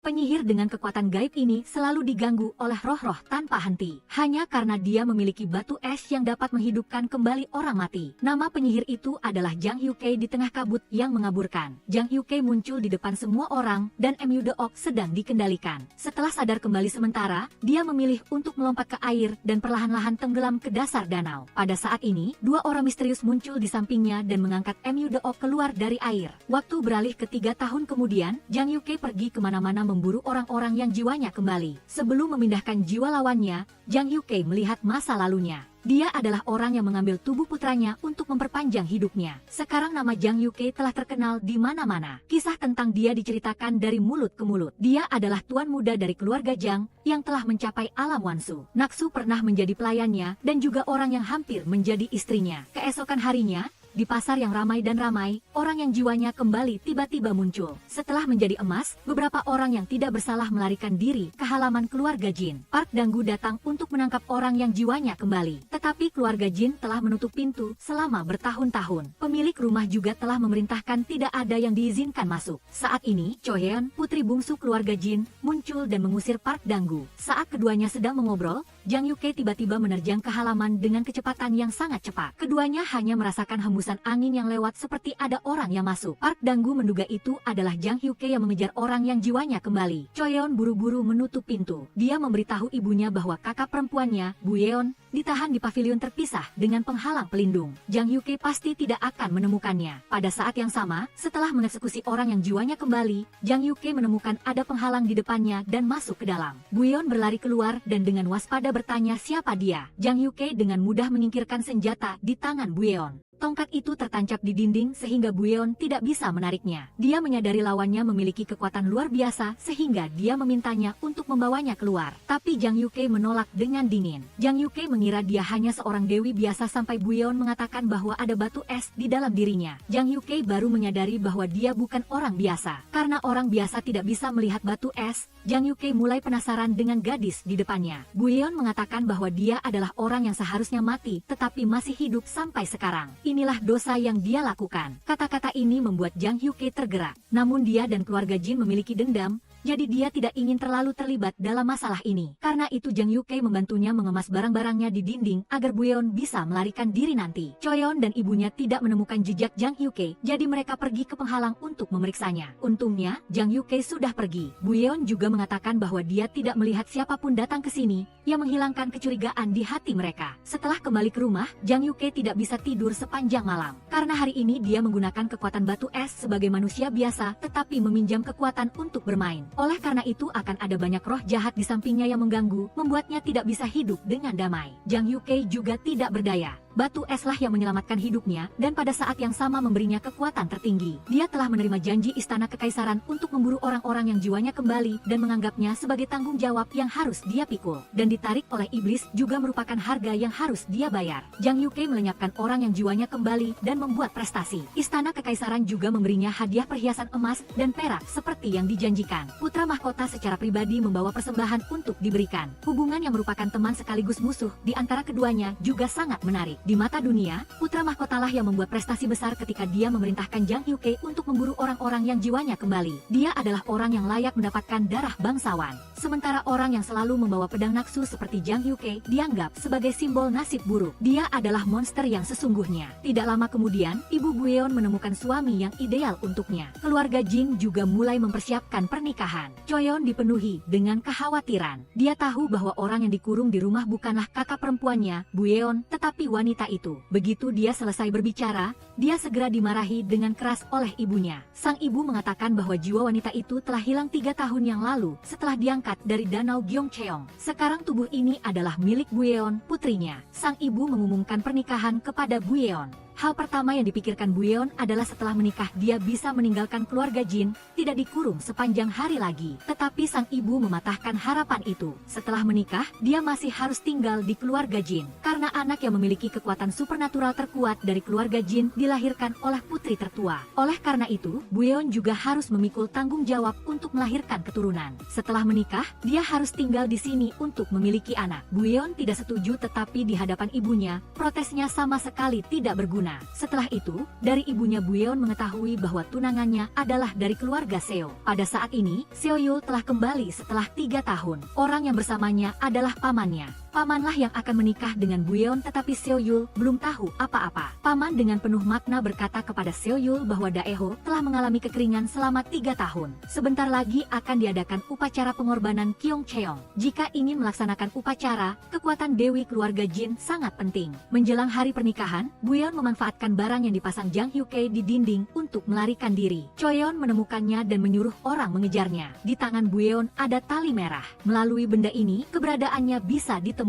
Penyihir dengan kekuatan gaib ini selalu diganggu oleh roh-roh tanpa henti. Hanya karena dia memiliki batu es yang dapat menghidupkan kembali orang mati. Nama penyihir itu adalah Jang Yuke di tengah kabut yang mengaburkan. Jang Yuke muncul di depan semua orang dan MU The Oak sedang dikendalikan. Setelah sadar kembali sementara, dia memilih untuk melompat ke air dan perlahan-lahan tenggelam ke dasar danau. Pada saat ini, dua orang misterius muncul di sampingnya dan mengangkat MU The Oak keluar dari air. Waktu beralih ke 3 tahun kemudian, Jang Yuke pergi kemana-mana memburu orang-orang yang jiwanya kembali. Sebelum memindahkan jiwa lawannya, Jang Yuke melihat masa lalunya. Dia adalah orang yang mengambil tubuh putranya untuk memperpanjang hidupnya. Sekarang nama Jang Yuke telah terkenal di mana-mana. Kisah tentang dia diceritakan dari mulut ke mulut. Dia adalah tuan muda dari keluarga Jang yang telah mencapai alam Wansu. Naksu pernah menjadi pelayannya dan juga orang yang hampir menjadi istrinya. Keesokan harinya, di pasar yang ramai dan ramai, orang yang jiwanya kembali tiba-tiba muncul. Setelah menjadi emas, beberapa orang yang tidak bersalah melarikan diri ke halaman keluarga Jin. Park Danggu datang untuk menangkap orang yang jiwanya kembali. Tetapi keluarga Jin telah menutup pintu selama bertahun-tahun. Pemilik rumah juga telah memerintahkan tidak ada yang diizinkan masuk. Saat ini, Cho Yeon, putri bungsu keluarga Jin, muncul dan mengusir Park Danggu. Saat keduanya sedang mengobrol, Jang Yuke tiba-tiba menerjang ke halaman dengan kecepatan yang sangat cepat. Keduanya hanya merasakan hembusan angin yang lewat seperti ada orang yang masuk. Park Danggu menduga itu adalah Jang Yuke yang mengejar orang yang jiwanya kembali. Cho Yeon buru-buru menutup pintu. Dia memberitahu ibunya bahwa kakak perempuannya, Bu Yeon, ditahan di pavilion terpisah dengan penghalang pelindung. Jang Yuke pasti tidak akan menemukannya. Pada saat yang sama, setelah mengeksekusi orang yang jiwanya kembali, Jang Yuke menemukan ada penghalang di depannya dan masuk ke dalam. Bu Yeon berlari keluar dan dengan waspada bertanya siapa dia. Jang Yuke dengan mudah menyingkirkan senjata di tangan Bu Yeon. Tongkat itu tertancap di dinding sehingga Bu Yeon tidak bisa menariknya. Dia menyadari lawannya memiliki kekuatan luar biasa sehingga dia memintanya untuk membawanya keluar. Tapi Jang Yuke menolak dengan dingin. Jang Yuke mengira dia hanya seorang dewi biasa sampai Bu Yeon mengatakan bahwa ada batu es di dalam dirinya. Jang Yuke baru menyadari bahwa dia bukan orang biasa. Karena orang biasa tidak bisa melihat batu es, Jang Yuke mulai penasaran dengan gadis di depannya. Bu Yeon mengatakan bahwa dia adalah orang yang seharusnya mati tetapi masih hidup sampai sekarang. Inilah dosa yang dia lakukan. Kata-kata ini membuat Jang Yuke tergerak. Namun dia dan keluarga Jin memiliki dendam, jadi dia tidak ingin terlalu terlibat dalam masalah ini. Karena itu Jang Yuke membantunya mengemas barang-barangnya di dinding agar Bu Yeon bisa melarikan diri nanti. Cho Yeon dan ibunya tidak menemukan jejak Jang Yuke, jadi mereka pergi ke penghalang untuk memeriksanya. Untungnya, Jang Yuke sudah pergi. Bu Yeon juga mengatakan bahwa dia tidak melihat siapapun datang ke sini, yang menghilangkan kecurigaan di hati mereka. Setelah kembali ke rumah, Jang Yuke tidak bisa tidur sepanjang malam. Karena hari ini dia menggunakan kekuatan batu es sebagai manusia biasa, tetapi meminjam kekuatan untuk bermain. Oleh karena itu akan ada banyak roh jahat di sampingnya yang mengganggu, membuatnya tidak bisa hidup dengan damai. Jang Yuke juga tidak berdaya. Batu eslah yang menyelamatkan hidupnya, dan pada saat yang sama memberinya kekuatan tertinggi. Dia telah menerima janji istana kekaisaran untuk memburu orang-orang yang jiwanya kembali, dan menganggapnya sebagai tanggung jawab yang harus dia pikul. Dan ditarik oleh iblis juga merupakan harga yang harus dia bayar. Jang Yuke melenyapkan orang yang jiwanya kembali, dan membuat prestasi. Istana kekaisaran juga memberinya hadiah perhiasan emas dan perak seperti yang dijanjikan. Putra mahkota secara pribadi membawa persembahan untuk diberikan. Hubungan yang merupakan teman sekaligus musuh di antara keduanya juga sangat menarik. Di mata dunia, putra mahkotalah yang membuat prestasi besar ketika dia memerintahkan Jang Yuke untuk memburu orang-orang yang jiwanya kembali. Dia adalah orang yang layak mendapatkan darah bangsawan. Sementara orang yang selalu membawa pedang Naksu seperti Jang Yuke dianggap sebagai simbol nasib buruk. Dia adalah monster yang sesungguhnya. Tidak lama kemudian, Ibu Bu Yeon menemukan suami yang ideal untuknya. Keluarga Jin juga mulai mempersiapkan pernikahan. Cho Yeon dipenuhi dengan kekhawatiran. Dia tahu bahwa orang yang dikurung di rumah bukanlah kakak perempuannya, Bu Yeon, tetapi wanita itu. Begitu dia selesai berbicara, dia segera dimarahi dengan keras oleh ibunya. Sang ibu mengatakan bahwa jiwa wanita itu telah hilang 3 tahun yang lalu setelah diangkat dari danau Gyeongcheong. Sekarang tubuh ini adalah milik Bu Yeon, putrinya. Sang ibu mengumumkan pernikahan kepada Bu Yeon. Hal pertama yang dipikirkan Bu Yeon adalah setelah menikah dia bisa meninggalkan keluarga Jin, tidak dikurung sepanjang hari lagi. Tetapi sang ibu mematahkan harapan itu. Setelah menikah, dia masih harus tinggal di keluarga Jin. Karena anak yang memiliki kekuatan supernatural terkuat dari keluarga Jin dilahirkan oleh putri tertua. Oleh karena itu, Bu Yeon juga harus memikul tanggung jawab untuk melahirkan keturunan. Setelah menikah, dia harus tinggal di sini untuk memiliki anak. Bu Yeon tidak setuju tetapi di hadapan ibunya, protesnya sama sekali tidak berguna. berguna. Setelah itu, dari ibunya Buyeon mengetahui bahwa tunangannya adalah dari keluarga Seo. Pada saat ini, Seo-yul telah kembali setelah 3 tahun. Orang yang bersamanya adalah pamannya. Pamanlah yang akan menikah dengan Buyeon, tetapi Seo-yul belum tahu apa-apa. Paman dengan penuh makna berkata kepada Seo-yul bahwa Daeho telah mengalami kekeringan selama 3 tahun. Sebentar lagi akan diadakan upacara pengorbanan Kyongcheong. Jika ingin melaksanakan upacara, kekuatan Dewi keluarga Jin sangat penting. Menjelang hari pernikahan, Buyeon memanfaatkan barang yang dipasang Jang Hyuk-tae di dinding untuk melarikan diri. Choyeon menemukannya dan menyuruh orang mengejarnya. Di tangan Buyeon ada tali merah. Melalui benda ini, keberadaannya bisa ditemukan.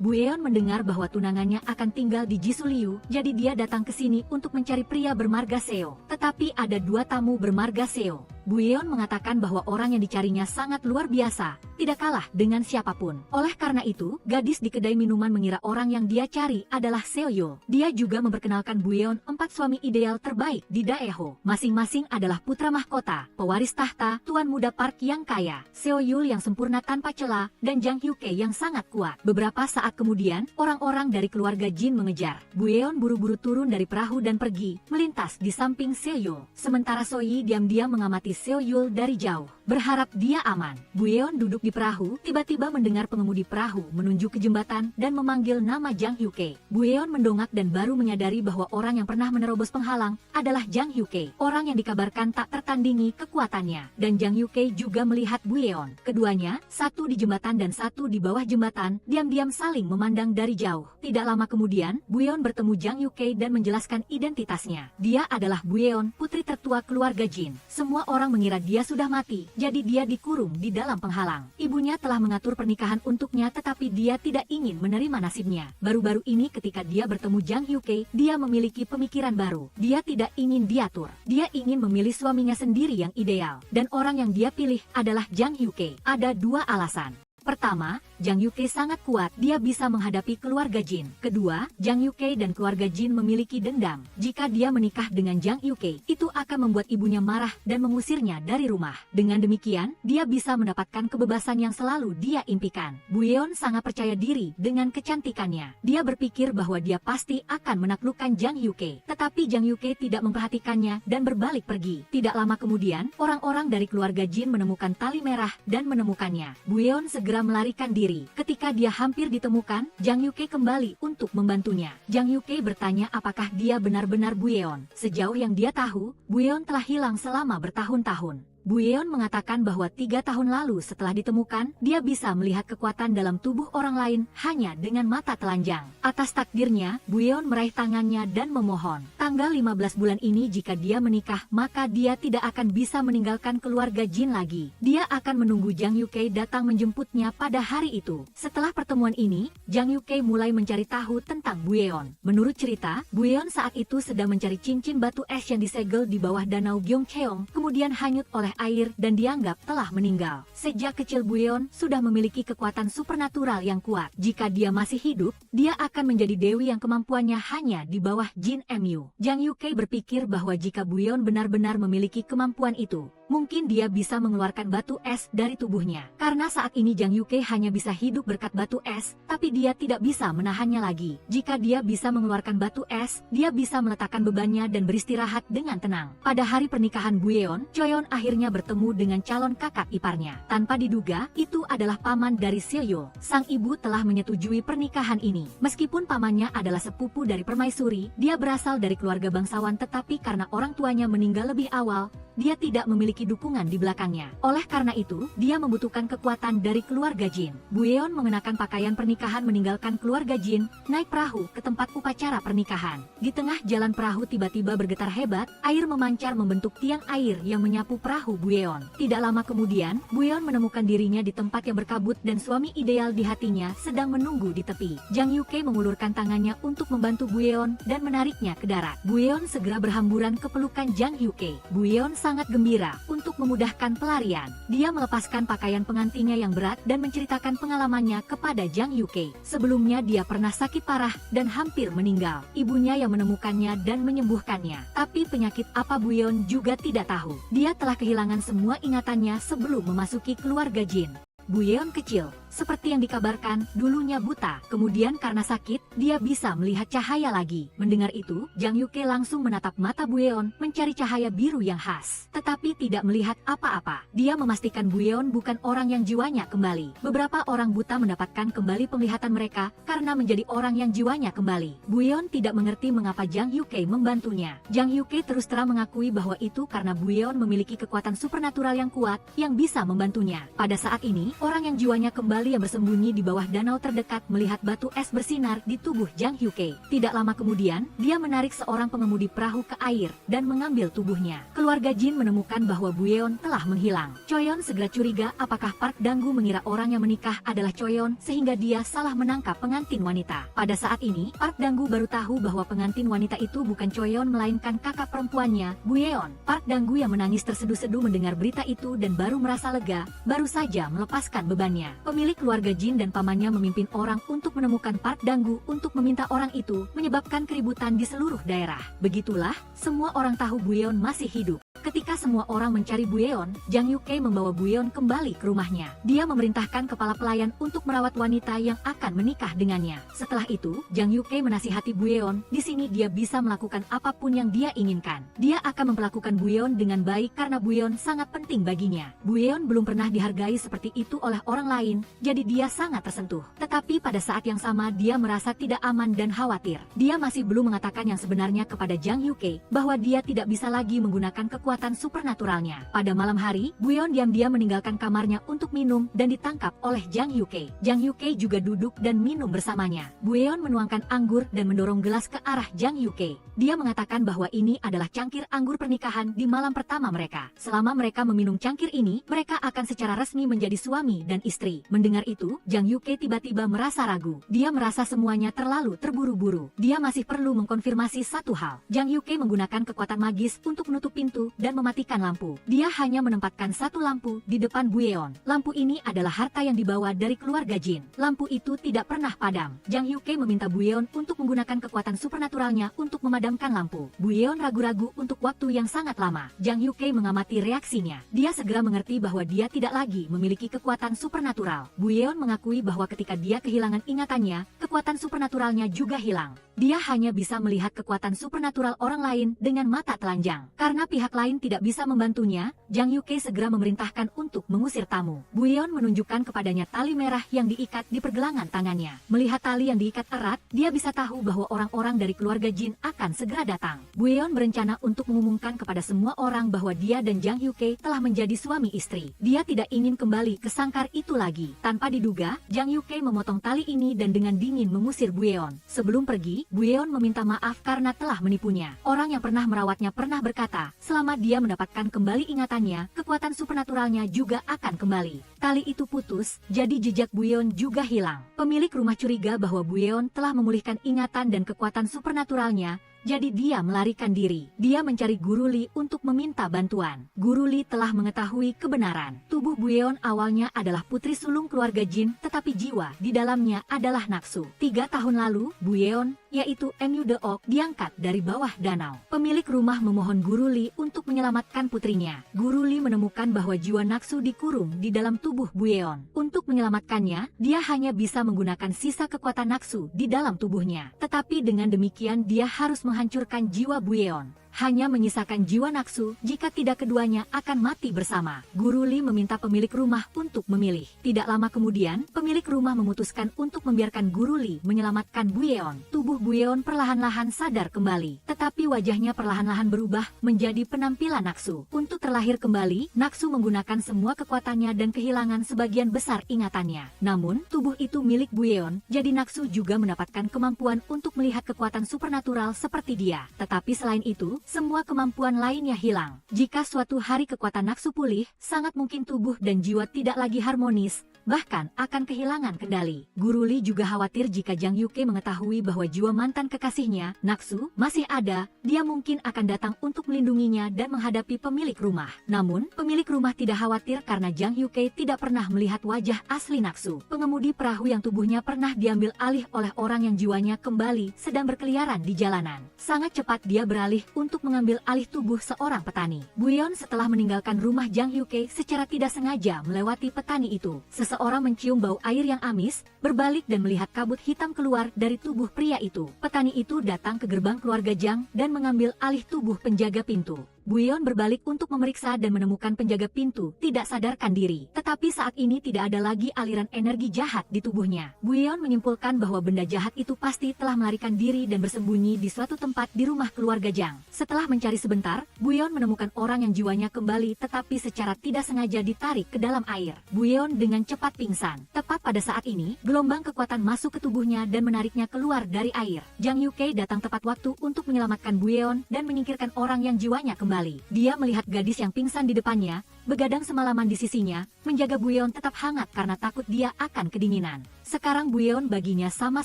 Buyeon mendengar bahwa tunangannya akan tinggal di Jisuliu, jadi dia datang ke sini untuk mencari pria bermarga Seo. Tetapi ada 2 tamu bermarga Seo. Buyeon mengatakan bahwa orang yang dicarinya sangat luar biasa, tidak kalah dengan siapapun. Oleh karena itu, gadis di kedai minuman mengira orang yang dia cari adalah Seo-yul. Dia juga memperkenalkan Buyeon 4 suami ideal terbaik di Daeho. Masing-masing adalah putra mahkota, pewaris tahta, tuan muda Park yang kaya, Seo-yul yang sempurna tanpa celah, dan Jang Hyuk-tae yang sangat kuat. Beberapa saat kemudian, orang-orang dari keluarga Jin mengejar. Buyeon buru-buru turun dari perahu dan pergi, melintas di samping Seo-yul. Sementara Soyi diam-diam mengamati Seo-yul dari jauh, berharap dia aman. Buyeon duduk di perahu, tiba-tiba mendengar pengemudi perahu menunjuk ke jembatan dan memanggil nama Jang Hyuk-tae. Buyeon mendongak dan baru menyadari bahwa orang yang pernah menerobos penghalang adalah Jang Hyuk-tae, orang yang dikabarkan tak tertandingi kekuatannya. Dan Jang Hyuk-tae juga melihat Buyeon. Keduanya, satu di jembatan dan satu di bawah jembatan, diam-diam saling memandang dari jauh. Tidak lama kemudian, Buyeon bertemu Jang Hyuk-tae dan menjelaskan identitasnya. Dia adalah Buyeon, putri tertua keluarga Jin. Semua orang mengira dia sudah mati, jadi dia dikurung di dalam penghalang. Ibunya telah mengatur pernikahan untuknya, tetapi dia tidak ingin menerima nasibnya. Baru-baru ini ketika dia bertemu Jang Hyuk-tae, dia memiliki pemikiran baru. Dia tidak ingin diatur. Dia ingin memilih suaminya sendiri yang ideal. Dan orang yang dia pilih adalah Jang Hyuk-tae. Ada 2 alasan. Pertama, Jang Hyuk-tae sangat kuat, dia bisa menghadapi keluarga Jin. Kedua, Jang Hyuk-tae dan keluarga Jin memiliki dendam. Jika dia menikah dengan Jang Hyuk-tae, itu akan membuat ibunya marah dan mengusirnya dari rumah. Dengan demikian, dia bisa mendapatkan kebebasan yang selalu dia impikan. Buyeon sangat percaya diri dengan kecantikannya. Dia berpikir bahwa dia pasti akan menaklukkan Jang Hyuk-tae. Tetapi Jang Hyuk-tae tidak memperhatikannya dan berbalik pergi. Tidak lama kemudian, orang-orang dari keluarga Jin menemukan tali merah dan menemukannya. Buyeon segera melarikan diri. Ketika dia hampir ditemukan, Jang Hyuk-tae kembali untuk membantunya. Jang Hyuk-tae bertanya apakah dia benar-benar Buyeon. Sejauh yang dia tahu, Buyeon telah hilang selama bertahun-tahun. Buyeon mengatakan bahwa 3 tahun lalu setelah ditemukan, dia bisa melihat kekuatan dalam tubuh orang lain hanya dengan mata telanjang. Atas takdirnya, Buyeon meraih tangannya dan memohon. Tanggal 15 bulan ini jika dia menikah, maka dia tidak akan bisa meninggalkan keluarga Jin lagi. Dia akan menunggu Jang Hyuk-tae datang menjemputnya pada hari itu. Setelah pertemuan ini, Jang Hyuk-tae mulai mencari tahu tentang Buyeon. Menurut cerita, Buyeon saat itu sedang mencari cincin batu es yang disegel di bawah danau Gyeongcheong, kemudian hanyut oleh air dan dianggap telah meninggal. Sejak kecil Buyeon sudah memiliki kekuatan supernatural yang kuat. Jika dia masih hidup, dia akan menjadi dewi yang kemampuannya hanya di bawah Jin Mu. Jang Hyuk-tae berpikir bahwa jika Buyeon benar-benar memiliki kemampuan itu, mungkin dia bisa mengeluarkan batu es dari tubuhnya. Karena saat ini Jang Hyuk-tae hanya bisa hidup berkat batu es, tapi dia tidak bisa menahannya lagi. Jika dia bisa mengeluarkan batu es, dia bisa meletakkan bebannya dan beristirahat dengan tenang. Pada hari pernikahan Buyeon, Choyeon akhirnya bertemu dengan calon kakak iparnya. Tanpa diduga, itu adalah paman dari Seo-yul. Sang ibu telah menyetujui pernikahan ini. Meskipun pamannya adalah sepupu dari permaisuri, dia berasal dari keluarga bangsawan, tetapi karena orang tuanya meninggal lebih awal, dia tidak memiliki dukungan di belakangnya. Oleh karena itu, dia membutuhkan kekuatan dari keluarga Jin. Buyeon mengenakan pakaian pernikahan meninggalkan keluarga Jin, naik perahu ke tempat upacara pernikahan. Di tengah jalan perahu tiba-tiba bergetar hebat, air memancar membentuk tiang air yang menyapu perahu Buyeon. Tidak lama kemudian, Buyeon menemukan dirinya di tempat yang berkabut dan suami ideal di hatinya sedang menunggu di tepi. Jang Hyuk-tae mengulurkan tangannya untuk membantu Buyeon dan menariknya ke darat. Buyeon segera berhamburan ke pelukan Jang Hyuk-tae. Buyeon sangat gembira untuk memudahkan pelarian. Dia melepaskan pakaian pengantinnya yang berat dan menceritakan pengalamannya kepada Jang Hyuk-tae. Sebelumnya dia pernah sakit parah dan hampir meninggal. Ibunya yang menemukannya dan menyembuhkannya. Tapi penyakit apa Buyeon juga tidak tahu. Dia telah kehilangan semua ingatannya sebelum memasuki keluarga Jin. Buyeon kecil, Seperti yang dikabarkan, dulunya buta, kemudian karena sakit, dia bisa melihat cahaya lagi. Mendengar itu, Jang Yuke langsung menatap mata Buyeon, mencari cahaya biru yang khas. Tetapi tidak melihat apa-apa. Dia memastikan Buyeon bukan orang yang jiwanya kembali. Beberapa orang buta mendapatkan kembali penglihatan mereka, karena menjadi orang yang jiwanya kembali. Buyeon tidak mengerti mengapa Jang Yuke membantunya. Jang Yuke terus terang mengakui bahwa itu karena Buyeon memiliki kekuatan supernatural yang kuat, yang bisa membantunya. Pada saat ini, orang yang jiwanya kembali yang bersembunyi di bawah danau terdekat melihat batu es bersinar di tubuh Jang Yuke. Tidak lama kemudian, dia menarik seorang pengemudi perahu ke air dan mengambil tubuhnya. Keluarga Jin menemukan bahwa Buyeon telah menghilang. Choyeon segera curiga apakah Park Danggu mengira orang yang menikah adalah Choyeon sehingga dia salah menangkap pengantin wanita. Pada saat ini, Park Danggu baru tahu bahwa pengantin wanita itu bukan Choyeon melainkan kakak perempuannya, Buyeon. Park Danggu yang menangis terseduh-seduh mendengar berita itu dan baru merasa lega, baru saja melepaskan bebannya. Pemilik keluarga Jin dan pamannya memimpin orang untuk menemukan Park Danggu untuk meminta orang itu, menyebabkan keributan di seluruh daerah. Begitulah, semua orang tahu Buyeon masih hidup. Ketika semua orang mencari Buyeon, Jang Yuke membawa Buyeon kembali ke rumahnya. Dia memerintahkan kepala pelayan untuk merawat wanita yang akan menikah dengannya. Setelah itu, Jang Yuke menasihati Buyeon, di sini dia bisa melakukan apapun yang dia inginkan. Dia akan memperlakukan Buyeon dengan baik karena Buyeon sangat penting baginya. Buyeon belum pernah dihargai seperti itu oleh orang lain, jadi dia sangat tersentuh. Tetapi pada saat yang sama dia merasa tidak aman dan khawatir. Dia masih belum mengatakan yang sebenarnya kepada Jang Yuke, bahwa dia tidak bisa lagi menggunakan kekuatan supernaturalnya. Pada malam hari, Buyeon diam-diam meninggalkan kamarnya untuk minum dan ditangkap oleh Jang Yuke. Jang Yuke juga duduk dan minum bersamanya. Buyeon menuangkan anggur dan mendorong gelas ke arah Jang Yuke. Dia mengatakan bahwa ini adalah cangkir anggur pernikahan di malam pertama mereka. Selama mereka meminum cangkir ini, mereka akan secara resmi menjadi suami dan istri. Mendengar itu, Jang Yuke tiba-tiba merasa ragu. Dia merasa semuanya terlalu terburu-buru. Dia masih perlu mengkonfirmasi satu hal. Jang Yuke menggunakan kekuatan magis untuk menutup pintu dan mematikan lampu. Dia hanya menempatkan satu lampu di depan Buyeon. Lampu ini adalah harta yang dibawa dari keluarga Jin. Lampu itu tidak pernah padam. Jang Yuke meminta Buyeon untuk menggunakan kekuatan supernaturalnya untuk memadamkan lampu. Buyeon ragu-ragu untuk waktu yang sangat lama. Jang Yuke mengamati reaksinya. Dia segera mengerti bahwa dia tidak lagi memiliki kekuatan supernatural. Buyeon mengakui bahwa ketika dia kehilangan ingatannya, kekuatan supernaturalnya juga hilang. Dia hanya bisa melihat kekuatan supernatural orang lain dengan mata telanjang. Karena pihak lain tidak bisa membantunya, Jang Yuke segera memerintahkan untuk mengusir tamu. Buyeon menunjukkan kepadanya tali merah yang diikat di pergelangan tangannya. Melihat tali yang diikat erat, dia bisa tahu bahwa orang-orang dari keluarga Jin akan segera datang. Buyeon berencana untuk mengumumkan kepada semua orang bahwa dia dan Jang Yuke telah menjadi suami istri. Dia tidak ingin kembali ke sangkar itu lagi. Tanpa diduga, Jang Yuke memotong tali ini dan dengan dingin mengusir Buyeon. Sebelum pergi, Buyeon meminta maaf karena telah menipunya. Orang yang pernah merawatnya pernah berkata, selama dia mendapatkan kembali ingatannya, kekuatan supernaturalnya juga akan kembali. Tali itu putus, jadi jejak Buyeon juga hilang. Pemilik rumah curiga bahwa Buyeon telah memulihkan ingatan dan kekuatan supernaturalnya, jadi dia melarikan diri. Dia mencari Guru Li untuk meminta bantuan. Guru Li telah mengetahui kebenaran. Tubuh Buyeon awalnya adalah putri sulung keluarga Jin, tetapi jiwa di dalamnya adalah Naksu. 3 tahun lalu, Buyeon, yaitu Mu Deok, diangkat dari bawah danau. Pemilik rumah memohon Guru Li untuk menyelamatkan putrinya. Guru Li menemukan bahwa jiwa Naksu dikurung di dalam tubuh Buyeon. Untuk menyelamatkannya, dia hanya bisa menggunakan sisa kekuatan Naksu di dalam tubuhnya. Tetapi dengan demikian dia harus menghancurkan jiwa Buyeon. Hanya menyisakan jiwa Naksu, jika tidak keduanya akan mati bersama. Guru Li meminta pemilik rumah untuk memilih. Tidak lama kemudian, pemilik rumah memutuskan untuk membiarkan Guru Li menyelamatkan Buyeon. Tubuh Buyeon perlahan-lahan sadar kembali, tetapi wajahnya perlahan-lahan berubah menjadi penampilan Naksu. Untuk terlahir kembali, Naksu menggunakan semua kekuatannya dan kehilangan sebagian besar ingatannya. Namun, tubuh itu milik Buyeon, jadi Naksu juga mendapatkan kemampuan untuk melihat kekuatan supernatural seperti dia. Tetapi selain itu, semua kemampuan lainnya hilang. Jika suatu hari kekuatan Naksu pulih, sangat mungkin tubuh dan jiwa tidak lagi harmonis, bahkan akan kehilangan kendali. Guru Li juga khawatir jika Jang Yuke mengetahui bahwa jiwa mantan kekasihnya, Naksu, masih ada, dia mungkin akan datang untuk melindunginya dan menghadapi pemilik rumah. Namun, pemilik rumah tidak khawatir karena Jang Yuke tidak pernah melihat wajah asli Naksu. Pengemudi perahu yang tubuhnya pernah diambil alih oleh orang yang jiwanya kembali sedang berkeliaran di jalanan. Sangat cepat dia beralih untuk untuk mengambil alih tubuh seorang petani. Buyeon setelah meninggalkan rumah Jang Hyuke secara tidak sengaja melewati petani itu. Seseorang mencium bau air yang amis, berbalik dan melihat kabut hitam keluar dari tubuh pria itu. Petani itu datang ke gerbang keluarga Jang dan mengambil alih tubuh penjaga pintu. Buyeon berbalik untuk memeriksa dan menemukan penjaga pintu tidak sadarkan diri. Tetapi saat ini tidak ada lagi aliran energi jahat di tubuhnya. Buyeon menyimpulkan bahwa benda jahat itu pasti telah melarikan diri dan bersembunyi di suatu tempat di rumah keluarga Jang. Setelah mencari sebentar, Buyeon menemukan orang yang jiwanya kembali tetapi secara tidak sengaja ditarik ke dalam air. Buyeon dengan cepat pingsan. Tepat pada saat ini, gelombang kekuatan masuk ke tubuhnya dan menariknya keluar dari air. Jang Hyuke datang tepat waktu untuk menyelamatkan Buyeon dan menyingkirkan orang yang jiwanya kembali. Dia melihat gadis yang pingsan di depannya, begadang semalaman di sisinya, menjaga Buyeon tetap hangat karena takut dia akan kedinginan. Sekarang Buyeon baginya sama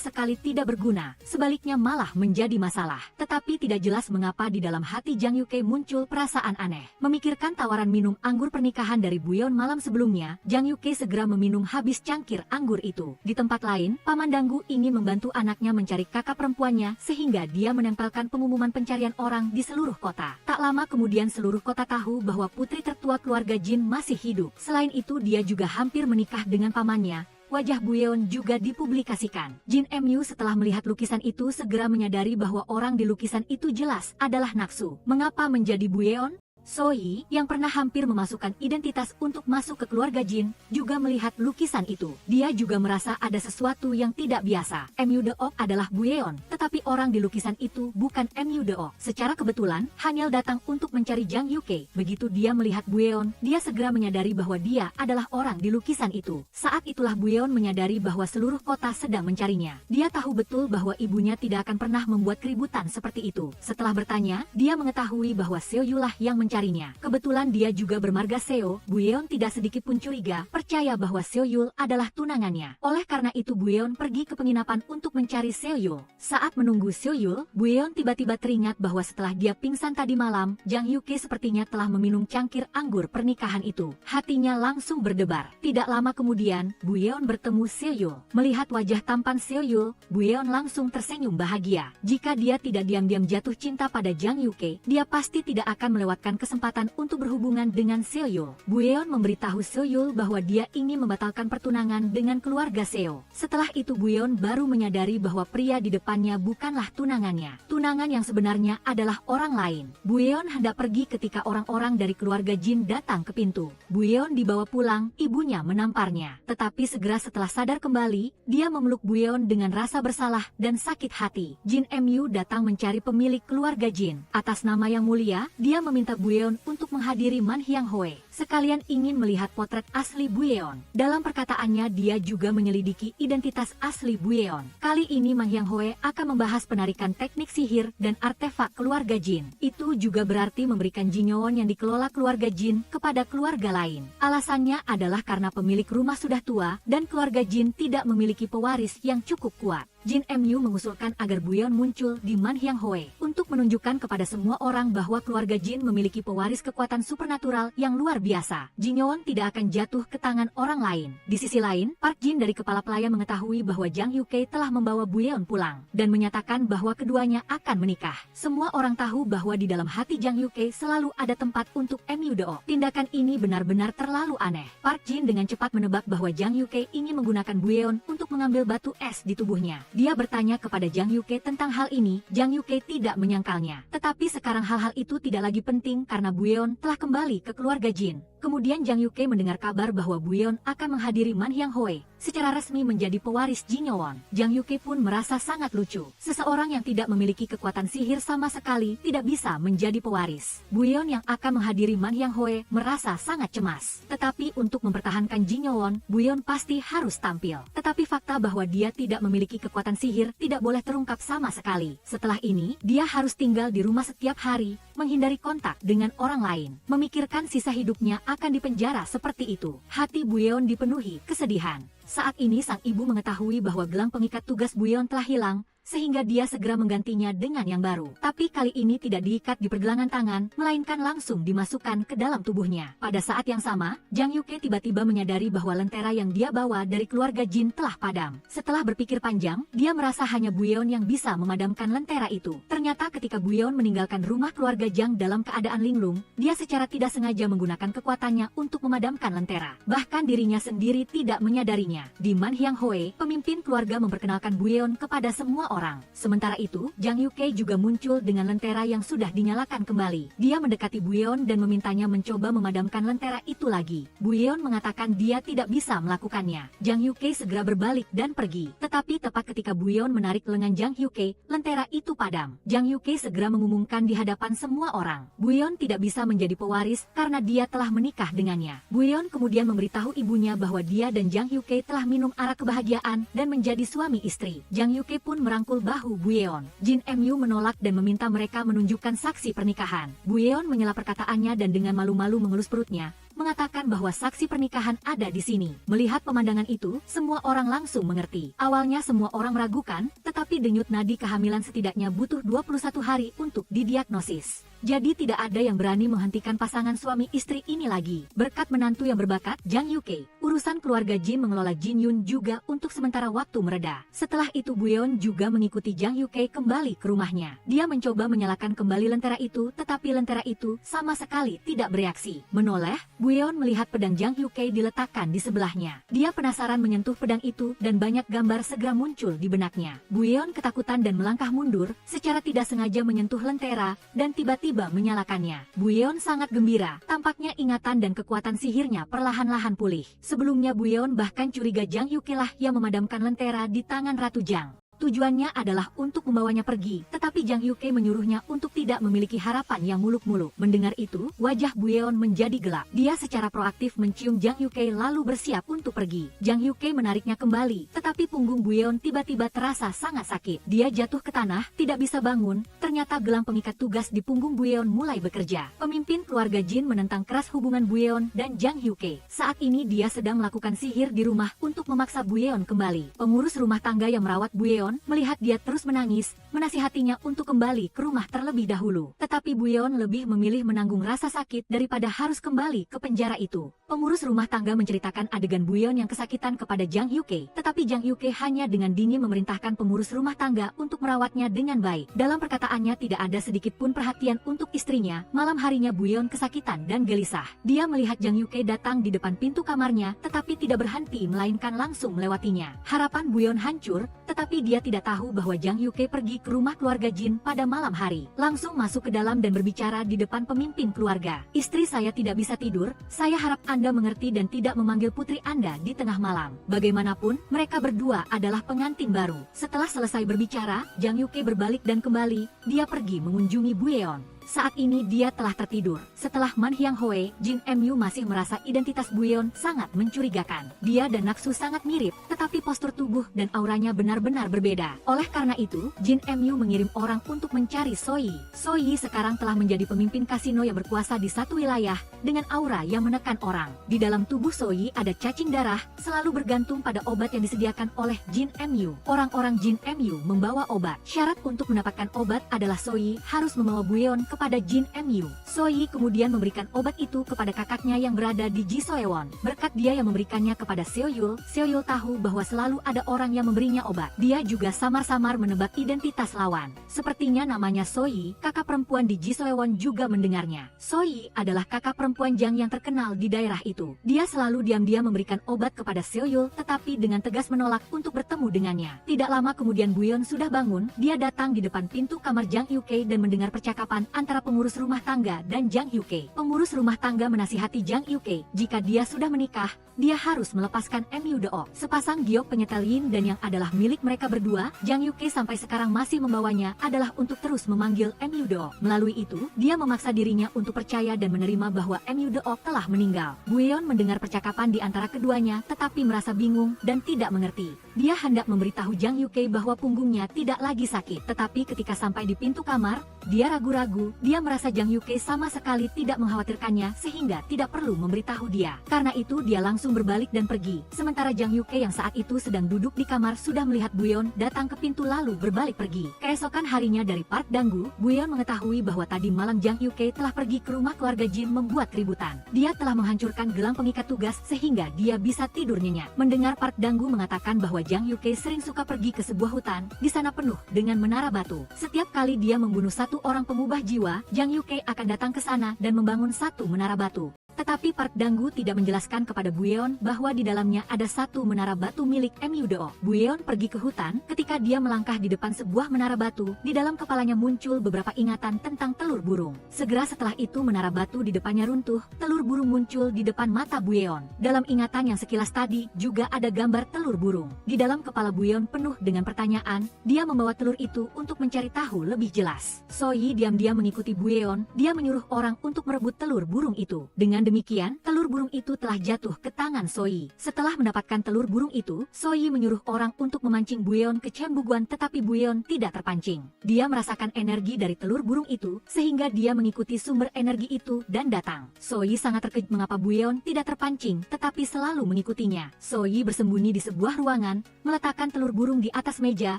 sekali tidak berguna, sebaliknya malah menjadi masalah. Tetapi tidak jelas mengapa di dalam hati Jang Hyuke muncul perasaan aneh. Memikirkan tawaran minum anggur pernikahan dari Buyeon malam sebelumnya, Jang Hyuke segera meminum habis cangkir anggur itu. Di tempat lain, Paman Danggu ingin membantu anaknya mencari kakak perempuannya sehingga dia menempelkan pengumuman pencarian orang di seluruh kota. Tak lama kemudian seluruh kota tahu bahwa putri tertua keluarga Jin masih hidup. Selain itu dia juga hampir menikah dengan pamannya. Wajah Buyeon juga dipublikasikan. Jin Mu setelah melihat lukisan itu segera menyadari bahwa orang di lukisan itu jelas adalah Naksu. Mengapa menjadi Buyeon? Sohee, yang pernah hampir memasukkan identitas untuk masuk ke keluarga Jin, juga melihat lukisan itu. Dia juga merasa ada sesuatu yang tidak biasa. Mu Deok adalah Buyeon, tetapi orang di lukisan itu bukan Mu Deok. Secara kebetulan, Hanyel datang untuk mencari Jang Hyuke. Begitu dia melihat Buyeon, dia segera menyadari bahwa dia adalah orang di lukisan itu. Saat itulah Buyeon menyadari bahwa seluruh kota sedang mencarinya. Dia tahu betul bahwa ibunya tidak akan pernah membuat keributan seperti itu. Setelah bertanya, dia mengetahui bahwa Seoyu lah yang mencarinya. Kebetulan dia juga bermarga Seo. Buyeon tidak sedikit pun curiga, percaya bahwa Seoyul adalah tunangannya. Oleh karena itu Buyeon pergi ke penginapan untuk mencari Seoyul. Saat menunggu Seoyul, Buyeon tiba-tiba teringat bahwa setelah dia pingsan tadi malam, Jang Hyuke sepertinya telah meminum cangkir anggur pernikahan itu. Hatinya langsung berdebar. Tidak lama kemudian, Buyeon bertemu Seoyul. Melihat wajah tampan Seoyul, Buyeon langsung tersenyum bahagia. Jika dia tidak diam-diam jatuh cinta pada Jang Hyuke, dia pasti tidak akan melewatkan kesempatan untuk berhubungan dengan Seoyul. Buyeon memberitahu Seoyul bahwa dia ingin membatalkan pertunangan dengan keluarga Seo. Setelah itu Buyeon baru menyadari bahwa pria di depannya bukanlah tunangannya. Tunangan yang sebenarnya adalah orang lain. Buyeon hendak pergi ketika orang-orang dari keluarga Jin datang ke pintu. Buyeon dibawa pulang, ibunya menamparnya. Tetapi segera setelah sadar kembali, dia memeluk Buyeon dengan rasa bersalah dan sakit hati. Jin Mu datang mencari pemilik keluarga Jin. Atas nama yang mulia, dia meminta Buyeon untuk menghadiri Man Hyang Hoe, sekalian ingin melihat potret asli Buyeon. Dalam perkataannya dia juga menyelidiki identitas asli Buyeon. Kali ini Man Hyang Hoe akan membahas penarikan teknik sihir dan artefak keluarga Jin. Itu juga berarti memberikan Jinyoon yang dikelola keluarga Jin kepada keluarga lain. Alasannya adalah karena pemilik rumah sudah tua dan keluarga Jin tidak memiliki pewaris yang cukup kuat. Jin Mu mengusulkan agar Buyeon muncul di Man Hyang Hoe untuk menunjukkan kepada semua orang bahwa keluarga Jin memiliki pewaris kekuatan supernatural yang luar biasa. Jinyoon tidak akan jatuh ke tangan orang lain. Di sisi lain, Park Jin dari kepala pelayan mengetahui bahwa Jang Hyuke telah membawa Buyeon pulang dan menyatakan bahwa keduanya akan menikah. Semua orang tahu bahwa di dalam hati Jang Hyuke selalu ada tempat untuk Mu Deok. Tindakan ini benar-benar terlalu aneh. Park Jin dengan cepat menebak bahwa Jang Hyuke ingin menggunakan Buyeon untuk mengambil batu es di tubuhnya. Dia bertanya kepada Jang Hyuke tentang hal ini. Jang Hyuke tidak menyangkalnya. Tetapi sekarang hal-hal itu tidak lagi penting karena Buyeon telah kembali ke keluarga Jin. Kemudian Jang Hyuke mendengar kabar bahwa Buyeon akan menghadiri Man Hyang Hoe, secara resmi menjadi pewaris Jinyoon. Jang Hyuke pun merasa sangat lucu. Seseorang yang tidak memiliki kekuatan sihir sama sekali tidak bisa menjadi pewaris. Buyeon yang akan menghadiri Man Hyang Hoe merasa sangat cemas. Tetapi untuk mempertahankan Jinyoon, Buyeon pasti harus tampil. Tetapi fakta bahwa dia tidak memiliki kekuatan sihir tidak boleh terungkap sama sekali. Setelah ini, dia harus tinggal di rumah setiap hari, menghindari kontak dengan orang lain. Memikirkan sisa hidupnya akan dipenjara seperti itu. Hati Buyeon dipenuhi kesedihan. Saat ini sang ibu mengetahui bahwa gelang pengikat tugas Buyeon telah hilang, sehingga dia segera menggantinya dengan yang baru. Tapi kali ini tidak diikat di pergelangan tangan, melainkan langsung dimasukkan ke dalam tubuhnya. Pada saat yang sama, Jang Yuke tiba-tiba menyadari bahwa lentera yang dia bawa dari keluarga jin telah padam. Setelah berpikir panjang, dia merasa hanya Buyeon yang bisa memadamkan lentera itu. Ternyata ketika Buyeon meninggalkan rumah keluarga Jang dalam keadaan linglung, dia secara tidak sengaja menggunakan kekuatannya untuk memadamkan lentera. Bahkan dirinya sendiri tidak menyadarinya. Di Man Hyang Hoe, pemimpin keluarga memperkenalkan Buyeon kepada semua orang. Sementara itu, Jang Yuke juga muncul dengan lentera yang sudah dinyalakan kembali. Dia mendekati Buyeon dan memintanya mencoba memadamkan lentera itu lagi. Buyeon mengatakan dia tidak bisa melakukannya. Jang Yuke segera berbalik dan pergi. Tetapi tepat ketika Buyeon menarik lengan Jang Yuke, lentera itu padam. Jang Yuke segera mengumumkan di hadapan semua orang. Buyeon tidak bisa menjadi pewaris karena dia telah menikah dengannya. Buyeon kemudian memberitahu ibunya bahwa dia dan Jang Yuke telah minum arak kebahagiaan dan menjadi suami istri. Jang Yuke pun merangkul bahu Buyeon. Jin Mu menolak dan meminta mereka menunjukkan saksi pernikahan. Buyeon menyela perkataannya dan dengan malu-malu mengelus perutnya, mengatakan bahwa saksi pernikahan ada di sini. Melihat pemandangan itu, semua orang langsung mengerti. Awalnya semua orang meragukan, tetapi denyut nadi kehamilan setidaknya butuh 21 hari untuk didiagnosis. Jadi tidak ada yang berani menghentikan pasangan suami istri ini lagi. Berkat menantu yang berbakat, Jang Yuke, urusan keluarga Jin mengelola Jin Yun juga untuk sementara waktu mereda. Setelah itu Buyeon juga mengikuti Jang Yuke kembali ke rumahnya. Dia mencoba menyalakan kembali lentera itu, tetapi lentera itu sama sekali tidak bereaksi. Menoleh, Buyeon melihat pedang Jang Yuke diletakkan di sebelahnya. Dia penasaran menyentuh pedang itu dan banyak gambar segera muncul di benaknya. Buyeon ketakutan dan melangkah mundur, secara tidak sengaja menyentuh lentera dan tiba-tiba menyalakannya. Buyeon sangat gembira, tampaknya ingatan dan kekuatan sihirnya perlahan-lahan pulih. Sebelumnya Buyeon bahkan curiga Jang Yuke lah yang memadamkan lentera di tangan Ratu Jang. Tujuannya adalah untuk membawanya pergi, tetapi Jang Yuke menyuruhnya untuk tidak memiliki harapan yang muluk-muluk. Mendengar itu, wajah Buyeon menjadi gelap. Dia secara proaktif mencium Jang Yuke lalu bersiap untuk pergi. Jang Yuke menariknya kembali, tetapi punggung Buyeon tiba-tiba terasa sangat sakit. Dia jatuh ke tanah, tidak bisa bangun. Ternyata gelang pengikat tugas di punggung Buyeon mulai bekerja. Pemimpin keluarga Jin menentang keras hubungan Buyeon dan Jang Yuke. Saat ini dia sedang melakukan sihir di rumah untuk memaksa Buyeon kembali. Pengurus rumah tangga yang merawat Buyeon melihat dia terus menangis, menasihatinya untuk kembali ke rumah terlebih dahulu. Tetapi Buyeon lebih memilih menanggung rasa sakit daripada harus kembali ke penjara itu. Pengurus rumah tangga menceritakan adegan Buyeon yang kesakitan kepada Jang Yuke, tetapi Jang Yuke hanya dengan dingin memerintahkan pengurus rumah tangga untuk merawatnya dengan baik. Dalam perkataannya tidak ada sedikit pun perhatian untuk istrinya. Malam harinya Buyeon kesakitan dan gelisah. Dia melihat Jang Yuke datang di depan pintu kamarnya, tetapi tidak berhenti melainkan langsung melewatinya. Harapan Buyeon hancur, tetapi dia tidak tahu bahwa Jang Yuke pergi ke rumah keluarga Jin pada malam hari. Langsung masuk ke dalam dan berbicara di depan pemimpin keluarga. Istri saya tidak bisa tidur, saya harap Anda mengerti dan tidak memanggil putri Anda di tengah malam. Bagaimanapun, mereka berdua adalah pengantin baru. Setelah selesai berbicara, Jang Yuke berbalik dan kembali, dia pergi mengunjungi Buyeon. Saat ini dia telah tertidur. Setelah Man Hyang Hoe, Jin Mu masih merasa identitas Buyeon sangat mencurigakan. Dia dan Naksu sangat mirip, tetapi postur tubuh dan auranya benar-benar berbeda. Oleh karena itu, Jin Mu mengirim orang untuk mencari Soyi. Soyi sekarang telah menjadi pemimpin kasino yang berkuasa di satu wilayah, dengan aura yang menekan orang. Di dalam tubuh Soyi ada cacing darah, selalu bergantung pada obat yang disediakan oleh Jin Mu. Orang-orang Jin Mu membawa obat. Syarat untuk mendapatkan obat adalah Soyi harus membawa Buyeon kepada Jin Mu. Soyi kemudian memberikan obat itu kepada kakaknya yang berada di Jisoewon. Berkat dia yang memberikannya kepada Seoyul tahu bahwa selalu ada orang yang memberinya obat. Dia juga samar-samar menebak identitas lawan. Sepertinya namanya Soyi, kakak perempuan di Jisoewon juga mendengarnya. Soyi adalah kakak perempuan Jang yang terkenal di daerah itu. Dia selalu diam-diam memberikan obat kepada Seoyul, tetapi dengan tegas menolak untuk bertemu dengannya. Tidak lama kemudian Buyeon sudah bangun, dia datang di depan pintu kamar Jang Yuke dan mendengar percakapan antara pengurus rumah tangga dan Jang Yuke. Pengurus rumah tangga menasihati Jang Yuke, jika dia sudah menikah, dia harus melepaskan Mu Deo. Sepasang giok penyetel yin dan yang adalah milik mereka berdua, Jang Yuke sampai sekarang masih membawanya adalah untuk terus memanggil Mu Deo. Melalui itu, dia memaksa dirinya untuk percaya dan menerima bahwa Mu Deo telah meninggal. Buyeon mendengar percakapan di antara keduanya, tetapi merasa bingung dan tidak mengerti. Dia hendak memberitahu Jang Yuke bahwa punggungnya tidak lagi sakit. Tetapi ketika sampai di pintu kamar, dia ragu-ragu. Dia merasa Jang Yuke sama sekali tidak mengkhawatirkannya sehingga tidak perlu memberitahu dia. Karena itu dia langsung berbalik dan pergi. Sementara Jang Yuke yang saat itu sedang duduk di kamar sudah melihat Buyeon datang ke pintu lalu berbalik pergi. Keesokan harinya dari Park Danggu, Buyeon mengetahui bahwa tadi malam Jang Yuke telah pergi ke rumah keluarga Jin membuat keributan. Dia telah menghancurkan gelang pengikat tugas sehingga dia bisa tidur nyenyak. Mendengar Park Danggu mengatakan bahwa Jang Yuke sering suka pergi ke sebuah hutan, di sana penuh dengan menara batu. Setiap kali dia membunuh satu orang pengubah jiwa, Jang Yuke akan datang ke sana dan membangun satu menara batu. Tetapi Park Danggu tidak menjelaskan kepada Buyeon bahwa di dalamnya ada satu menara batu milik MUDO. Buyeon pergi ke hutan, ketika dia melangkah di depan sebuah menara batu, di dalam kepalanya muncul beberapa ingatan tentang telur burung. Segera setelah itu menara batu di depannya runtuh, telur burung muncul di depan mata Buyeon. Dalam ingatan yang sekilas tadi, juga ada gambar telur burung. Di dalam kepala Buyeon penuh dengan pertanyaan, dia membawa telur itu untuk mencari tahu lebih jelas. Soyi diam-diam mengikuti Buyeon, dia menyuruh orang untuk merebut telur burung itu. Dengan demikian, telur burung itu telah jatuh ke tangan Soyi. Setelah mendapatkan telur burung itu, Soyi menyuruh orang untuk memancing Buyeon ke Chembuguan tetapi Buyeon tidak terpancing. Dia merasakan energi dari telur burung itu, sehingga dia mengikuti sumber energi itu dan datang. Soyi sangat terkejut mengapa Buyeon tidak terpancing tetapi selalu mengikutinya. Soyi bersembunyi di sebuah ruangan, meletakkan telur burung di atas meja.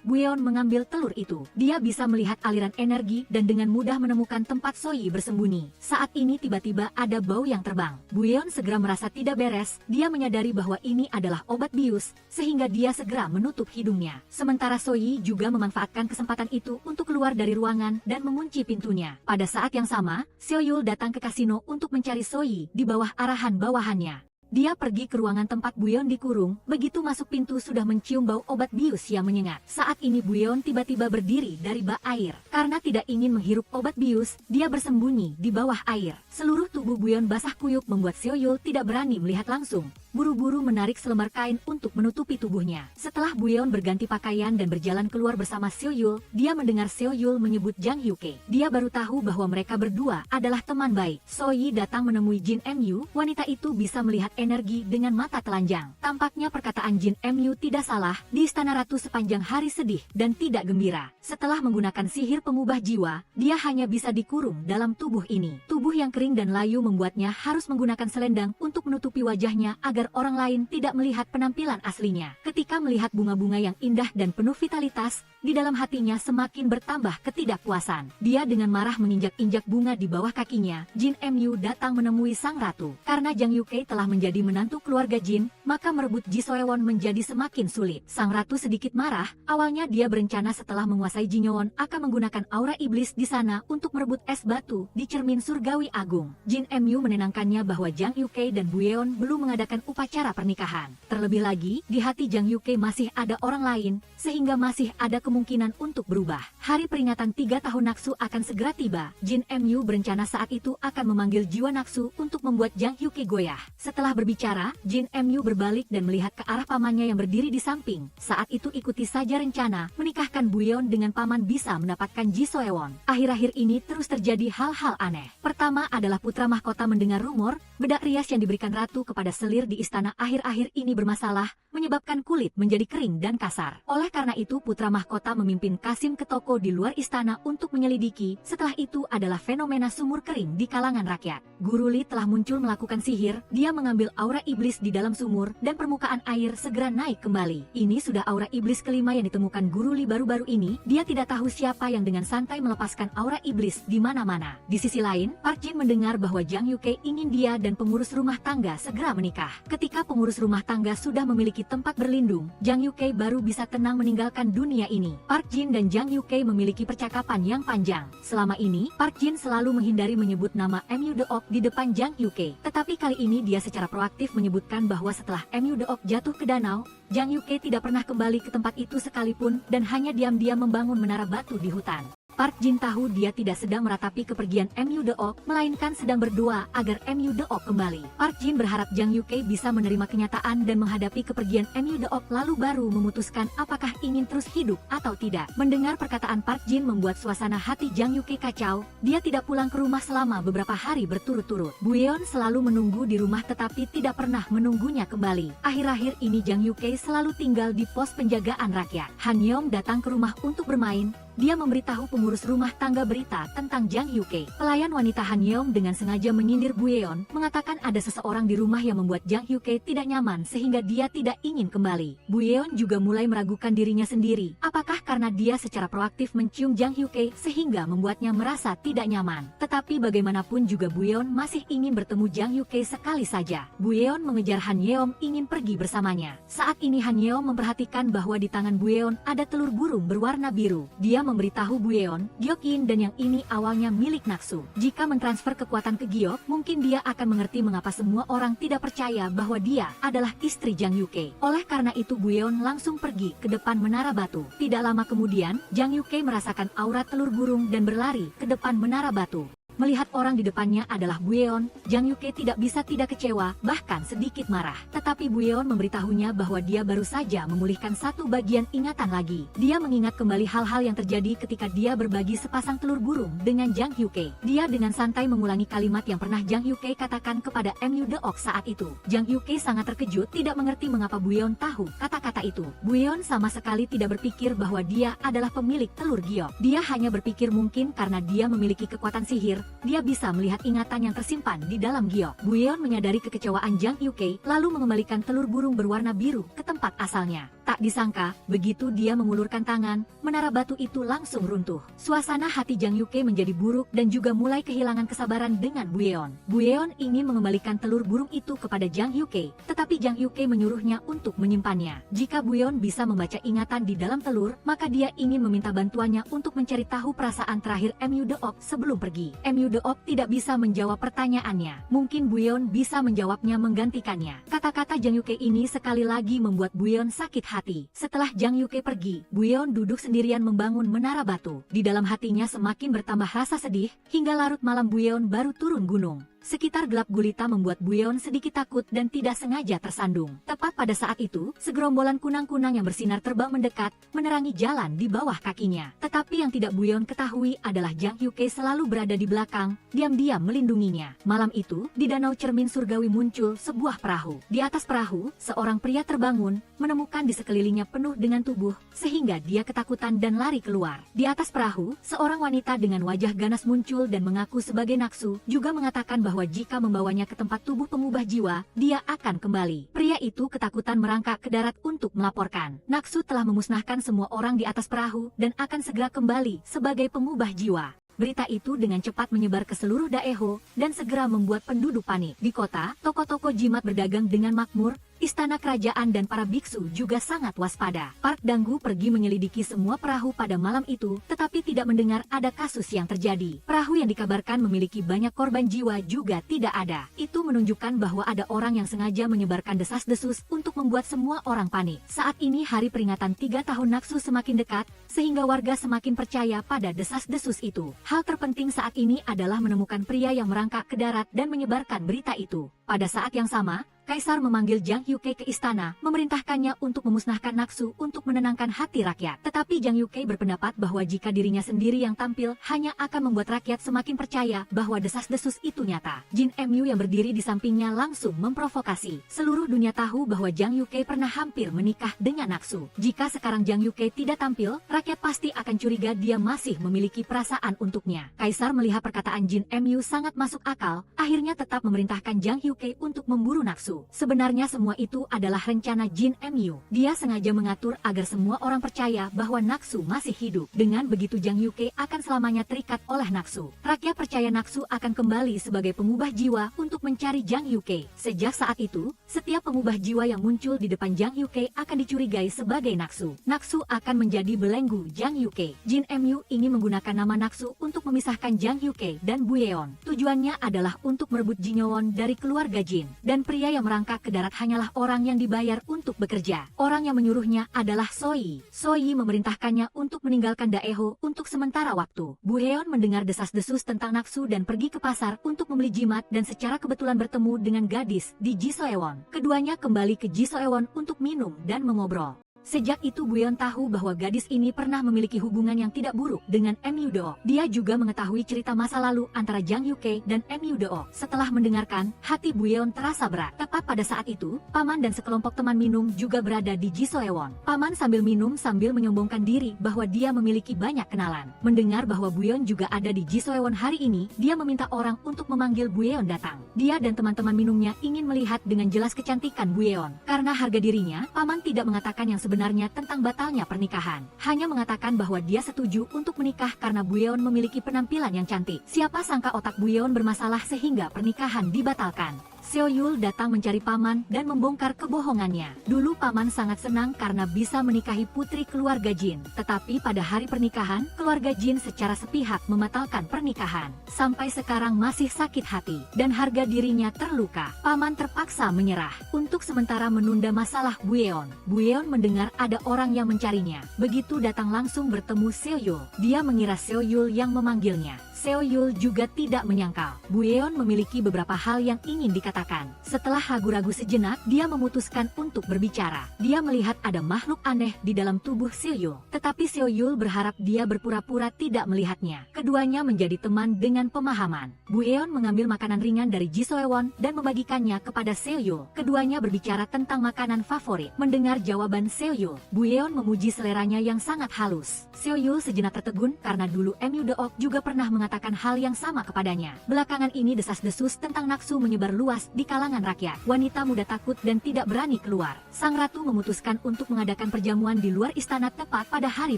Buyeon mengambil telur itu. Dia bisa melihat aliran energi dan dengan mudah menemukan tempat Soyi bersembunyi. Saat ini tiba-tiba ada bau yang terbang. Buyeon segera merasa tidak beres, dia menyadari bahwa ini adalah obat bius, sehingga dia segera menutup hidungnya. Sementara Soyi juga memanfaatkan kesempatan itu untuk keluar dari ruangan dan mengunci pintunya. Pada saat yang sama, Seoyul datang ke kasino untuk mencari Soyi di bawah arahan bawahannya. Dia pergi ke ruangan tempat Buyeon dikurung, begitu masuk pintu sudah mencium bau obat bius yang menyengat. Saat ini Buyeon tiba-tiba berdiri dari bak air. Karena tidak ingin menghirup obat bius, dia bersembunyi di bawah air. Seluruh tubuh Buyeon basah kuyup membuat Seoyul tidak berani melihat langsung. Buru-buru menarik selembar kain untuk menutupi tubuhnya. Setelah Buyeon berganti pakaian dan berjalan keluar bersama Seoyul, dia mendengar Seoyul menyebut Jang Yuke. Dia baru tahu bahwa mereka berdua adalah teman baik. Soyi datang menemui Jin MU, wanita itu bisa melihat energi dengan mata telanjang. Tampaknya perkataan Jin MU tidak salah, di Istana Ratu sepanjang hari sedih dan tidak gembira. Setelah menggunakan sihir pengubah jiwa, dia hanya bisa dikurung dalam tubuh ini. Tubuh yang kering dan layu membuatnya harus menggunakan selendang untuk menutupi wajahnya agar orang lain tidak melihat penampilan aslinya. Ketika melihat bunga-bunga yang indah dan penuh vitalitas, di dalam hatinya semakin bertambah ketidakpuasan. Dia dengan marah menginjak-injak bunga di bawah kakinya. Jin MU datang menemui sang ratu. Karena Jang Yuke telah menjadi menantu keluarga Jin, maka merebut Ji Soewon menjadi semakin sulit. Sang ratu sedikit marah. Awalnya dia berencana setelah menguasai Jinyeon akan menggunakan aura iblis di sana untuk merebut es batu di cermin surgawi agung. Jin MU menenangkannya bahwa Jang Yuke dan Buyeon belum mengadakan upacara pernikahan. Terlebih lagi, di hati Jang Yuke masih ada orang lain, sehingga masih ada kemungkinan untuk berubah. Hari peringatan 3 tahun Naksu akan segera tiba. Jin MU berencana saat itu akan memanggil jiwa Naksu untuk membuat Jang Yuke goyah. Setelah berbicara, Jin MU berbalik dan melihat ke arah pamannya yang berdiri di samping. Saat itu ikuti saja rencana, menikahkan Buyeon dengan paman bisa mendapatkan Ji Soewon. Akhir-akhir ini terus terjadi hal-hal aneh. Pertama adalah putra mahkota mendengar rumor, bedak rias yang diberikan ratu kepada selir di istana akhir-akhir ini bermasalah, menyebabkan kulit menjadi kering dan kasar. Oleh karena itu putra mahkota memimpin Kasim ke toko di luar istana untuk menyelidiki. Setelah itu adalah fenomena sumur kering di kalangan rakyat. Guru Li telah muncul melakukan sihir, dia mengambil aura iblis di dalam sumur dan permukaan air segera naik kembali. Ini sudah aura iblis kelima yang ditemukan Guru Li baru-baru ini. Dia tidak tahu siapa yang dengan santai melepaskan aura iblis di mana-mana. Di sisi lain, Park Jin mendengar bahwa Jang Yuke ingin dia dan pengurus rumah tangga segera menikah. Ketika pengurus rumah tangga sudah memiliki tempat berlindung, Jang Yuke baru bisa tenang meninggalkan dunia ini. Park Jin dan Jang Yuke memiliki percakapan yang panjang. Selama ini, Park Jin selalu menghindari menyebut nama MU Deok di depan Jang Yuke. Tetapi kali ini dia secara proaktif menyebutkan bahwa setelah MU Deok jatuh ke danau, Jang Yuke tidak pernah kembali ke tempat itu sekalipun dan hanya diam-diam membangun menara batu di hutan. Park Jin tahu dia tidak sedang meratapi kepergian MU Deok, melainkan sedang berdoa agar MU Deok kembali. Park Jin berharap Jang Yuke bisa menerima kenyataan dan menghadapi kepergian MU Deok lalu baru memutuskan apakah ingin terus hidup atau tidak. Mendengar perkataan Park Jin membuat suasana hati Jang Yuke kacau. Dia tidak pulang ke rumah selama beberapa hari berturut-turut. Buyeon selalu menunggu di rumah tetapi tidak pernah menunggunya kembali. Akhir-akhir ini Jang Yuke selalu tinggal di pos penjagaan rakyat. Han Yeom datang ke rumah untuk bermain. Dia memberitahu pengurus rumah tangga berita tentang Jang Yuke. Pelayan wanita Han Yeom dengan sengaja menyindir Buyeon, mengatakan ada seseorang di rumah yang membuat Jang Yuke tidak nyaman sehingga dia tidak ingin kembali. Buyeon juga mulai meragukan dirinya sendiri. Apakah karena dia secara proaktif mencium Jang Yuke sehingga membuatnya merasa tidak nyaman? Tetapi bagaimanapun juga Buyeon masih ingin bertemu Jang Yuke sekali saja. Buyeon mengejar Han Yeom ingin pergi bersamanya. Saat ini Han Yeom memperhatikan bahwa di tangan Buyeon ada telur burung berwarna biru. Dia memberitahu Buyeon, Gyeokjin dan yang ini awalnya milik Naksu. Jika mentransfer kekuatan ke Gyeok, mungkin dia akan mengerti mengapa semua orang tidak percaya bahwa dia adalah istri Jang Yuke. Oleh karena itu Buyeon langsung pergi ke depan menara batu. Tidak lama kemudian, Jang Yuke merasakan aura telur burung dan berlari ke depan menara batu. Melihat orang di depannya adalah Buyeon, Jang Yuke tidak bisa tidak kecewa, bahkan sedikit marah. Tetapi Buyeon memberitahunya bahwa dia baru saja memulihkan satu bagian ingatan lagi. Dia mengingat kembali hal-hal yang terjadi ketika dia berbagi sepasang telur burung dengan Jang Yuke. Dia dengan santai mengulangi kalimat yang pernah Jang Yuke katakan kepada MU Deok saat itu. Jang Yuke sangat terkejut, tidak mengerti mengapa Buyeon tahu kata-kata itu. Buyeon sama sekali tidak berpikir bahwa dia adalah pemilik telur Gyeok. Dia hanya berpikir mungkin karena dia memiliki kekuatan sihir, dia bisa melihat ingatan yang tersimpan di dalam Gyeok. Buyeon menyadari kekecewaan Jang Yuke, lalu mengembalikan telur burung berwarna biru ke tempat asalnya. Tak disangka, begitu dia mengulurkan tangan, menara batu itu langsung runtuh. Suasana hati Jang Yuke menjadi buruk dan juga mulai kehilangan kesabaran dengan Buyeon. Buyeon ingin mengembalikan telur burung itu kepada Jang Yuke, tetapi Jang Yuke menyuruhnya untuk menyimpannya. Jika Buyeon bisa membaca ingatan di dalam telur, maka dia ingin meminta bantuannya untuk mencari tahu perasaan terakhir MU Deok sebelum pergi. MU Deok tidak bisa menjawab pertanyaannya. Mungkin Buyeon bisa menjawabnya menggantikannya. Kata-kata Jang Yuke ini sekali lagi membuat Buyeon sakit hati. Setelah Jang Yuke pergi, Buyeon duduk sendirian membangun menara batu. Di dalam hatinya semakin bertambah rasa sedih, hingga larut malam Buyeon baru turun gunung. Sekitar gelap gulita membuat Buyeon sedikit takut dan tidak sengaja tersandung. Tepat pada saat itu, segerombolan kunang-kunang yang bersinar terbang mendekat, menerangi jalan di bawah kakinya. Tetapi yang tidak Buyeon ketahui adalah Jang Yuke selalu berada di belakang, diam-diam melindunginya. Malam itu, di danau cermin surgawi muncul sebuah perahu. Di atas perahu, seorang pria terbangun, menemukan di sekelilingnya penuh dengan tubuh, sehingga dia ketakutan dan lari keluar. Di atas perahu, seorang wanita dengan wajah ganas muncul dan mengaku sebagai Naksu, juga mengatakan bahwa jika membawanya ke tempat tubuh pengubah jiwa, dia akan kembali. Pria itu ketakutan merangkak ke darat untuk melaporkan. Naksu telah memusnahkan semua orang di atas perahu dan akan segera kembali sebagai pengubah jiwa. Berita itu dengan cepat menyebar ke seluruh daerah dan segera membuat penduduk panik. Di kota, toko-toko jimat berdagang dengan makmur. Istana kerajaan dan para biksu juga sangat waspada. Park Danggu pergi menyelidiki semua perahu pada malam itu, tetapi tidak mendengar ada kasus yang terjadi. Perahu yang dikabarkan memiliki banyak korban jiwa juga tidak ada. Itu menunjukkan bahwa ada orang yang sengaja menyebarkan desas-desus untuk membuat semua orang panik. Saat ini hari peringatan 3 tahun Naksu semakin dekat, sehingga warga semakin percaya pada desas-desus itu. Hal terpenting saat ini adalah menemukan pria yang merangkak ke darat dan menyebarkan berita itu. Pada saat yang sama, Kaisar memanggil Jang Yuke ke istana, memerintahkannya untuk memusnahkan Naksu untuk menenangkan hati rakyat. Tetapi Jang Yuke berpendapat bahwa jika dirinya sendiri yang tampil, hanya akan membuat rakyat semakin percaya bahwa desas-desus itu nyata. Jin Mu yang berdiri di sampingnya langsung memprovokasi. Seluruh dunia tahu bahwa Jang Yuke pernah hampir menikah dengan Naksu. Jika sekarang Jang Yuke tidak tampil, rakyat pasti akan curiga dia masih memiliki perasaan untuknya. Kaisar melihat perkataan Jin Mu sangat masuk akal, akhirnya tetap memerintahkan Jang Yuke untuk memburu Naksu. Sebenarnya semua itu adalah rencana Jin Mu. Dia sengaja mengatur agar semua orang percaya bahwa Naksu masih hidup. Dengan begitu Jang Yuke akan selamanya terikat oleh Naksu. Rakyat percaya Naksu akan kembali sebagai pengubah jiwa untuk mencari Jang Yuke. Sejak saat itu, setiap pengubah jiwa yang muncul di depan Jang Yuke akan dicurigai sebagai Naksu. Naksu akan menjadi belenggu Jang Yuke. Jin Mu ingin menggunakan nama Naksu untuk memisahkan Jang Yuke dan Buyeon. Tujuannya adalah untuk merebut Jinyeon dari keluarga Jin. Dan pria yang merangkak ke darat hanyalah orang yang dibayar untuk bekerja. Orang yang menyuruhnya adalah Soyi. Soyi memerintahkannya untuk meninggalkan Daeho untuk sementara waktu. Buheon mendengar desas-desus tentang Naksu dan pergi ke pasar untuk membeli jimat dan secara kebetulan bertemu dengan gadis di Jisoewon. Keduanya kembali ke Jisoewon untuk minum dan mengobrol. Sejak itu Buyeon tahu bahwa gadis ini pernah memiliki hubungan yang tidak buruk dengan Myudo. Dia juga mengetahui cerita masa lalu antara Jang Yuke dan Myudo. Setelah mendengarkan, hati Buyeon terasa berat. Tepat pada saat itu, Paman dan sekelompok teman minum juga berada di Jisoewon. Paman sambil minum sambil menyombongkan diri bahwa dia memiliki banyak kenalan. Mendengar bahwa Buyeon juga ada di Jisoewon hari ini, dia meminta orang untuk memanggil Buyeon datang. Dia dan teman-teman minumnya ingin melihat dengan jelas kecantikan Buyeon. Karena harga dirinya, Paman tidak mengatakan yang sebenarnya tentang batalnya pernikahan. Hanya mengatakan bahwa dia setuju untuk menikah karena Buyeon memiliki penampilan yang cantik. Siapa sangka otak Buyeon bermasalah sehingga pernikahan dibatalkan. Seoyul datang mencari Paman dan membongkar kebohongannya. Dulu Paman sangat senang karena bisa menikahi putri keluarga Jin. Tetapi pada hari pernikahan, keluarga Jin secara sepihak membatalkan pernikahan. Sampai sekarang masih sakit hati dan harga dirinya terluka. Paman terpaksa menyerah untuk sementara menunda masalah Buyeon. Buyeon mendengar ada orang yang mencarinya. Begitu datang langsung bertemu Seoyul. Dia mengira Seoyul yang memanggilnya. Seoyul juga tidak menyangkal Buyeon memiliki beberapa hal yang ingin dikatakan. Setelah ragu-ragu sejenak, dia memutuskan untuk berbicara. Dia melihat ada makhluk aneh di dalam tubuh Seoyul. Tetapi Seoyul berharap dia berpura-pura tidak melihatnya. Keduanya menjadi teman dengan pemahaman. Buyeon mengambil makanan ringan dari Jisoewon dan membagikannya kepada Seoyul. Keduanya berbicara tentang makanan favorit. Mendengar jawaban Seoyul, Buyeon memuji seleranya yang sangat halus. Seoyul sejenak tertegun karena dulu Myudo juga pernah mengatakan hal yang sama kepadanya. Belakangan ini desas-desus tentang Naksu menyebar luas di kalangan rakyat. Wanita muda takut dan tidak berani keluar. Sang ratu memutuskan untuk mengadakan perjamuan di luar istana tepat pada hari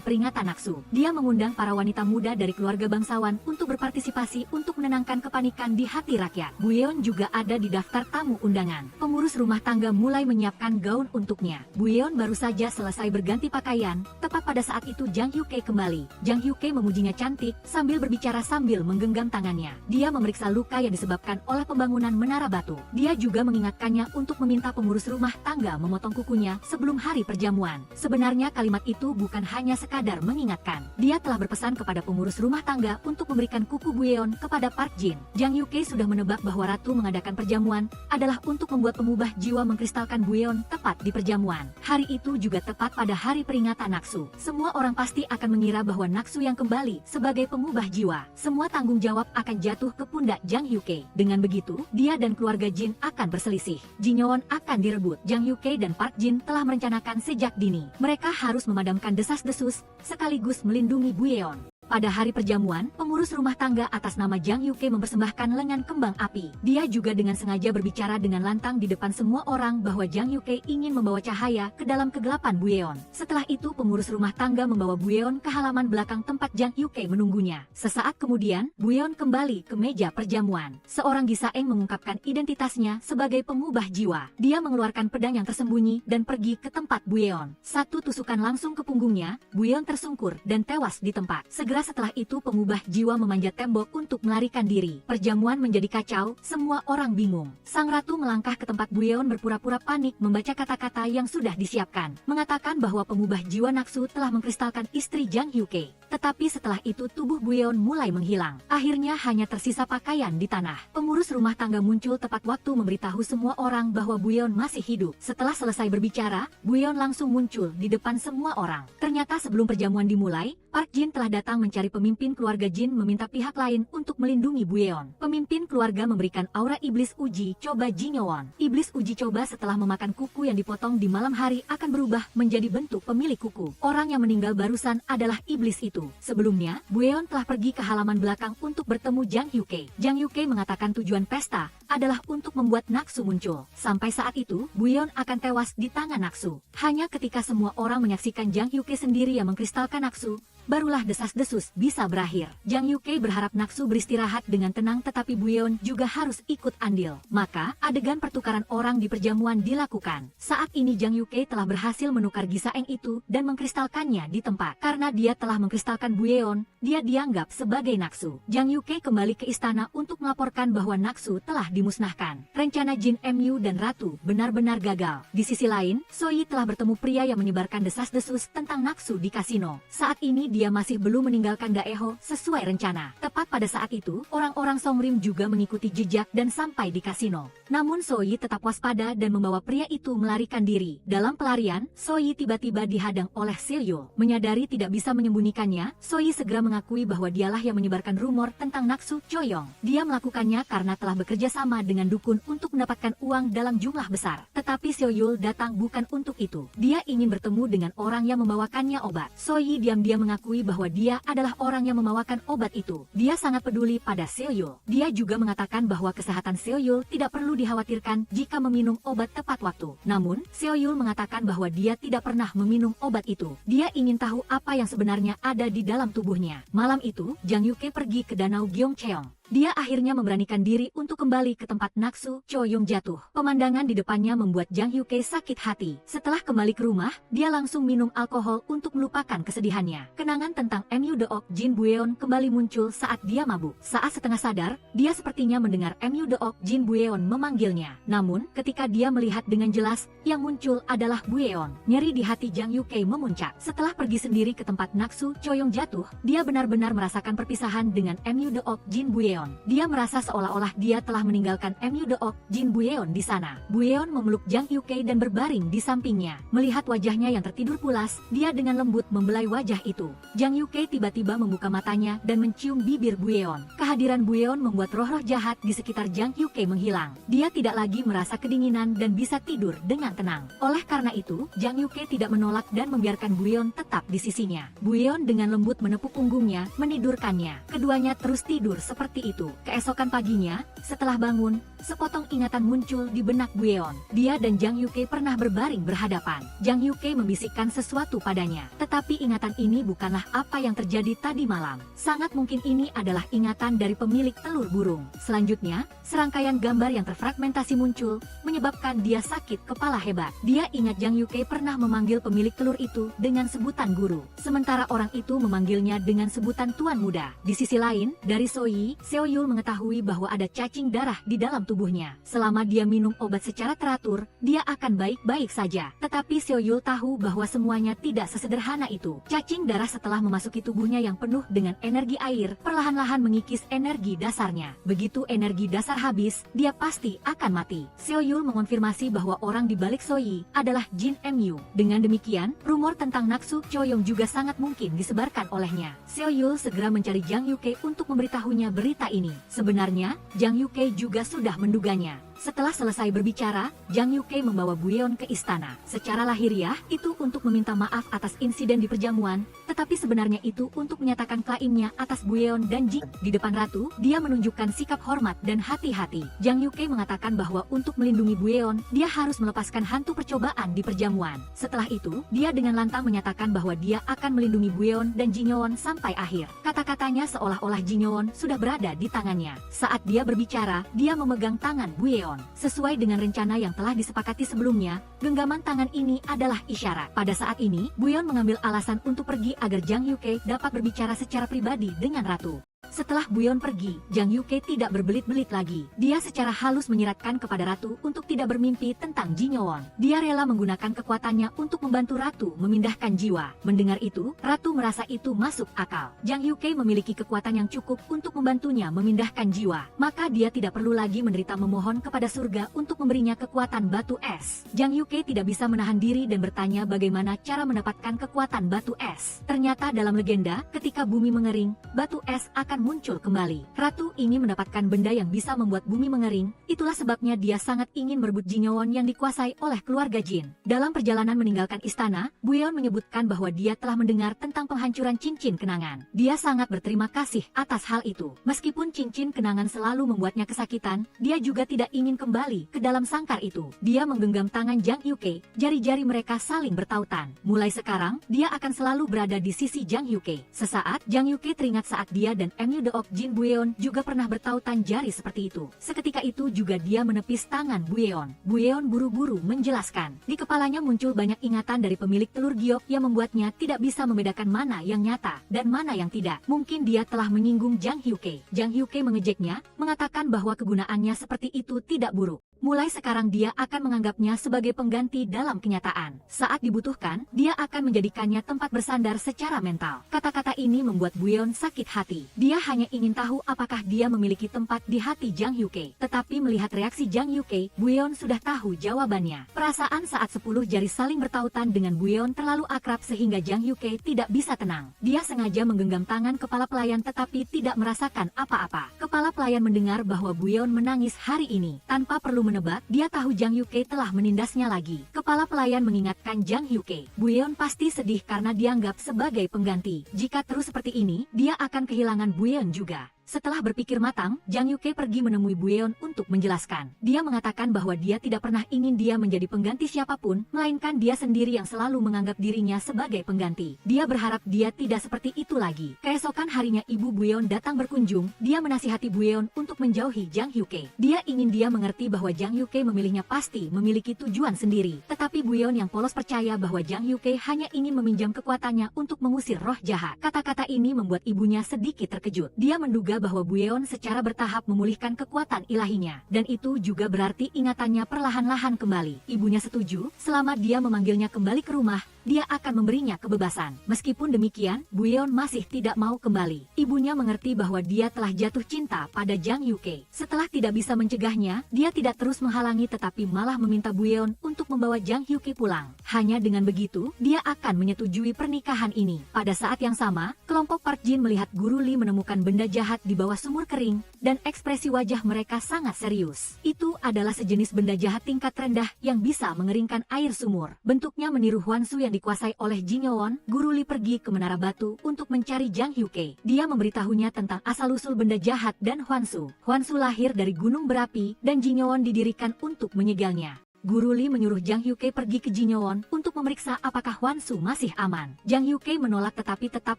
peringatan Naksu. Dia mengundang para wanita muda dari keluarga bangsawan untuk berpartisipasi untuk menenangkan kepanikan di hati rakyat. Buyeon juga ada di daftar tamu undangan. Pengurus rumah tangga mulai menyiapkan gaun untuknya. Buyeon baru saja selesai berganti pakaian. Tepat pada saat itu Jang Yuke kembali. Jang Yuke memujinya cantik sambil berbicara sambil menggenggam tangannya. Dia memeriksa luka yang disebabkan oleh pembangunan menara batu. Dia juga mengingatkannya untuk meminta pengurus rumah tangga memotong kukunya sebelum hari perjamuan. Sebenarnya kalimat itu bukan hanya sekadar mengingatkan. Dia telah berpesan kepada pengurus rumah tangga untuk memberikan kuku Buyeon kepada Park Jin. Jang Yuke sudah menebak bahwa ratu mengadakan perjamuan adalah untuk membuat pengubah jiwa mengkristalkan Buyeon tepat di perjamuan. Hari itu juga tepat pada hari peringatan Naksu. Semua orang pasti akan mengira bahwa Naksu yang kembali sebagai pengubah jiwa. Semua tanggung jawab akan jatuh ke pundak Jang Yuke. Dengan begitu, dia dan keluarga Jin akan berselisih. Jinyeon akan direbut. Jang Yuke dan Park Jin telah merencanakan sejak dini. Mereka harus memadamkan desas-desus sekaligus melindungi Buyeon. Pada hari perjamuan, pengurus rumah tangga atas nama Jang Yuke mempersembahkan lengan kembang api. Dia juga dengan sengaja berbicara dengan lantang di depan semua orang bahwa Jang Yuke ingin membawa cahaya ke dalam kegelapan Buyeon. Setelah itu pengurus rumah tangga membawa Buyeon ke halaman belakang tempat Jang Yuke menunggunya. Sesaat kemudian, Buyeon kembali ke meja perjamuan. Seorang Gisaeng mengungkapkan identitasnya sebagai pengubah jiwa. Dia mengeluarkan pedang yang tersembunyi dan pergi ke tempat Buyeon. Satu tusukan langsung ke punggungnya, Buyeon tersungkur dan tewas di tempat. Segera setelah itu pengubah jiwa memanjat tembok untuk melarikan diri. Perjamuan menjadi kacau, semua orang bingung. Sang ratu melangkah ke tempat Buyeon berpura-pura panik membaca kata-kata yang sudah disiapkan. Mengatakan bahwa pengubah jiwa Naksu telah mengkristalkan istri Jang Yuke. Tetapi setelah itu tubuh Buyeon mulai menghilang. Akhirnya hanya tersisa pakaian di tanah. Pengurus rumah tangga muncul tepat waktu memberitahu semua orang bahwa Buyeon masih hidup. Setelah selesai berbicara, Buyeon langsung muncul di depan semua orang. Ternyata sebelum perjamuan dimulai, Park Jin telah datang mencari pemimpin keluarga Jin meminta pihak lain untuk melindungi Buyeon. Pemimpin keluarga memberikan aura iblis uji coba Jinyeon. Iblis uji coba setelah memakan kuku yang dipotong di malam hari akan berubah menjadi bentuk pemilik kuku. Orang yang meninggal barusan adalah iblis itu. Sebelumnya, Buyeon telah pergi ke halaman belakang untuk bertemu Jang Yuke. Jang Yuke mengatakan tujuan pesta adalah untuk membuat Naksu muncul. Sampai saat itu, Buyeon akan tewas di tangan Naksu. Hanya ketika semua orang menyaksikan Jang Yuke sendiri yang mengkristalkan Naksu, barulah desas-desus bisa berakhir. Jang Yuke berharap Naksu beristirahat dengan tenang, tetapi Buyeon juga harus ikut andil. Maka, adegan pertukaran orang di perjamuan dilakukan. Saat ini Jang Yuke telah berhasil menukar Gisaeng itu dan mengkristalkannya di tempat. Karena dia telah mengkristalkan Buyeon, dia dianggap sebagai Naksu. Jang Yuke kembali ke istana untuk melaporkan bahwa Naksu telah dimusnahkan. Rencana Jin Mu dan Ratu benar-benar gagal. Di sisi lain, Soyi telah bertemu pria yang menyebarkan desas-desus tentang Naksu di kasino. Saat ini dia masih belum meninggalkan Daeho sesuai rencana. Tepat pada saat itu, orang-orang Songrim juga mengikuti jejak dan sampai di kasino. Namun Soyi tetap waspada dan membawa pria itu melarikan diri. Dalam pelarian, Soyi tiba-tiba dihadang oleh Seoyul. Menyadari tidak bisa menyembunyikannya, Soyi segera mengakui bahwa dialah yang menyebarkan rumor tentang Naksu Choyong. Dia melakukannya karena telah bekerja sama dengan dukun untuk mendapatkan uang dalam jumlah besar. Tetapi Seoyul datang bukan untuk itu. Dia ingin bertemu dengan orang yang membawakannya obat. Soyi diam-diam mengakui bahwa dia adalah orang yang membawakan obat itu. Dia sangat peduli pada Seoyul. Dia juga mengatakan bahwa kesehatan Seoyul tidak perlu dikhawatirkan jika meminum obat tepat waktu. Namun, Seoyul mengatakan bahwa dia tidak pernah meminum obat itu. Dia ingin tahu apa yang sebenarnya ada di dalam tubuhnya. Malam itu, Jang Yuke pergi ke danau Gyeongcheong. Dia akhirnya memberanikan diri untuk kembali ke tempat Naksu Choyong jatuh. Pemandangan di depannya membuat Jang Yuke sakit hati. Setelah kembali ke rumah, dia langsung minum alkohol untuk melupakan kesedihannya. Kenangan tentang Mu Deok Jin Buyeon kembali muncul saat dia mabuk. Saat setengah sadar, dia sepertinya mendengar Mu Deok Jin Buyeon memanggilnya. Namun, ketika dia melihat dengan jelas, yang muncul adalah Buyeon. Nyeri di hati Jang Yuke memuncak. Setelah pergi sendiri ke tempat Naksu Choyong jatuh, dia benar-benar merasakan perpisahan dengan Mu Deok Jin Buyeon. Dia merasa seolah-olah dia telah meninggalkan Mu Deok Jin Buyeon di sana. Buyeon memeluk Jang Yuke dan berbaring di sampingnya. Melihat wajahnya yang tertidur pulas, dia dengan lembut membelai wajah itu. Jang Yuke tiba-tiba membuka matanya dan mencium bibir Buyeon. Kehadiran Buyeon membuat roh-roh jahat di sekitar Jang Yuke menghilang. Dia tidak lagi merasa kedinginan dan bisa tidur dengan tenang. Oleh karena itu, Jang Yuke tidak menolak dan membiarkan Buyeon tetap di sisinya. Buyeon dengan lembut menepuk punggungnya, menidurkannya. Keduanya terus tidur seperti itu. Keesokan paginya, setelah bangun, sepotong ingatan muncul di benak Buyeon. Dia dan Jang Yuke pernah berbaring berhadapan. Jang Yuke membisikkan sesuatu padanya. Tetapi ingatan ini bukanlah apa yang terjadi tadi malam. Sangat mungkin ini adalah ingatan dari pemilik telur burung. Selanjutnya, serangkaian gambar yang terfragmentasi muncul, menyebabkan dia sakit kepala hebat. Dia ingat Jang Yuke pernah memanggil pemilik telur itu dengan sebutan guru. Sementara orang itu memanggilnya dengan sebutan tuan muda. Di sisi lain, dari Soyi, Seoyul mengetahui bahwa ada cacing darah di dalam tubuhnya. Selama dia minum obat secara teratur, dia akan baik-baik saja. Tetapi Seoyul tahu bahwa semuanya tidak sesederhana itu. Cacing darah setelah memasuki tubuhnya yang penuh dengan energi air, perlahan-lahan mengikis energi dasarnya. Begitu energi dasar habis, dia pasti akan mati. Seoyul mengonfirmasi bahwa orang di balik Soyi adalah Jin Mu. Dengan demikian, rumor tentang Naksu Choyong juga sangat mungkin disebarkan olehnya. Seoyul segera mencari Jang Yuke untuk memberitahunya berita ini. Sebenarnya, Jang Yuke juga sudah menduganya. Setelah selesai berbicara, Jang Yuke membawa Buyeon ke istana. Secara lahiriah, itu untuk meminta maaf atas insiden di perjamuan, tetapi sebenarnya itu untuk menyatakan klaimnya atas Buyeon dan Jin. Di depan ratu, dia menunjukkan sikap hormat dan hati-hati. Jang Yuke mengatakan bahwa untuk melindungi Buyeon, dia harus melepaskan hantu percobaan di perjamuan. Setelah itu, dia dengan lantang menyatakan bahwa dia akan melindungi Buyeon dan Jinyeon sampai akhir. Kata-katanya seolah-olah Jinyeon sudah berada di tangannya. Saat dia berbicara, dia memegang tangan Buyeon. Sesuai dengan rencana yang telah disepakati sebelumnya, genggaman tangan ini adalah isyarat. Pada saat ini, Buyeon mengambil alasan untuk pergi agar Jang Yuke dapat berbicara secara pribadi dengan ratu. Setelah Buyeon pergi, Jang Yuke tidak berbelit-belit lagi. Dia secara halus menyiratkan kepada ratu untuk tidak bermimpi tentang Jinyeon. Dia rela menggunakan kekuatannya untuk membantu ratu memindahkan jiwa. Mendengar itu, ratu merasa itu masuk akal. Jang Yuke memiliki kekuatan yang cukup untuk membantunya memindahkan jiwa. Maka dia tidak perlu lagi menderita memohon kepada surga untuk memberinya kekuatan batu es. Jang Yuke tidak bisa menahan diri dan bertanya bagaimana cara mendapatkan kekuatan batu es. Ternyata dalam legenda, ketika bumi mengering, batu es akan akan muncul kembali. Ratu ini mendapatkan benda yang bisa membuat bumi mengering, itulah sebabnya dia sangat ingin merebut Jinyeon yang dikuasai oleh keluarga Jin. Dalam perjalanan meninggalkan istana, Buyeon menyebutkan bahwa dia telah mendengar tentang penghancuran cincin kenangan. Dia sangat berterima kasih atas hal itu. Meskipun cincin kenangan selalu membuatnya kesakitan, dia juga tidak ingin kembali ke dalam sangkar itu. Dia menggenggam tangan Jang Yuke, jari-jari mereka saling bertautan. Mulai sekarang, dia akan selalu berada di sisi Jang Yuke. Sesaat, Jang Yuke teringat saat dia dan Emil Deok Jin Buyeon juga pernah bertautan jari seperti itu. Seketika itu juga dia menepis tangan Buyeon. Buyeon buru-buru menjelaskan. Di kepalanya muncul banyak ingatan dari pemilik telur giok yang membuatnya tidak bisa membedakan mana yang nyata dan mana yang tidak. Mungkin dia telah menyinggung Jang Yuke. Jang Yuke mengejeknya, mengatakan bahwa kegunaannya seperti itu tidak buruk. Mulai sekarang dia akan menganggapnya sebagai pengganti dalam kenyataan. Saat dibutuhkan, dia akan menjadikannya tempat bersandar secara mental. Kata-kata ini membuat Buyeon sakit hati. Dia hanya ingin tahu apakah dia memiliki tempat di hati Jang Yuke. Tetapi melihat reaksi Jang Yuke, Buyeon sudah tahu jawabannya. Perasaan saat 10 jari saling bertautan dengan Buyeon terlalu akrab sehingga Jang Yuke tidak bisa tenang. Dia sengaja menggenggam tangan kepala pelayan tetapi tidak merasakan apa-apa. Kepala pelayan mendengar bahwa Buyeon menangis hari ini. Tanpa perlu menebak, dia tahu Jang Yuke telah menindasnya lagi. Kepala pelayan mengingatkan Jang Yuke. Buyeon pasti sedih karena dianggap sebagai pengganti. Jika terus seperti ini, dia akan kehilangan Buyeon juga. Setelah berpikir matang, Jang Yuke pergi menemui Buyeon untuk menjelaskan. Dia mengatakan bahwa dia tidak pernah ingin dia menjadi pengganti siapapun, melainkan dia sendiri yang selalu menganggap dirinya sebagai pengganti. Dia berharap dia tidak seperti itu lagi. Keesokan harinya ibu Buyeon datang berkunjung, dia menasihati Buyeon untuk menjauhi Jang Yuke. Dia ingin dia mengerti bahwa Jang Yuke memilihnya pasti memiliki tujuan sendiri. Tetapi Buyeon yang polos percaya bahwa Jang Yuke hanya ingin meminjam kekuatannya untuk mengusir roh jahat. Kata-kata ini membuat ibunya sedikit terkejut. Dia menduga bahwa Buyeon secara bertahap memulihkan kekuatan ilahinya, dan itu juga berarti ingatannya perlahan-lahan kembali. Ibunya setuju, selama dia memanggilnya kembali ke rumah, dia akan memberinya kebebasan. Meskipun demikian, Buyeon masih tidak mau kembali. Ibunya mengerti bahwa dia telah jatuh cinta pada Jang Yuke. Setelah tidak bisa mencegahnya, dia tidak terus menghalangi tetapi malah meminta Buyeon untuk membawa Jang Yuke pulang. Hanya dengan begitu, dia akan menyetujui pernikahan ini. Pada saat yang sama, kelompok Park Jin melihat Guru Lee menemukan benda jahat di bawah sumur kering, dan ekspresi wajah mereka sangat serius. Itu adalah sejenis benda jahat tingkat rendah yang bisa mengeringkan air sumur. Bentuknya meniru Hwansu yang dikuasai oleh Jinyeon. Guru Lee pergi ke Menara Batu untuk mencari Jang Yuke. Dia memberitahunya tentang asal-usul benda jahat dan Hwansu. Hwansu lahir dari gunung berapi, dan Jinyeon didirikan untuk menyegelnya. Guru Lee menyuruh Jang Yuke pergi ke Jinyeon untuk memeriksa apakah Hwansu masih aman. Jang Yuke menolak tetapi tetap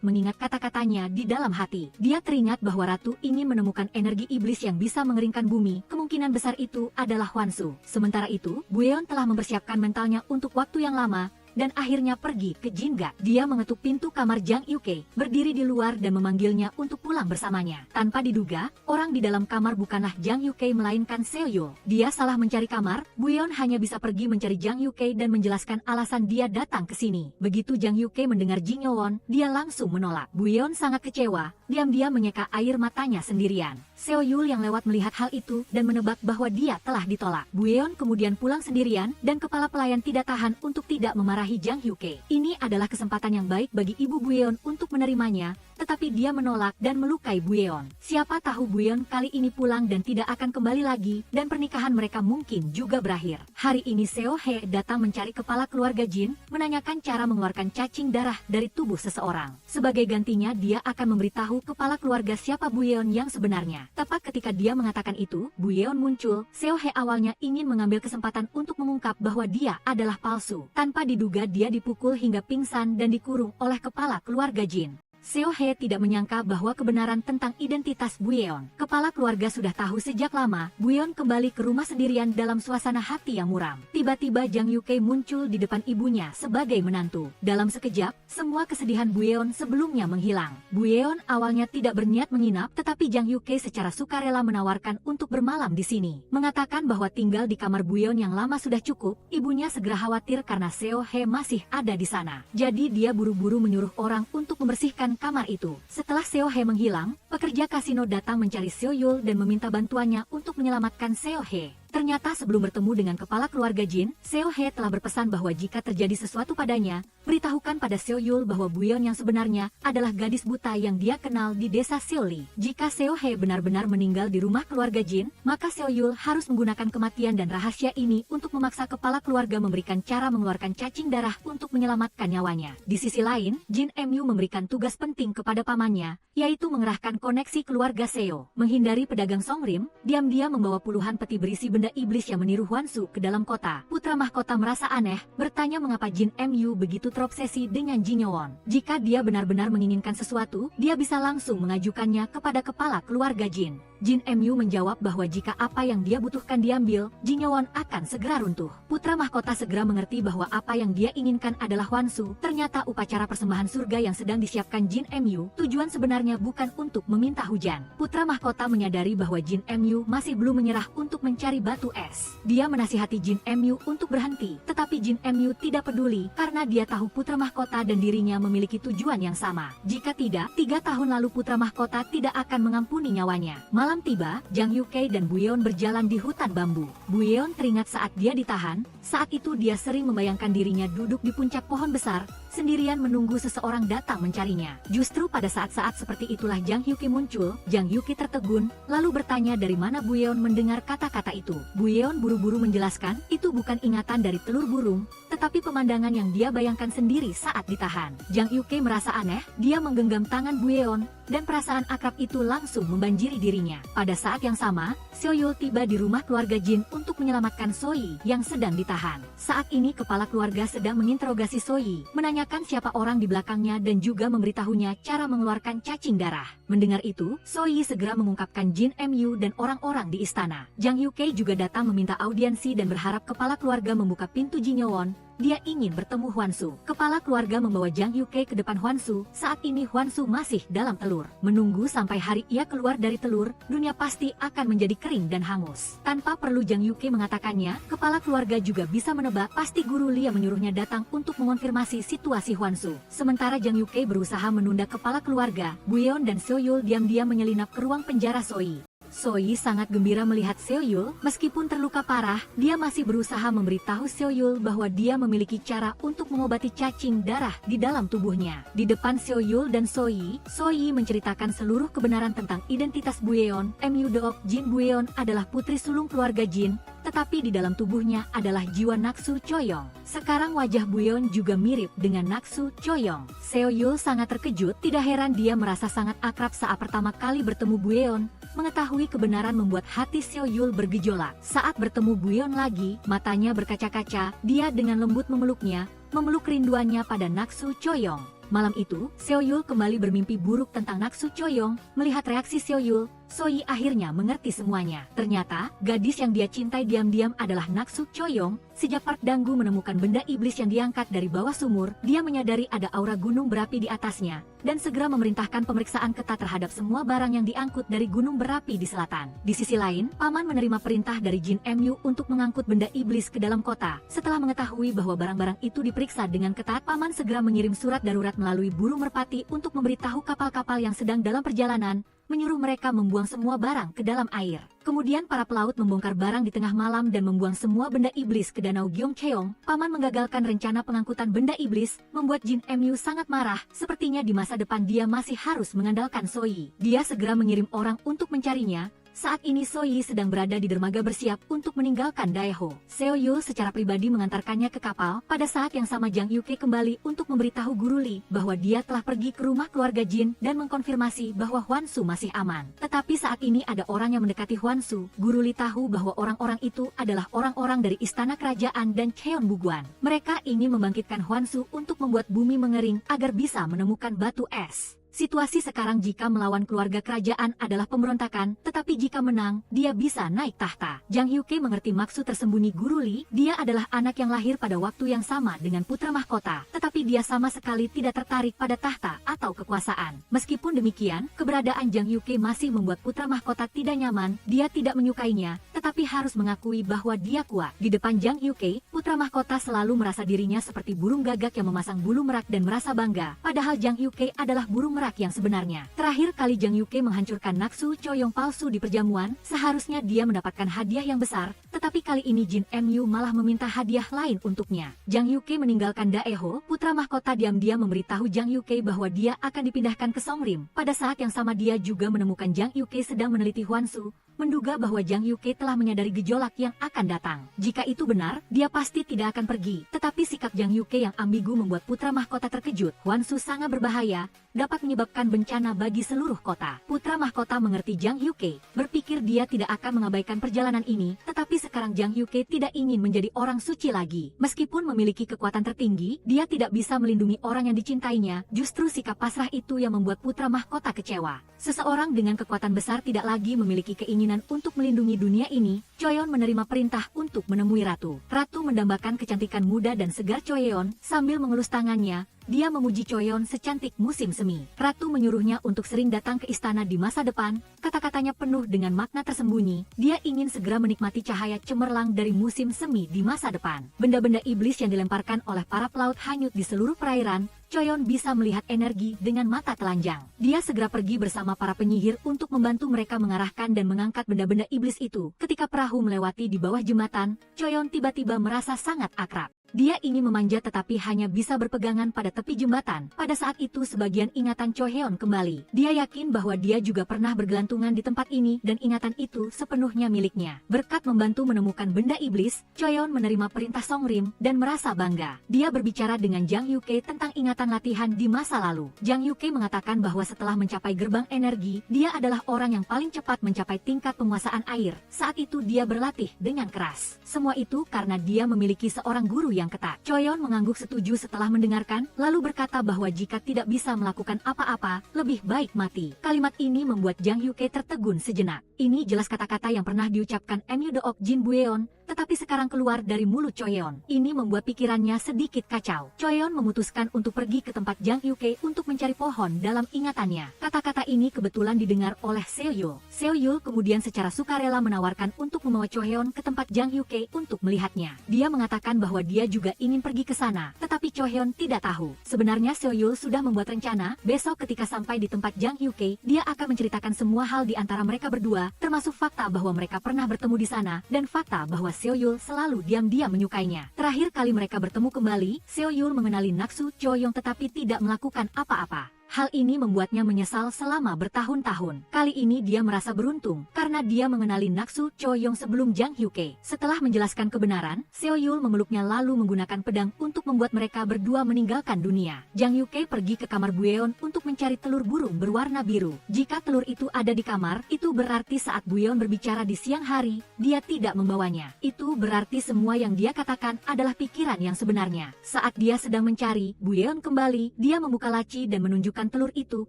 mengingat kata-katanya di dalam hati. Dia teringat bahwa ratu ingin menemukan energi iblis yang bisa mengeringkan bumi. Kemungkinan besar itu adalah Hwansu. Sementara itu, Buyeon telah mempersiapkan mentalnya untuk waktu yang lama, dan akhirnya pergi ke Jinga. Dia mengetuk pintu kamar Jang Yuke, berdiri di luar dan memanggilnya untuk pulang bersamanya. Tanpa diduga, orang di dalam kamar bukanlah Jang Yuke melainkan Seo-yul. Dia salah mencari kamar, Buyeon hanya bisa pergi mencari Jang Yuke dan menjelaskan alasan dia datang ke sini. Begitu Jang Yuke mendengar Jinyeon, dia langsung menolak. Buyeon sangat kecewa, diam-diam menyeka air matanya sendirian. Seo-yul yang lewat melihat hal itu dan menebak bahwa dia telah ditolak. Buyeon kemudian pulang sendirian dan kepala pelayan tidak tahan untuk tidak memarahi Jang Yuke. Ini adalah kesempatan yang baik bagi ibu Buyeon untuk menerimanya, tetapi dia menolak dan melukai Buyeon. Siapa tahu Buyeon kali ini pulang dan tidak akan kembali lagi, dan pernikahan mereka mungkin juga berakhir. Hari ini Seo He datang mencari kepala keluarga Jin, menanyakan cara mengeluarkan cacing darah dari tubuh seseorang. Sebagai gantinya dia akan memberitahu kepala keluarga siapa Buyeon yang sebenarnya. Tepat ketika dia mengatakan itu, Buyeon muncul. Seo He awalnya ingin mengambil kesempatan untuk mengungkap bahwa dia adalah palsu. Tanpa diduga dia dipukul hingga pingsan dan dikurung oleh kepala keluarga Jin. Seo He tidak menyangka bahwa kebenaran tentang identitas Buyeon. Kepala keluarga sudah tahu sejak lama. Buyeon kembali ke rumah sendirian dalam suasana hati yang muram. Tiba-tiba Jang Yuke muncul di depan ibunya sebagai menantu. Dalam sekejap, semua kesedihan Buyeon sebelumnya menghilang. Buyeon awalnya tidak berniat menginap, tetapi Jang Yuke secara sukarela menawarkan untuk bermalam di sini. Mengatakan bahwa tinggal di kamar Buyeon yang lama sudah cukup, ibunya segera khawatir karena Seo He masih ada di sana. Jadi dia buru-buru menyuruh orang untuk membersihkan kamar itu. Setelah Seo He menghilang, pekerja kasino datang mencari Seo-yul dan meminta bantuannya untuk menyelamatkan Seo He. Ternyata sebelum bertemu dengan kepala keluarga Jin, Seo He telah berpesan bahwa jika terjadi sesuatu padanya, beritahukan pada Seo Yul bahwa Buyeon yang sebenarnya adalah gadis buta yang dia kenal di desa Seoli. Jika Seo He benar-benar meninggal di rumah keluarga Jin, maka Seo Yul harus menggunakan kematian dan rahasia ini untuk memaksa kepala keluarga memberikan cara mengeluarkan cacing darah untuk menyelamatkan nyawanya. Di sisi lain, Jin Mu memberikan tugas penting kepada pamannya, yaitu mengerahkan koneksi keluarga Seo. Menghindari pedagang Songrim, diam-diam membawa puluhan peti berisi benda iblis yang meniru Hwansu ke dalam kota. Putra mahkota merasa aneh, bertanya mengapa Jin Mu begitu terobsesi dengan Jin Yowon. Jika dia benar-benar menginginkan sesuatu, dia bisa langsung mengajukannya kepada kepala keluarga Jin. Jin Mu menjawab bahwa jika apa yang dia butuhkan diambil, Jin Yowon akan segera runtuh. Putra mahkota segera mengerti bahwa apa yang dia inginkan adalah Hwansu. Ternyata upacara persembahan surga yang sedang disiapkan Jin Mu, tujuan sebenarnya bukan untuk meminta hujan. Putra mahkota menyadari bahwa Jin Mu masih belum menyerah untuk mencari batu es. Dia menasihati Jin Mu untuk berhenti, tetapi Jin Mu tidak peduli karena dia tahu putra mahkota dan dirinya memiliki tujuan yang sama. Jika tidak, 3 tahun lalu putra mahkota tidak akan mengampuni nyawanya. Malam tiba, Jang Yuke dan Buyeon berjalan di hutan bambu. Buyeon teringat saat dia ditahan, saat itu dia sering membayangkan dirinya duduk di puncak pohon besar, sendirian menunggu seseorang datang mencarinya. Justru pada saat-saat seperti itulah Jang Yuki muncul. Jang Yuki tertegun, lalu bertanya dari mana Buyeon mendengar kata-kata itu. Buyeon buru-buru menjelaskan, itu bukan ingatan dari telur burung, tetapi pemandangan yang dia bayangkan sendiri saat ditahan. Jang Yuki merasa aneh, dia menggenggam tangan Buyeon, dan perasaan akrab itu langsung membanjiri dirinya. Pada saat yang sama, Seo Yul tiba di rumah keluarga Jin untuk menyelamatkan Soyi yang sedang ditahan. Saat ini kepala keluarga sedang menginterogasi Soyi, menanyakan siapa orang di belakangnya dan juga memberitahunya cara mengeluarkan cacing darah. Mendengar itu, Soyi segera mengungkapkan Jin Mu dan orang-orang di istana. Jang Yuke juga datang meminta audiensi dan berharap kepala keluarga membuka pintu Jin Yowon. Dia ingin bertemu Hwansu. Kepala keluarga membawa Jang Yuke ke depan Hwansu. Saat ini Hwansu masih dalam telur. Menunggu sampai hari ia keluar dari telur, dunia pasti akan menjadi kering dan hangus. Tanpa perlu Jang Yuke mengatakannya, kepala keluarga juga bisa menebak pasti guru Lia menyuruhnya datang untuk mengonfirmasi situasi Hwansu. Sementara Jang Yuke berusaha menunda kepala keluarga, Buyeon dan Seo Yul diam-diam menyelinap ke ruang penjara Soyi. Soyi sangat gembira melihat Seo Yul, meskipun terluka parah, dia masih berusaha memberitahu Seo Yul bahwa dia memiliki cara untuk mengobati cacing darah di dalam tubuhnya. Di depan Seo Yul dan Soyi, Soyi menceritakan seluruh kebenaran tentang identitas Buyeon. Mu Deok Jin Buyeon adalah putri sulung keluarga Jin, tetapi di dalam tubuhnya adalah jiwa Naksu Choyong. Sekarang wajah Buyeon juga mirip dengan Naksu Choyong. Seo Yul sangat terkejut, tidak heran dia merasa sangat akrab saat pertama kali bertemu Buyeon. Mengetahui kebenaran membuat hati Seo Yul bergejolak. Saat bertemu Buyeon lagi, matanya berkaca-kaca, dia dengan lembut memeluknya, memeluk kerinduannya pada Naksu Choyong. Malam itu, Seo Yul kembali bermimpi buruk tentang Naksu Choyong. Melihat reaksi Seo Yul, Soyi akhirnya mengerti semuanya. Ternyata, gadis yang dia cintai diam-diam adalah Naksu Choyong. Sejak Park Danggu menemukan benda iblis yang diangkat dari bawah sumur, dia menyadari ada aura gunung berapi di atasnya, dan segera memerintahkan pemeriksaan ketat terhadap semua barang yang diangkut dari gunung berapi di selatan. Di sisi lain, paman menerima perintah dari Jin Mu untuk mengangkut benda iblis ke dalam kota. Setelah mengetahui bahwa barang-barang itu diperiksa dengan ketat, paman segera mengirim surat darurat melalui burung merpati untuk memberitahu kapal-kapal yang sedang dalam perjalanan, menyuruh mereka membuang semua barang ke dalam air. Kemudian para pelaut membongkar barang di tengah malam dan membuang semua benda iblis ke danau Gyeongcheong. Paman menggagalkan rencana pengangkutan benda iblis, membuat Jin Mu sangat marah. Sepertinya di masa depan dia masih harus mengandalkan Soyi. Dia segera mengirim orang untuk mencarinya. Saat ini Soyi sedang berada di dermaga bersiap untuk meninggalkan Daeho. Seo Yul secara pribadi mengantarkannya ke kapal. Pada saat yang sama Jang Yuke kembali untuk memberitahu Guru Li bahwa dia telah pergi ke rumah keluarga Jin dan mengkonfirmasi bahwa Hwansu masih aman. Tetapi saat ini ada orang yang mendekati Hwansu. Guru Li tahu bahwa orang-orang itu adalah orang-orang dari istana kerajaan dan Cheon Buguan. Mereka ingin membangkitkan Hwansu untuk membuat bumi mengering agar bisa menemukan batu es. Situasi sekarang jika melawan keluarga kerajaan adalah pemberontakan, tetapi jika menang, dia bisa naik tahta. Jang Yuke mengerti maksud tersembunyi Guru Li. Dia adalah anak yang lahir pada waktu yang sama dengan putra mahkota, tetapi tetapi dia sama sekali tidak tertarik pada tahta atau kekuasaan. Meskipun demikian, keberadaan Jang Yuke masih membuat putra mahkota tidak nyaman. Dia tidak menyukainya, tetapi harus mengakui bahwa dia kuat. Di depan Jang Yuke, putra mahkota selalu merasa dirinya seperti burung gagak yang memasang bulu merak dan merasa bangga. Padahal Jang Yuke adalah burung merak yang sebenarnya. Terakhir kali Jang Yuke menghancurkan Naksu Choyong palsu di perjamuan, seharusnya dia mendapatkan hadiah yang besar, tetapi kali ini Jin Mu malah meminta hadiah lain untuknya. Jang Yuke meninggalkan Daeho, putra mahkota diam-diam memberitahu Jang Yuke bahwa dia akan dipindahkan ke Songrim. Pada saat yang sama dia juga menemukan Jang Yuke sedang meneliti Hwanshu, menduga bahwa Jang Yuke telah menyadari gejolak yang akan datang. Jika itu benar, dia pasti tidak akan pergi. Tetapi sikap Jang Yuke yang ambigu membuat putra mahkota terkejut. Hwanshu sangat berbahaya, dapat menyebabkan bencana bagi seluruh kota. Putra mahkota mengerti Jang Yuke, berpikir dia tidak akan mengabaikan perjalanan ini, tetapi sekarang Jang Yuke tidak ingin menjadi orang suci lagi. Meskipun memiliki kekuatan tertinggi, dia tidak bisa melindungi orang yang dicintainya. Justru sikap pasrah itu yang membuat putra mahkota kecewa. Seseorang dengan kekuatan besar tidak lagi memiliki keinginan untuk melindungi dunia ini. Choyeon menerima perintah untuk menemui Ratu. Ratu mendambakan kecantikan muda dan segar Choyeon sambil mengelus tangannya. Dia memuji Choyeon secantik musim semi. Ratu menyuruhnya untuk sering datang ke istana di masa depan. Kata-katanya penuh dengan makna tersembunyi. Dia ingin segera menikmati cahaya cemerlang dari musim semi di masa depan. Benda-benda iblis yang dilemparkan oleh para pelaut hanyut di seluruh perairan. Choyeon bisa melihat energi dengan mata telanjang. Dia segera pergi bersama para penyihir untuk membantu mereka mengarahkan dan mengangkat benda-benda iblis itu. Ketika perahu melewati di bawah jembatan, Choyeon tiba-tiba merasa sangat akrab. Dia ingin memanjat tetapi hanya bisa berpegangan pada tepi jembatan. Pada saat itu sebagian ingatan Choyeon kembali. Dia yakin bahwa dia juga pernah bergelantungan di tempat ini dan ingatan itu sepenuhnya miliknya. Berkat membantu menemukan benda iblis, Choyeon menerima perintah Songrim dan merasa bangga. Dia berbicara dengan Jang Yuke tentang ingatan latihan di masa lalu. Jang Yuke mengatakan bahwa setelah mencapai gerbang energi, dia adalah orang yang paling cepat mencapai tingkat penguasaan air. Saat itu dia berlatih dengan keras. Semua itu karena dia memiliki seorang guru yang ketat. Choyeon mengangguk setuju setelah mendengarkan, lalu berkata bahwa jika tidak bisa melakukan apa-apa, lebih baik mati. Kalimat ini membuat Jang Yuke tertegun sejenak. Ini jelas kata-kata yang pernah diucapkan Mu Deok Jin Bueon, tetapi sekarang keluar dari mulut Choyeon. Ini membuat pikirannya sedikit kacau. Choyeon memutuskan untuk pergi ke tempat Jang Yuke untuk mencari pohon dalam ingatannya. Kata-kata ini kebetulan didengar oleh Seo-yul. Seo-yul kemudian secara sukarela menawarkan untuk membawa Choyeon ke tempat Jang Yuke untuk melihatnya. Dia mengatakan bahwa dia juga ingin pergi ke sana, tetapi Choyeon tidak tahu. Sebenarnya Seo-yul sudah membuat rencana, besok ketika sampai di tempat Jang Yuke, dia akan menceritakan semua hal di antara mereka berdua, termasuk fakta bahwa mereka pernah bertemu di sana, dan fakta bahwa Seo-yul selalu diam-diam menyukainya. Terakhir kali mereka bertemu kembali, Seo-yul mengenali Naksu Choyong tetapi tidak melakukan apa-apa. Hal ini membuatnya menyesal selama bertahun-tahun. Kali ini dia merasa beruntung, karena dia mengenali Naksu Choyong sebelum Jang Yuke. Setelah menjelaskan kebenaran, Seo-yul memeluknya lalu menggunakan pedang untuk membuat mereka berdua meninggalkan dunia. Jang Yuke pergi ke kamar Bueon untuk mencari telur burung berwarna biru. Jika telur itu ada di kamar, itu berarti saat Bueon berbicara di siang hari, dia tidak membawanya. Itu berarti semua yang dia katakan adalah pikiran yang sebenarnya. Saat dia sedang mencari, Bueon kembali, dia membuka laci dan menunjukkan telur itu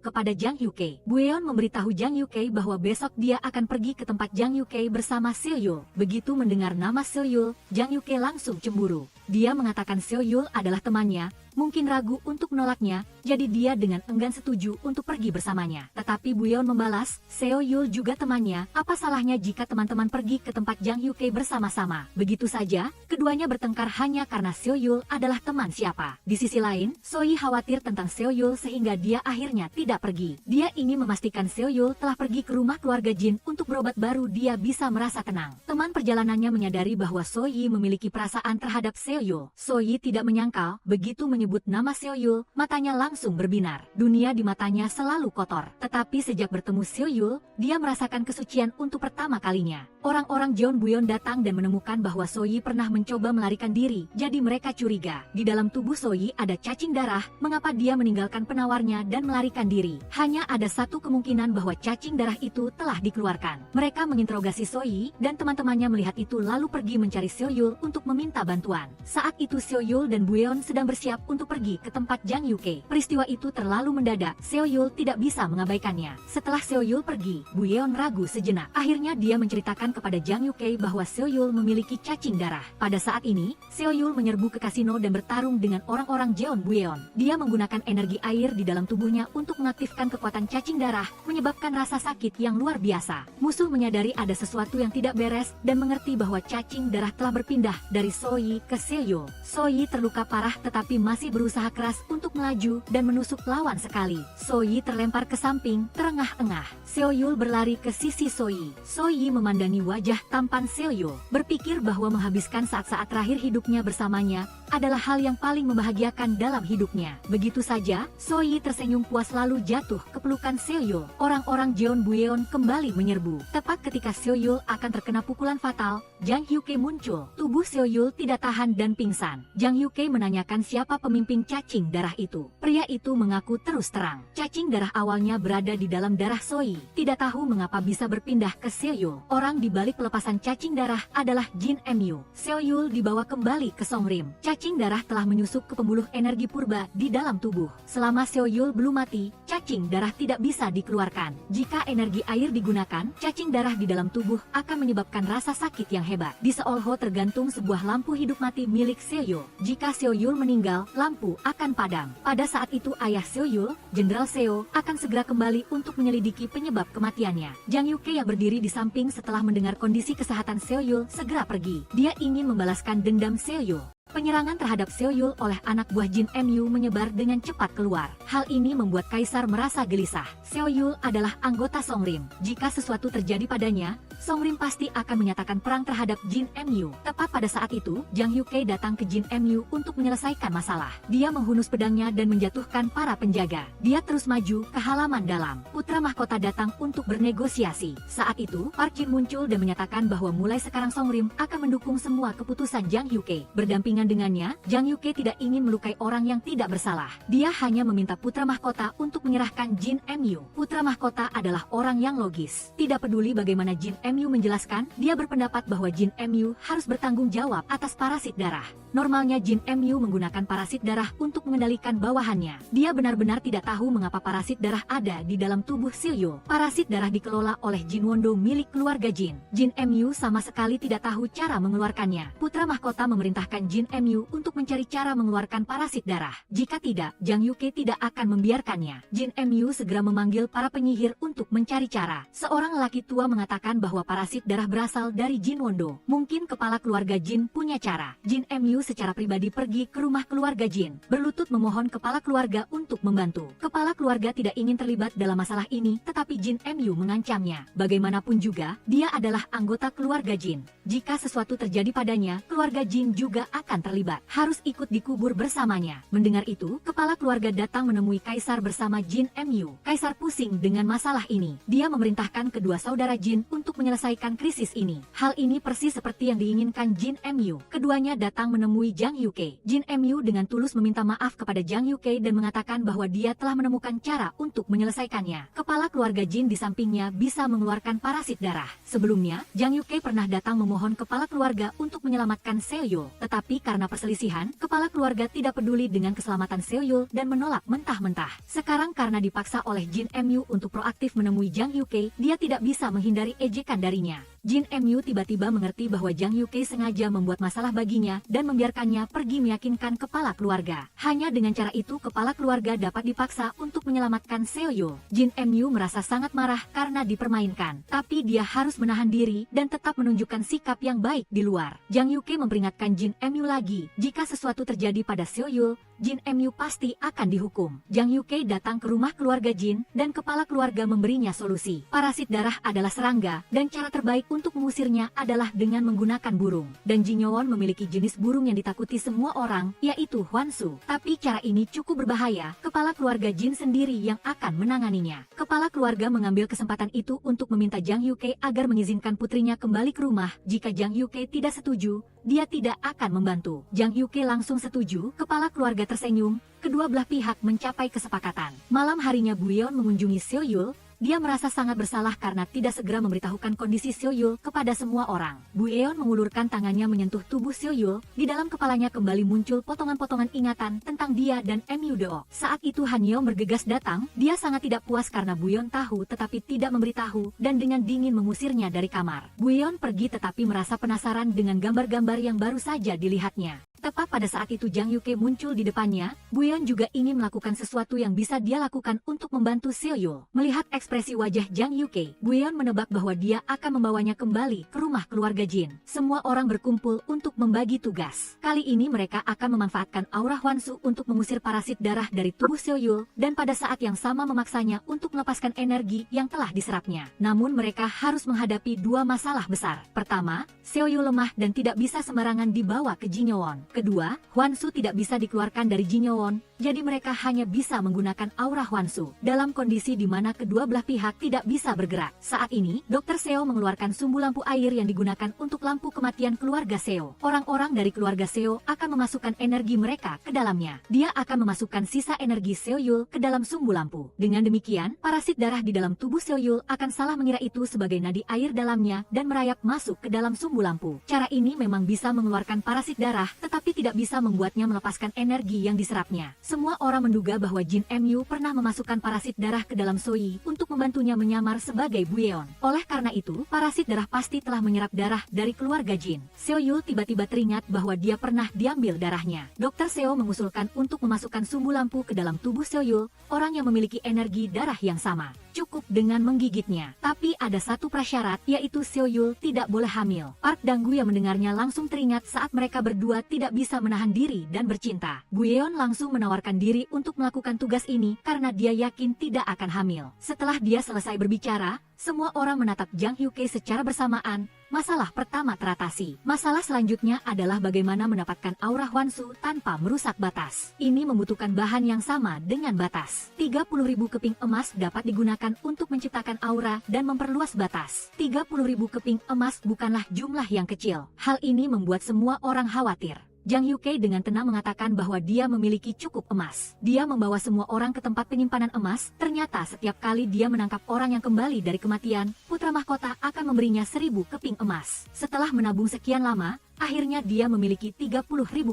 kepada Jang Yuke. Bueon memberitahu Jang Yuke bahwa besok dia akan pergi ke tempat Jang Yuke bersama Seo-yul. Begitu mendengar nama Seo-yul, Jang Yuke langsung cemburu. Dia mengatakan Seo-yul adalah temannya, mungkin ragu untuk menolaknya, jadi dia dengan enggan setuju untuk pergi bersamanya. Tetapi Bueon membalas, Seo-yul juga temannya, apa salahnya jika teman-teman pergi ke tempat Jang Yuke bersama-sama. Begitu saja, keduanya bertengkar hanya karena Seo-yul adalah teman siapa. Di sisi lain, Soi khawatir tentang Seo-yul sehingga dia akhirnya tidak pergi. Dia ingin memastikan Seo-yul telah pergi ke rumah keluarga Jin untuk berobat baru dia bisa merasa tenang. Teman perjalanannya menyadari bahwa Soi memiliki perasaan terhadap Seo-yul. Soi tidak menyangkal, begitu menyebut nama Seo-yul, matanya langsung berbinar. Dunia di matanya selalu kotor. Tetapi sejak bertemu Seo-yul, dia merasakan kesucian untuk pertama kalinya. Orang-orang Jeon Bueon datang dan menemukan bahwa Soi pernah mencoba melarikan diri, jadi mereka curiga. Di dalam tubuh Soi ada cacing darah, mengapa dia meninggalkan penawarnya dan melarikan diri. Hanya ada satu kemungkinan bahwa cacing darah itu telah dikeluarkan. Mereka menginterogasi Soi, dan teman-temannya melihat itu lalu pergi mencari Seo-yul untuk meminta bantuan. Saat itu Seo-yul dan Bueon sedang bersiap untuk pergi ke tempat Jang Yuke. Peristiwa itu terlalu mendadak, Seo Yul tidak bisa mengabaikannya. Setelah Seo Yul pergi, Bu Yeon ragu sejenak. Akhirnya dia menceritakan kepada Jang Yuke bahwa Seo Yul memiliki cacing darah. Pada saat ini, Seo Yul menyerbu ke kasino dan bertarung dengan orang-orang Jeon Buyeon. Dia menggunakan energi air di dalam tubuhnya untuk mengaktifkan kekuatan cacing darah, menyebabkan rasa sakit yang luar biasa. Musuh menyadari ada sesuatu yang tidak beres dan mengerti bahwa cacing darah telah berpindah dari Soyi ke Seo Yul. Soyi terluka parah tetapi masih berusaha keras untuk melaju dan menusuk lawan sekali. Soyi terlempar ke samping, terengah-engah. Seo Yul berlari ke sisi Soyi. Soyi memandangi wajah tampan Seo Yul, berpikir bahwa menghabiskan saat-saat terakhir hidupnya bersamanya adalah hal yang paling membahagiakan dalam hidupnya. Begitu saja, Soyi tersenyum puas lalu jatuh ke pelukan Seo Yul. Orang-orang Jeon Buyeon kembali menyerbu. Tepat ketika Seo Yul akan terkena pukulan fatal, Jang Hyuke muncul. Tubuh Seo Yul tidak tahan dan pingsan. Jang Hyuke menanyakan siapa pemimpin cacing darah itu. Pria itu mengaku terus terang. Cacing darah awalnya berada di dalam darah Soyi. Tidak tahu mengapa bisa berpindah ke Seo Yul. Orang di balik pelepasan cacing darah adalah Jin Mu. Seo Yul dibawa kembali ke Songrim. Cacing darah telah menyusup ke pembuluh energi purba di dalam tubuh. Selama Seo Yul belum mati, cacing darah tidak bisa dikeluarkan. Jika energi air digunakan, cacing darah di dalam tubuh akan menyebabkan rasa sakit yang hebat. Di Seolho tergantung sebuah lampu hidup mati milik Seo Yul. Jika Seo Yul meninggal, lampu akan padam. Pada saat itu ayah Seo Yul, Jenderal Seo, akan segera kembali untuk menyelidiki penyebab kematiannya. Jang Yuke yang berdiri di samping setelah mendengar kondisi kesehatan Seo Yul segera pergi. Dia ingin membalaskan dendam Seo Yul. Penyerangan terhadap Seo Yul oleh anak buah Jin Mu menyebar dengan cepat keluar. Hal ini membuat Kaisar merasa gelisah. Seo Yul adalah anggota Songrim. Jika sesuatu terjadi padanya, Songrim pasti akan menyatakan perang terhadap Jin Mu. Tepat pada saat itu, Jang Yuke datang ke Jin Mu untuk menyelesaikan masalah. Dia menghunus pedangnya dan menjatuhkan para penjaga. Dia terus maju ke halaman dalam. Putra mahkota datang untuk bernegosiasi. Saat itu, Park Jin muncul dan menyatakan bahwa mulai sekarang Songrim akan mendukung semua keputusan Jang Yuke. Berdampingan dengannya, Jang Yuke tidak ingin melukai orang yang tidak bersalah. Dia hanya meminta putra mahkota untuk menyerahkan Jin Mu. Putra mahkota adalah orang yang logis. Tidak peduli bagaimana Jin Mu menjelaskan, dia berpendapat bahwa Jin Mu harus bertanggung jawab atas parasit darah. Normalnya Jin Mu menggunakan parasit darah untuk mengendalikan bawahannya. Dia benar-benar tidak tahu mengapa parasit darah ada di dalam tubuh Seo Yul. Parasit darah dikelola oleh Jin Wondo milik keluarga Jin. Jin Mu sama sekali tidak tahu cara mengeluarkannya. Putra mahkota memerintahkan Jin Mu untuk mencari cara mengeluarkan parasit darah. Jika tidak, Jang Yuke tidak akan membiarkannya. Jin Mu segera memanggil para penyihir untuk mencari cara. Seorang lelaki tua mengatakan bahwa parasit darah berasal dari Jin Wondo. Mungkin kepala keluarga Jin punya cara. Jin Mu secara pribadi pergi ke rumah keluarga Jin, berlutut memohon kepala keluarga untuk membantu. Kepala keluarga tidak ingin terlibat dalam masalah ini, tetapi Jin Mu mengancamnya. Bagaimanapun juga, dia adalah anggota keluarga Jin. Jika sesuatu terjadi padanya, keluarga Jin juga akan terlibat. Harus ikut dikubur bersamanya. Mendengar itu, kepala keluarga datang menemui Kaisar bersama Jin Mu. Kaisar pusing dengan masalah ini. Dia memerintahkan kedua saudara Jin untuk menyelesaikan krisis ini. Hal ini persis seperti yang diinginkan Jin Mu. Keduanya datang menemui Jang Yuke. Jin Mu dengan tulus meminta maaf kepada Jang Yuke dan mengatakan bahwa dia telah menemukan cara untuk menyelesaikannya. Kepala keluarga Jin di sampingnya bisa mengeluarkan parasit darah. Sebelumnya, Jang Yuke pernah datang memohon kepala keluarga untuk menyelamatkan Seo Yul. Tetapi karena perselisihan, kepala keluarga tidak peduli dengan keselamatan Seo Yul dan menolak mentah-mentah. Sekarang karena dipaksa oleh Jin Mu untuk proaktif menemui Jang Yuke, dia tidak bisa menghindari ejekan darinya. Jin Mu tiba-tiba mengerti bahwa Jang Yuke sengaja membuat masalah baginya dan membiarkannya pergi meyakinkan kepala keluarga. Hanya dengan cara itu kepala keluarga dapat dipaksa untuk menyelamatkan Seo Yul. Jin Mu merasa sangat marah karena dipermainkan, tapi dia harus menahan diri dan tetap menunjukkan sikap yang baik di luar. Jang Yuke memperingatkan Jin Mu lagi, jika sesuatu terjadi pada Seo Yul, Jin Mu pasti akan dihukum. Jang Yuke datang ke rumah keluarga Jin dan kepala keluarga memberinya solusi. Parasit darah adalah serangga dan cara terbaik untuk mengusirnya adalah dengan menggunakan burung. Dan Jin Yowon memiliki jenis burung yang ditakuti semua orang, yaitu Hwansu. Tapi cara ini cukup berbahaya, kepala keluarga Jin sendiri yang akan menanganinya. Kepala keluarga mengambil kesempatan itu untuk meminta Jang Yuke agar mengizinkan putrinya kembali ke rumah. Jika Jang Yuke tidak setuju, dia tidak akan membantu. Jang Yuke langsung setuju, kepala keluarga tersenyum, kedua belah pihak mencapai kesepakatan. Malam harinya Bu Yeon mengunjungi Seo Yul, dia merasa sangat bersalah karena tidak segera memberitahukan kondisi Seo-yul kepada semua orang. Bu Eon mengulurkan tangannya menyentuh tubuh Seo-yul, di dalam kepalanya kembali muncul potongan-potongan ingatan tentang dia dan MUDO. Saat itu Han Yeo bergegas datang, dia sangat tidak puas karena Bu Eon tahu tetapi tidak memberitahu dan dengan dingin mengusirnya dari kamar. Bu Eon pergi tetapi merasa penasaran dengan gambar-gambar yang baru saja dilihatnya. Tepat pada saat itu Jang Yuke muncul di depannya, Bu Eon juga ingin melakukan sesuatu yang bisa dia lakukan untuk membantu Seo-yul. Melihat ekspresi wajah Jang Yuke, Bu Eon menebak bahwa dia akan membawanya kembali ke rumah keluarga Jin. Semua orang berkumpul untuk membagi tugas. Kali ini mereka akan memanfaatkan aura Hwansu untuk mengusir parasit darah dari tubuh Seo-yul dan pada saat yang sama memaksanya untuk melepaskan energi yang telah diserapnya. Namun mereka harus menghadapi dua masalah besar. Pertama, Seo-yul lemah dan tidak bisa sembarangan dibawa ke Jinyowon. Kedua, Hwansu tidak bisa dikeluarkan dari Jinyowon, jadi mereka hanya bisa menggunakan aura Hwansu dalam kondisi di mana kedua belah pihak tidak bisa bergerak. Saat ini, Dr. Seo mengeluarkan sumbu lampu air yang digunakan untuk lampu kematian keluarga Seo. Orang-orang dari keluarga Seo akan memasukkan energi mereka ke dalamnya. Dia akan memasukkan sisa energi Seo-yul ke dalam sumbu lampu. Dengan demikian, parasit darah di dalam tubuh Seo-yul akan salah mengira itu sebagai nadi air dalamnya dan merayap masuk ke dalam sumbu lampu. Cara ini memang bisa mengeluarkan parasit darah, tetapi tidak bisa membuatnya melepaskan energi yang diserapnya. Semua orang menduga bahwa Jin MU pernah memasukkan parasit darah ke dalam Soi untuk membantunya menyamar sebagai Bu Eon. Oleh karena itu, parasit darah pasti telah menyerap darah dari keluarga Jin. Seo-yul tiba-tiba teringat bahwa dia pernah diambil darahnya. Dr. Seo mengusulkan untuk memasukkan sumbu lampu ke dalam tubuh Seo-yul, orang yang memiliki energi darah yang sama. Cukup dengan menggigitnya. Tapi ada satu prasyarat, yaitu Seo-yul tidak boleh hamil. Park Dang-gu yang mendengarnya langsung teringat saat mereka berdua tidak bisa menahan diri dan bercinta. Bu Eon langsung menawarkan diri untuk melakukan tugas ini karena dia yakin tidak akan hamil. Setelah dia selesai berbicara, semua orang menatap Jang Yuke secara bersamaan. Masalah pertama teratasi. Masalah selanjutnya adalah bagaimana mendapatkan aura Hwansu tanpa merusak batas. Ini membutuhkan bahan yang sama dengan batas. 30.000 keping emas dapat digunakan untuk menciptakan aura dan memperluas batas. 30.000 keping emas bukanlah jumlah yang kecil. Hal ini membuat semua orang khawatir. Jang Yuke dengan tenang mengatakan bahwa dia memiliki cukup emas. Dia membawa semua orang ke tempat penyimpanan emas. Ternyata setiap kali dia menangkap orang yang kembali dari kematian, putra mahkota akan memberinya 1.000 keping emas. Setelah menabung sekian lama, akhirnya dia memiliki 30.000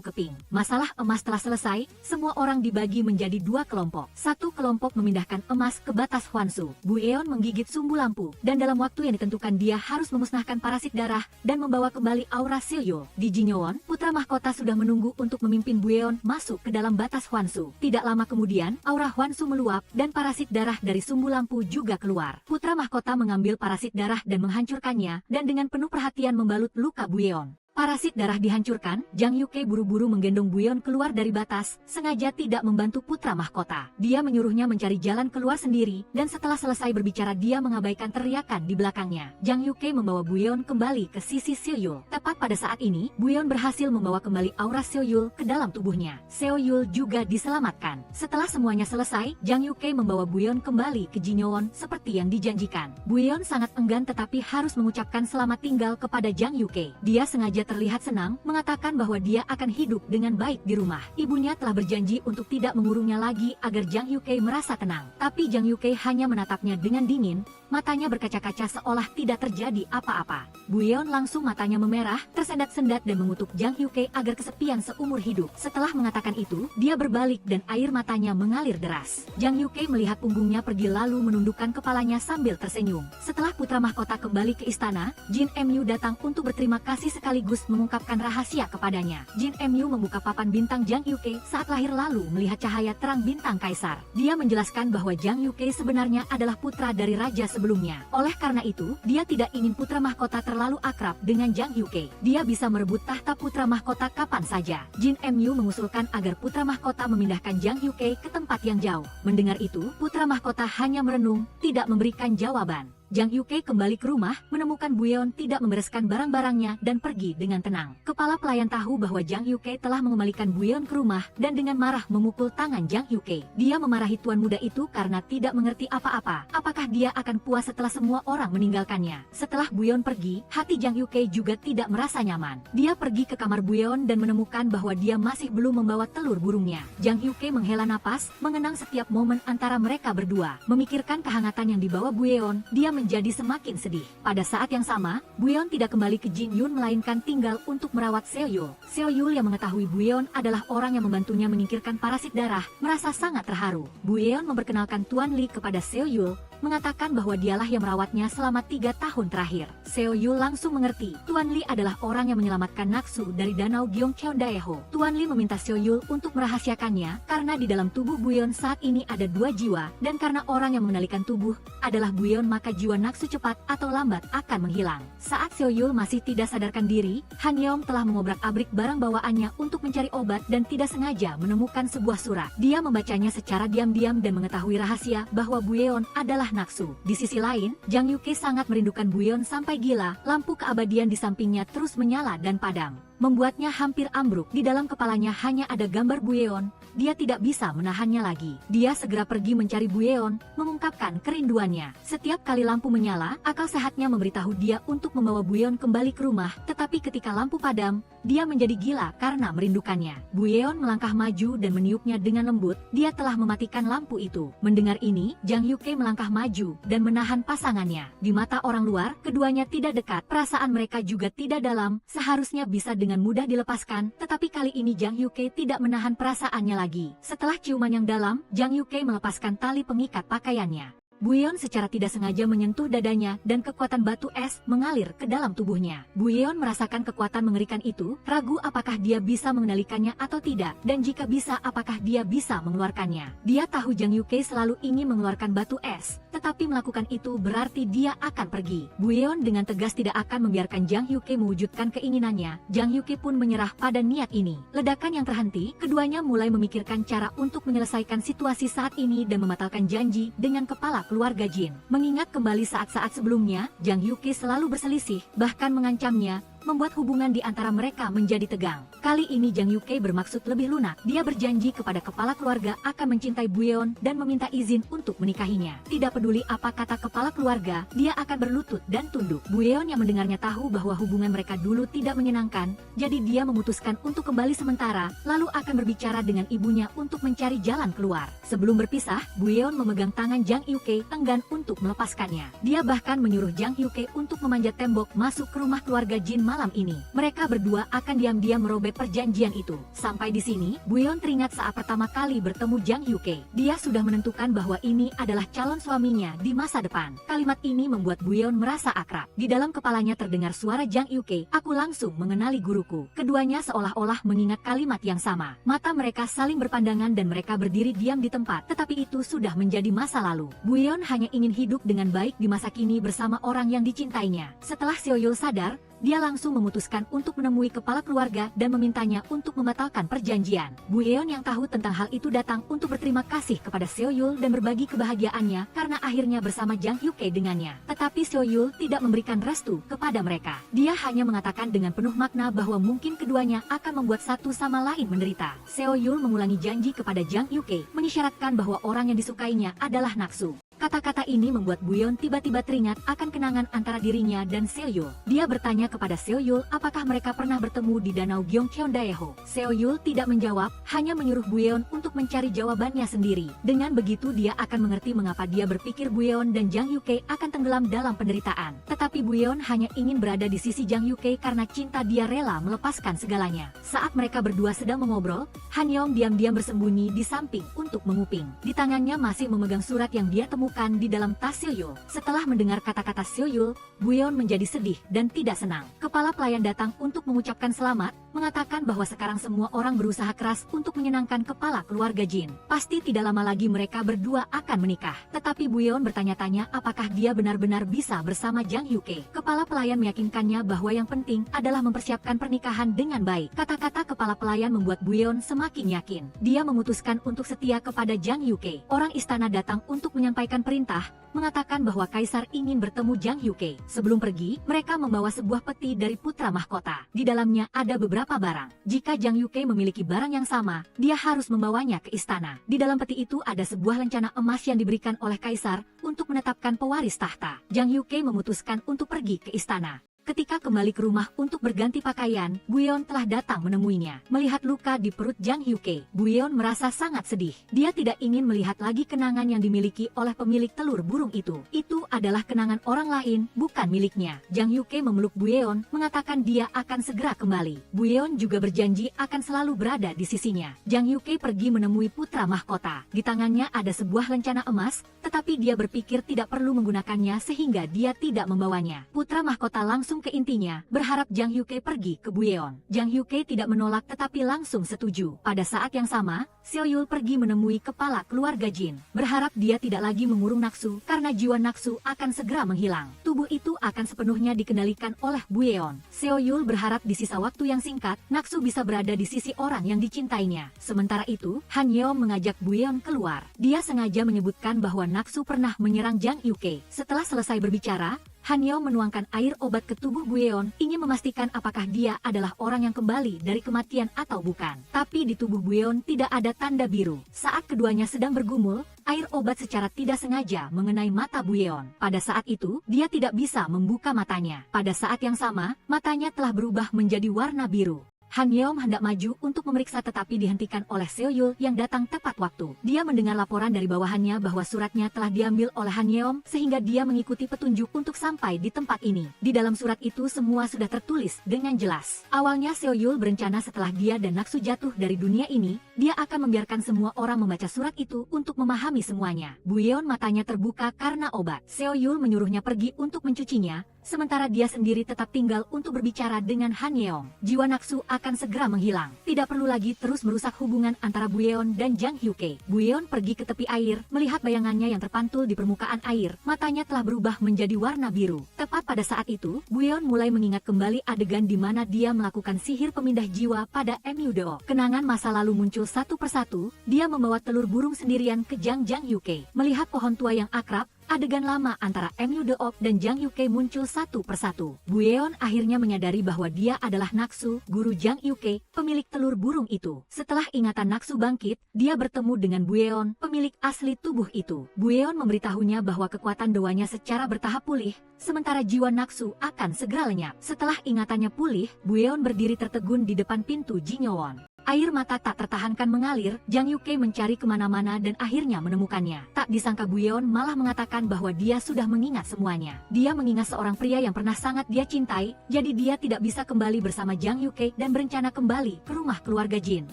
keping. Masalah emas telah selesai, semua orang dibagi menjadi dua kelompok. Satu kelompok memindahkan emas ke batas Hwansu. Bu Eon menggigit sumbu lampu, dan dalam waktu yang ditentukan dia harus memusnahkan parasit darah dan membawa kembali aura Seo-yul. Di Jinyowon, putra mahkota sudah menunggu untuk memimpin Bu Eon masuk ke dalam batas Hwansu. Tidak lama kemudian, aura Hwansu meluap dan parasit darah dari sumbu lampu juga keluar. Putra mahkota mengambil parasit darah dan menghancurkannya, dan dengan penuh perhatian membalut luka Bu Eon. Parasit darah dihancurkan, Jang Yuke buru-buru menggendong Bu Eon keluar dari batas, sengaja tidak membantu putra mahkota. Dia menyuruhnya mencari jalan keluar sendiri, dan setelah selesai berbicara dia mengabaikan teriakan di belakangnya. Jang Yuke membawa Bu Eon kembali ke sisi Seo-yul. Tepat pada saat ini, Bu Eon berhasil membawa kembali aura Seo-yul ke dalam tubuhnya. Seo-yul juga diselamatkan. Setelah semuanya selesai, Jang Yuke membawa Bu Eon kembali ke Jinyowon seperti yang dijanjikan. Bu Eon sangat enggan tetapi harus mengucapkan selamat tinggal kepada Jang Yuke. Dia sengaja terlihat senang, mengatakan bahwa dia akan hidup dengan baik di rumah. Ibunya telah berjanji untuk tidak mengurungnya lagi agar Jang Yuke merasa tenang. Tapi Jang Yuke hanya menatapnya dengan dingin, matanya berkaca-kaca seolah tidak terjadi apa-apa. Bu Eon langsung matanya memerah, tersendat-sendat dan mengutuk Jang Yuke agar kesepian seumur hidup. Setelah mengatakan itu, dia berbalik dan air matanya mengalir deras. Jang Yuke melihat punggungnya pergi lalu menundukkan kepalanya sambil tersenyum. Setelah putra mahkota kembali ke istana, Jin MU datang untuk berterima kasih sekaligus mengungkapkan rahasia kepadanya. Jin MU membuka papan bintang Jang Yuke saat lahir lalu melihat cahaya terang bintang kaisar. Dia menjelaskan bahwa Jang Yuke sebenarnya adalah putra dari raja sebelumnya. Oleh karena itu, dia tidak ingin putra mahkota terlalu akrab dengan Jang Yuke. Dia bisa merebut tahta putra mahkota kapan saja. Jin MU mengusulkan agar putra mahkota memindahkan Jang Yuke ke tempat yang jauh. Mendengar itu, putra mahkota hanya merenung, tidak memberikan jawaban. Jang Yuke kembali ke rumah, menemukan Buyeon tidak membereskan barang-barangnya dan pergi dengan tenang. Kepala pelayan tahu bahwa Jang Yuke telah mengembalikan Buyeon ke rumah dan dengan marah memukul tangan Jang Yuke. Dia memarahi tuan muda itu karena tidak mengerti apa-apa. Apakah dia akan puas setelah semua orang meninggalkannya? Setelah Buyeon pergi, hati Jang Yuke juga tidak merasa nyaman. Dia pergi ke kamar Buyeon dan menemukan bahwa dia masih belum membawa telur burungnya. Jang Yuke menghela napas, mengenang setiap momen antara mereka berdua. Memikirkan kehangatan yang dibawa Buyeon, dia menjadi semakin sedih. Pada saat yang sama, Buyeon tidak kembali ke Jin Yun melainkan tinggal untuk merawat Seo Yul. Seo Yul yang mengetahui Buyeon adalah orang yang membantunya menyingkirkan parasit darah, merasa sangat terharu. Buyeon memperkenalkan Tuan Lee kepada Seo Yul, mengatakan bahwa dialah yang merawatnya selama 3 tahun terakhir. Seo Yul langsung mengerti, Tuan Lee adalah orang yang menyelamatkan Naksu dari danau Gyeongcheondaeho. Tuan Lee meminta Seo Yul untuk merahasiakannya, karena di dalam tubuh Buyeon saat ini ada 2 jiwa, dan karena orang yang mengendalikan tubuh adalah Buyeon maka jiwa Naksu cepat atau lambat akan menghilang. Saat Seo Yul masih tidak sadarkan diri, Han Yeom telah mengobrak-abrik barang bawaannya untuk mencari obat dan tidak sengaja menemukan sebuah surat. Dia membacanya secara diam-diam dan mengetahui rahasia bahwa Buyeon adalah Naksu. Di sisi lain, Jang Yuke sangat merindukan Buyeon sampai gila. Lampu keabadian di sampingnya terus menyala dan padam, membuatnya hampir ambruk. Di dalam kepalanya hanya ada gambar Buyeon. Dia tidak bisa menahannya lagi. Dia segera pergi mencari Buyeon, mengungkapkan kerinduannya. Setiap kali lampu menyala, akal sehatnya memberitahu dia untuk membawa Buyeon kembali ke rumah. Tetapi ketika lampu padam, dia menjadi gila karena merindukannya. Buyeon melangkah maju dan meniupnya dengan lembut. Dia telah mematikan lampu itu. Mendengar ini, Jang Yuke melangkah maju dan menahan pasangannya. Di mata orang luar, keduanya tidak dekat. Perasaan mereka juga tidak dalam. Seharusnya bisa dengan mudah dilepaskan, tetapi kali ini Jang Yuke tidak menahan perasaannya lagi. Setelah ciuman yang dalam, Jang Yuke melepaskan tali pengikat pakaiannya. Buyeon secara tidak sengaja menyentuh dadanya dan kekuatan batu es mengalir ke dalam tubuhnya. Buyeon merasakan kekuatan mengerikan itu, ragu apakah dia bisa mengendalikannya atau tidak, dan jika bisa apakah dia bisa mengeluarkannya. Dia tahu Jang Yuke selalu ingin mengeluarkan batu es, tetapi melakukan itu berarti dia akan pergi. Buyeon dengan tegas tidak akan membiarkan Jang Yuke mewujudkan keinginannya. Jang Yuke pun menyerah pada niat ini. Ledakan yang terhenti, keduanya mulai memikirkan cara untuk menyelesaikan situasi saat ini dan membatalkan janji dengan kepala keluarga Jin. Mengingat kembali saat-saat sebelumnya, Jang Yuke selalu berselisih, bahkan mengancamnya, membuat hubungan di antara mereka menjadi tegang. Kali ini Jang Yuke bermaksud lebih lunak. Dia berjanji kepada kepala keluarga akan mencintai Buyeon dan meminta izin untuk menikahinya. Tidak peduli apa kata kepala keluarga, dia akan berlutut dan tunduk. Buyeon yang mendengarnya tahu bahwa hubungan mereka dulu tidak menyenangkan, jadi dia memutuskan untuk kembali sementara, lalu akan berbicara dengan ibunya untuk mencari jalan keluar. Sebelum berpisah, Buyeon memegang tangan Jang Yuke, enggan untuk melepaskannya. Dia bahkan menyuruh Jang Yuke untuk memanjat tembok masuk ke rumah keluarga Jin malam ini. Mereka berdua akan diam-diam merobek perjanjian itu. Sampai di sini, Buyeon teringat saat pertama kali bertemu Jang Yuke. Dia sudah menentukan bahwa ini adalah calon suaminya di masa depan. Kalimat ini membuat Buyeon merasa akrab. Di dalam kepalanya terdengar suara Jang Yuke, "Aku langsung mengenali guruku." Keduanya seolah-olah mengingat kalimat yang sama. Mata mereka saling berpandangan dan mereka berdiri diam di tempat, tetapi itu sudah menjadi masa lalu. Buyeon hanya ingin hidup dengan baik di masa kini bersama orang yang dicintainya. Setelah Seo Yul sadar, dia langsung memutuskan untuk menemui kepala keluarga dan memintanya untuk membatalkan perjanjian. Buyeon yang tahu tentang hal itu datang untuk berterima kasih kepada Seo Yul dan berbagi kebahagiaannya karena akhirnya bersama Jang Yuke dengannya. Tetapi Seo Yul tidak memberikan restu kepada mereka. Dia hanya mengatakan dengan penuh makna bahwa mungkin keduanya akan membuat satu sama lain menderita. Seo Yul mengulangi janji kepada Jang Yuke, mengisyaratkan bahwa orang yang disukainya adalah Naksu. Kata-kata ini membuat Buyeon tiba-tiba teringat akan kenangan antara dirinya dan Seo Yul. Dia bertanya kepada Seo Yul apakah mereka pernah bertemu di danau Gyeongcheondaeho. Seo Yul tidak menjawab, hanya menyuruh Buyeon untuk mencari jawabannya sendiri. Dengan begitu dia akan mengerti mengapa dia berpikir Buyeon dan Jang Yuke akan tenggelam dalam penderitaan. Tetapi Buyeon hanya ingin berada di sisi Jang Yuke karena cinta dia rela melepaskan segalanya. Saat mereka berdua sedang mengobrol, Han Yeom diam-diam bersembunyi di samping untuk menguping. Di tangannya masih memegang surat yang dia temukan di dalam tas Seo Yul. Setelah mendengar kata-kata Seo Yul, Buyeon menjadi sedih dan tidak senang. Kepala pelayan datang untuk mengucapkan selamat, mengatakan bahwa sekarang semua orang berusaha keras untuk menyenangkan kepala keluarga Jin. Pasti tidak lama lagi mereka berdua akan menikah. Tetapi Buyeon bertanya-tanya apakah dia benar-benar bisa bersama Jang Hyuke. Kepala pelayan meyakinkannya bahwa yang penting adalah mempersiapkan pernikahan dengan baik. Kata-kata kepala pelayan membuat Buyeon semakin yakin. Dia memutuskan untuk setia kepada Jang Hyuke. Orang istana datang untuk menyampaikan perintah, mengatakan bahwa kaisar ingin bertemu Jang Hyuke. Sebelum pergi, mereka membawa sebuah peti dari putra mahkota. Di dalamnya ada beberapa barang. Jika Jang Hyuke memiliki barang yang sama, dia harus membawanya ke istana. Di dalam peti itu ada sebuah lencana emas yang diberikan oleh kaisar untuk menetapkan pewaris tahta. Jang Hyuke memutuskan untuk pergi ke istana. Ketika kembali ke rumah untuk berganti pakaian, Buyeon telah datang menemuinya. Melihat luka di perut Jang Hyuke, Buyeon merasa sangat sedih. Dia tidak ingin melihat lagi kenangan yang dimiliki oleh pemilik telur burung itu. Itu adalah kenangan orang lain, bukan miliknya. Jang Hyuke memeluk Buyeon, mengatakan dia akan segera kembali. Buyeon juga berjanji akan selalu berada di sisinya. Jang Hyuke pergi menemui putra mahkota. Di tangannya ada sebuah lencana emas, tetapi dia berpikir tidak perlu menggunakannya sehingga dia tidak membawanya. Putra mahkota langsung ke intinya, berharap Jang Hyuke pergi ke Buyeon. Jang Hyuke tidak menolak tetapi langsung setuju. Pada saat yang sama, Seo Yul pergi menemui kepala keluarga Jin. Berharap dia tidak lagi mengurung Naksu karena jiwa Naksu akan segera menghilang. Tubuh itu akan sepenuhnya dikendalikan oleh Buyeon. Seo Yul berharap di sisa waktu yang singkat, Naksu bisa berada di sisi orang yang dicintainya. Sementara itu, Han Yeom mengajak Buyeon keluar. Dia sengaja menyebutkan bahwa Naksu pernah menyerang Jang Hyuke. Setelah selesai berbicara, Han Yeom menuangkan air obat ke tubuh Buyeon, ingin memastikan apakah dia adalah orang yang kembali dari kematian atau bukan. Tapi di tubuh Buyeon tidak ada tanda biru. Saat keduanya sedang bergumul, air obat secara tidak sengaja mengenai mata Buyeon. Pada saat itu, dia tidak bisa membuka matanya. Pada saat yang sama, matanya telah berubah menjadi warna biru. Han Yeom hendak maju untuk memeriksa tetapi dihentikan oleh Seo Yul yang datang tepat waktu. Dia mendengar laporan dari bawahannya bahwa suratnya telah diambil oleh Han Yeom sehingga dia mengikuti petunjuk untuk sampai di tempat ini. Di dalam surat itu semua sudah tertulis dengan jelas. Awalnya Seo Yul berencana setelah dia dan Naksu jatuh dari dunia ini, dia akan membiarkan semua orang membaca surat itu untuk memahami semuanya. Buyeon matanya terbuka karena obat. Seo Yul menyuruhnya pergi untuk mencucinya, sementara dia sendiri tetap tinggal untuk berbicara dengan Han Yeom. Jiwa Naksu akan segera menghilang. Tidak perlu lagi terus merusak hubungan antara Buyeon dan Jang Hyuke. Buyeon pergi ke tepi air, melihat bayangannya yang terpantul di permukaan air. Matanya telah berubah menjadi warna biru. Tepat pada saat itu, Buyeon mulai mengingat kembali adegan di mana dia melakukan sihir pemindah jiwa pada Myudo. Kenangan masa lalu muncul satu persatu. Dia membawa telur burung sendirian ke Jang Hyuke. Melihat pohon tua yang akrab, adegan lama antara Myudo dan Jang Hyuke muncul satu persatu. Buyeon akhirnya menyadari bahwa dia adalah Naksu, guru Jang Hyuke, pemilik telur burung itu. Setelah ingatan Naksu bangkit, dia bertemu dengan Buyeon, pemilik asli tubuh itu. Buyeon memberitahunya bahwa kekuatan doanya secara bertahap pulih, sementara jiwa Naksu akan segera lenyap. Setelah ingatannya pulih, Buyeon berdiri tertegun di depan pintu Jinyeon. Air mata tak tertahankan mengalir, Jang Hyuke mencari kemana-mana dan akhirnya menemukannya. Tak disangka Buyeon malah mengatakan bahwa dia sudah mengingat semuanya. Dia mengingat seorang pria yang pernah sangat dia cintai, jadi dia tidak bisa kembali bersama Jang Hyuke dan berencana kembali ke rumah keluarga Jin.